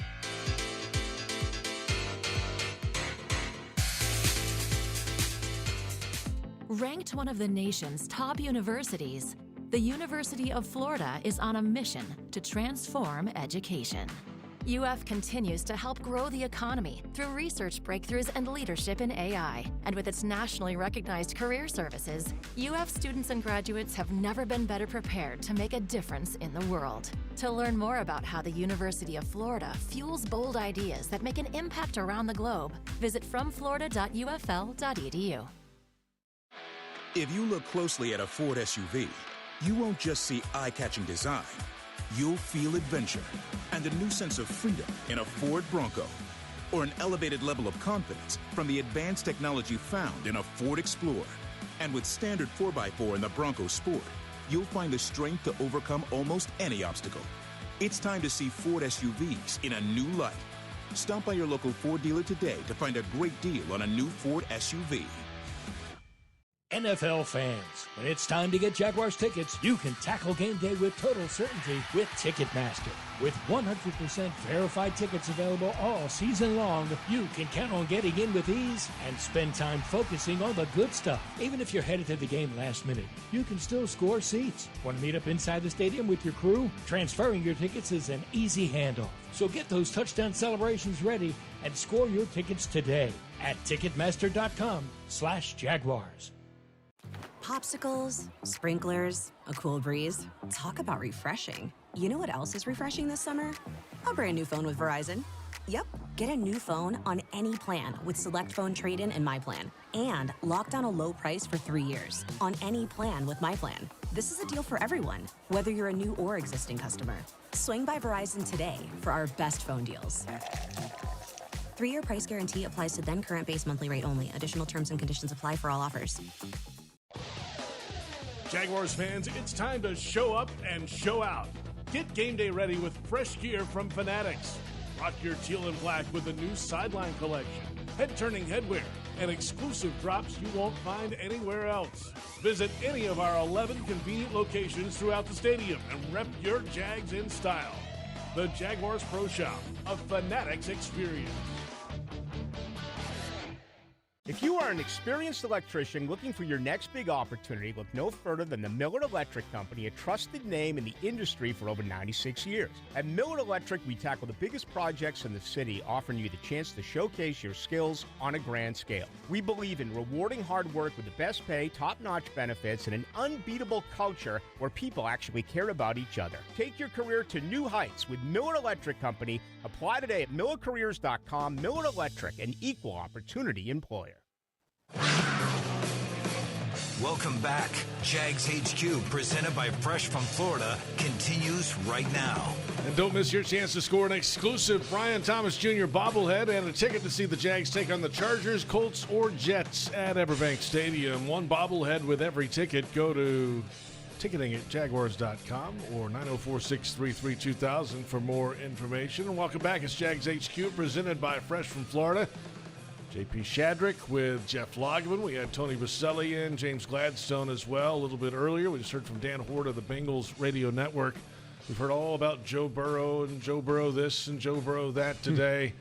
Ranked one of the nation's top universities, the University of Florida is on a mission to transform education. UF continues to help grow the economy through research breakthroughs and leadership in AI. And with its nationally recognized career services, UF students and graduates have never been better prepared to make a difference in the world. To learn more about how the University of Florida fuels bold ideas that make an impact around the globe, visit fromflorida.ufl.edu. If you look closely at a Ford SUV, you won't just see eye-catching design. You'll feel adventure and a new sense of freedom in a Ford Bronco, or an elevated level of confidence from the advanced technology found in a Ford Explorer. And with standard 4x4 in the Bronco Sport, you'll find the strength to overcome almost any obstacle. It's time to see Ford SUVs in a new light. Stop by your local Ford dealer today to find a great deal on a new Ford SUV. NFL fans, when it's time to get Jaguars tickets, you can tackle game day with total certainty with Ticketmaster. With 100% verified tickets available all season long, you can count on getting in with ease and spend time focusing on the good stuff. Even if you're headed to the game last minute, you can still score seats. Want to meet up inside the stadium with your crew? Transferring your tickets is an easy handoff. So get those touchdown celebrations ready and score your tickets today at Ticketmaster.com/Jaguars. Popsicles, sprinklers, a cool breeze. Talk about refreshing. You know what else is refreshing this summer? A brand new phone with Verizon. Yep, get a new phone on any plan with Select Phone Trade-In and My Plan. And lock down a low price for 3 years on any plan with My Plan. This is a deal for everyone, whether you're a new or existing customer. Swing by Verizon today for our best phone deals. 3-year price guarantee applies to then current base monthly rate only. Additional terms and conditions apply for all offers. Jaguars fans, it's time to show up and show out. Get game day ready with fresh gear from Fanatics. Rock your teal and black with the new sideline collection, head-turning headwear, and exclusive drops you won't find anywhere else. Visit any of our 11 convenient locations throughout the stadium and rep your Jags in style. The Jaguars Pro Shop, a Fanatics experience. If you are an experienced electrician looking for your next big opportunity, look no further than the Miller Electric Company, a trusted name in the industry for over 96 years. At Miller Electric, we tackle the biggest projects in the city, offering you the chance to showcase your skills on a grand scale. We believe in rewarding hard work with the best pay, top-notch benefits, and an unbeatable culture where people actually care about each other. Take your career to new heights with Miller Electric Company. Apply today at millercareers.com. Miller Electric, an equal opportunity employer. Welcome back. Jags HQ, presented by Fresh from Florida, continues right now. And don't miss your chance to score an exclusive Brian Thomas Jr. bobblehead and a ticket to see the Jags take on the Chargers, Colts, or Jets at Everbank Stadium. One bobblehead with every ticket. Go to ticketing at jaguars.com or 904-633-2000 for more information. And welcome back. It's Jags HQ, presented by Fresh from Florida. JP Shadrick with Jeff Lageman. We had Tony Boselli in, James Gladstone as well a little bit earlier. We just heard from Dan Hort of the Bengals radio network. We've heard all about Joe Burrow and Joe Burrow this and Joe Burrow that today.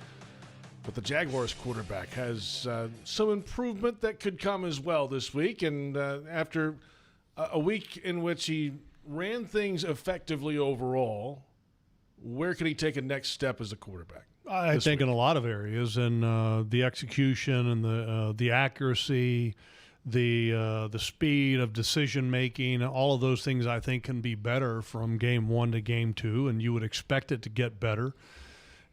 But the Jaguars quarterback has some improvement that could come as well this week. And after a week in which he ran things effectively overall, where can he take a next step as a quarterback? I think in a lot of areas, and the execution and the accuracy, the speed of decision making, all of those things I think can be better from game 1 to game 2, and you would expect it to get better.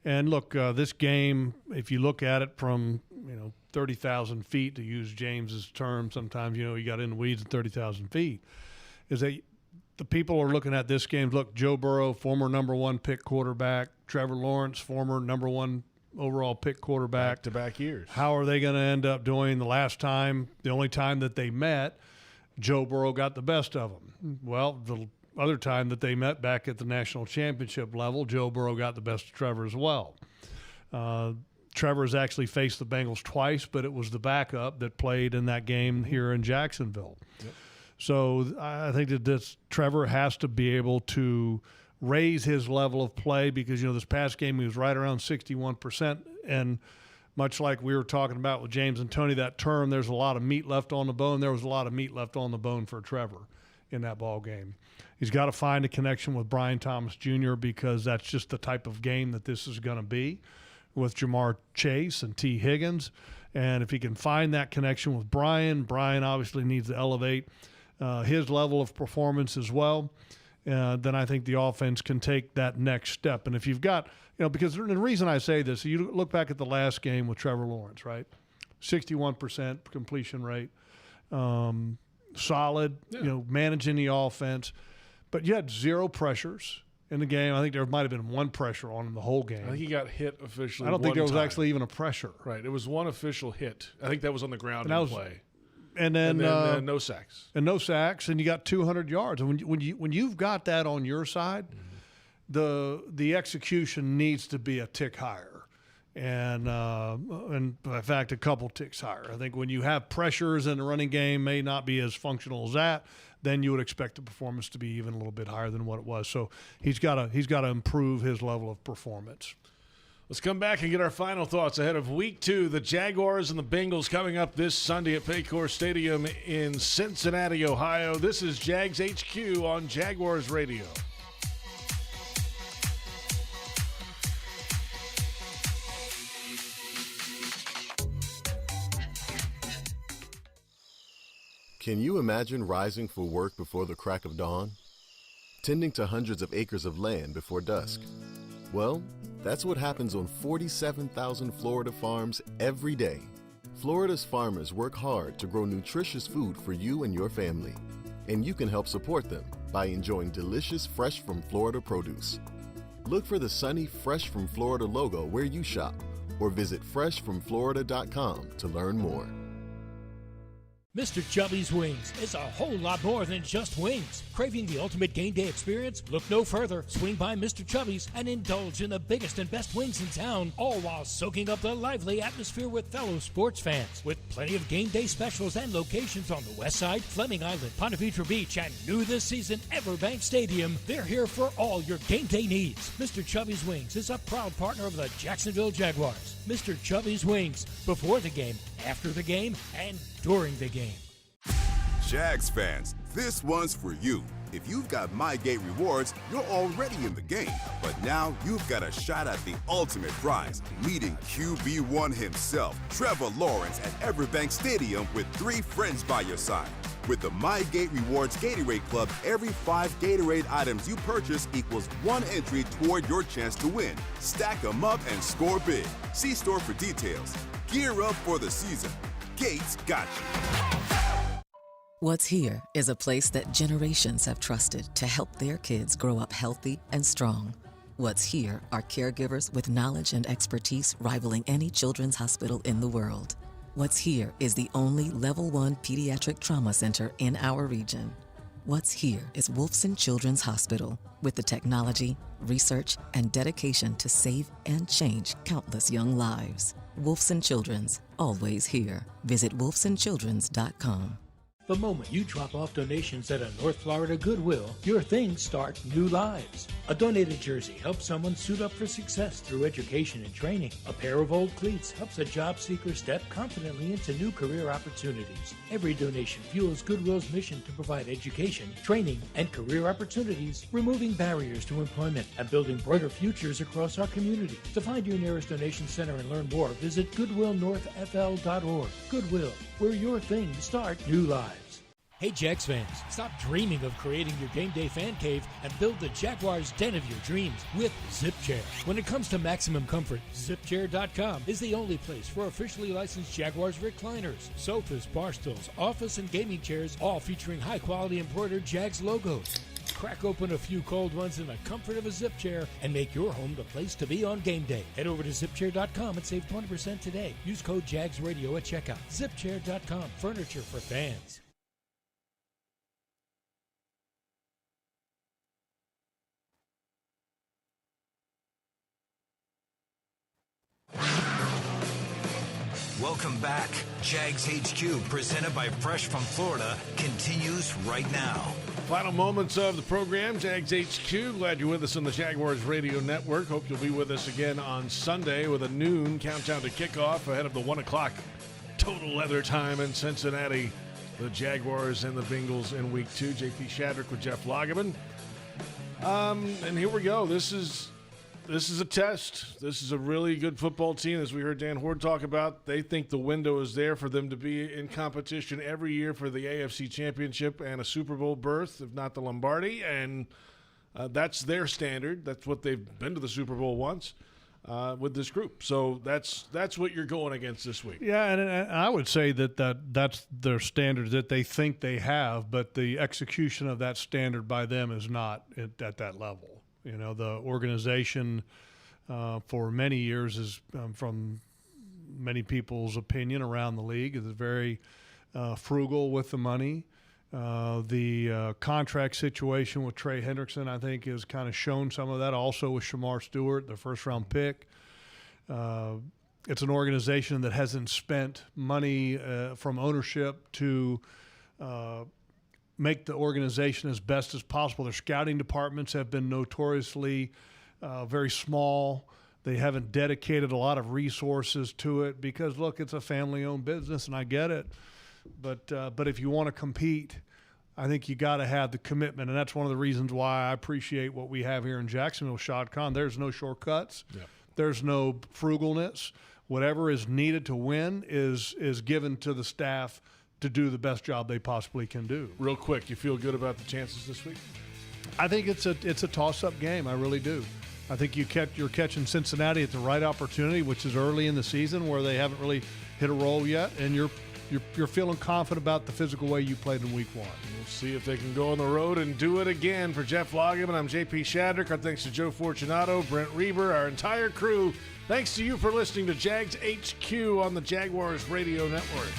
And look, this game, if you look at it from 30,000 feet, to use James's term, sometimes you got in the weeds at 30,000 feet, is that the people are looking at this game. Look, Joe Burrow, former number 1 pick quarterback. Trevor Lawrence, former number 1 overall pick quarterback. Back-to-back years. How are they going to end up doing? The only time that they met, Joe Burrow got the best of them. Well, the other time that they met back at the national championship level, Joe Burrow got the best of Trevor as well. Trevor's actually faced the Bengals twice, but it was the backup that played in that game here in Jacksonville. Yep. So I think that Trevor has to be able to raise his level of play because, this past game he was right around 61%. And much like we were talking about with James and Tony that term, there's a lot of meat left on the bone. There was a lot of meat left on the bone for Trevor in that ball game. He's got to find a connection with Brian Thomas Jr. because that's just the type of game that this is going to be with Jamar Chase and T. Higgins. And if he can find that connection with Brian obviously needs to elevate his level of performance as well, then I think the offense can take that next step. And if you've got, because the reason I say this, you look back at the last game with Trevor Lawrence, right? 61% completion rate, solid, managing the offense. But you had 0 pressures in the game. I think there might have been 1 pressure on him the whole game. I think he got hit officially. I don't think there was actually even a pressure. Right. It was 1 official hit. I think that was on the ground in play. And then no sacks. And no sacks, and you got 200 yards. And when you've got that on your side, the execution needs to be a tick higher. and in fact, a couple ticks higher. I think when you have pressures and the running game may not be as functional as that, then you would expect the performance to be even a little bit higher than what it was. So he's got to improve his level of performance. Let's come back and get our final thoughts ahead of Week 2. The Jaguars and the Bengals coming up this Sunday at Paycor Stadium in Cincinnati, Ohio. This is Jags HQ on Jaguars Radio. Can you imagine rising for work before the crack of dawn? Tending to hundreds of acres of land before dusk? Well, that's what happens on 47,000 Florida farms every day. Florida's farmers work hard to grow nutritious food for you and your family. And you can help support them by enjoying delicious Fresh from Florida produce. Look for the sunny Fresh from Florida logo where you shop, or visit freshfromflorida.com to learn more. Mr. Chubby's Wings is a whole lot more than just wings. Craving the ultimate game day experience? Look no further. Swing by Mr. Chubby's and indulge in the biggest and best wings in town, all while soaking up the lively atmosphere with fellow sports fans. With plenty of game day specials and locations on the West Side, Fleming Island, Ponte Vedra Beach, and new this season, Everbank Stadium, they're here for all your game day needs. Mr. Chubby's Wings is a proud partner of the Jacksonville Jaguars. Mr. Chubby's Wings, before the game, after the game, and during the game. Jags fans, this one's for you. If you've got MyGate rewards, you're already in the game. But now you've got a shot at the ultimate prize, meeting QB1 himself, Trevor Lawrence, at Everbank Stadium with 3 friends by your side. With the MyGate Rewards Gatorade Club, every 5 Gatorade items you purchase equals 1 entry toward your chance to win. Stack them up and score big. See store for details. Gear up for the season. Gates got you. What's Here is a place that generations have trusted to help their kids grow up healthy and strong. What's Here are caregivers with knowledge and expertise rivaling any children's hospital in the world. What's Here is the only Level 1 pediatric trauma center in our region. What's Here is Wolfson Children's Hospital, with the technology, research, and dedication to save and change countless young lives. Wolfson Children's, always here. Visit wolfsonchildrens.com. The moment you drop off donations at a North Florida Goodwill, your things start new lives. A donated jersey helps someone suit up for success through education and training. A pair of old cleats helps a job seeker step confidently into new career opportunities. Every donation fuels Goodwill's mission to provide education, training, and career opportunities, removing barriers to employment and building brighter futures across our community. To find your nearest donation center and learn more, visit goodwillnorthfl.org. Goodwill, where your things start new lives. Hey Jags fans, stop dreaming of creating your game day fan cave and build the Jaguars den of your dreams with ZipChair. When it comes to maximum comfort, ZipChair.com is the only place for officially licensed Jaguars recliners, sofas, bar stools, office and gaming chairs, all featuring high quality embroidered Jags logos. Crack open a few cold ones in the comfort of a ZipChair and make your home the place to be on game day. Head over to ZipChair.com and save 20% today. Use code JagsRadio at checkout. ZipChair.com, furniture for fans. Welcome back. Jags HQ, presented by Fresh from Florida, continues right now. Final moments of the program, Jags HQ. Glad you're with us on the Jaguars Radio Network. Hope you'll be with us again on Sunday with a noon countdown to kickoff ahead of the 1 o'clock total leather time in Cincinnati. The Jaguars and the Bengals in Week 2. JP Shadrick with Jeff Lageman. And here we go. This is a test. This is a really good football team, as we heard Dan Hoard talk about. They think the window is there for them to be in competition every year for the AFC Championship and a Super Bowl berth, if not the Lombardi, and that's their standard. That's what they've been to the Super Bowl once with this group. So that's what you're going against this week. Yeah, and I would say that's their standard that they think they have, but the execution of that standard by them is not at that level. You know, the organization for many years is, from many people's opinion around the league, is very frugal with the money. The contract situation with Trey Hendrickson, I think, has kind of shown some of that. Also with Shamar Stewart, the first-round pick. It's an organization that hasn't spent money from ownership to make the organization as best as possible. Their scouting departments have been notoriously very small. They haven't dedicated a lot of resources to it because, look, it's a family-owned business, and I get it. But if you want to compete, I think you got to have the commitment, and that's one of the reasons why I appreciate what we have here in Jacksonville, Shad Khan. There's no shortcuts. Yeah. There's no frugalness. Whatever is needed to win is given to the staff to do the best job they possibly can do. Real quick, you feel good about the chances this week? I think it's a toss-up game. I really do. I think you're catching Cincinnati at the right opportunity, which is early in the season where they haven't really hit a roll yet, and you're feeling confident about the physical way you played in Week 1. We'll see if they can go on the road and do it again. For Jeff Lageman, I'm JP Shadrick. Our thanks to Joe Fortunato, Brent Reber, our entire crew. Thanks to you for listening to Jags HQ on the Jaguars Radio Network.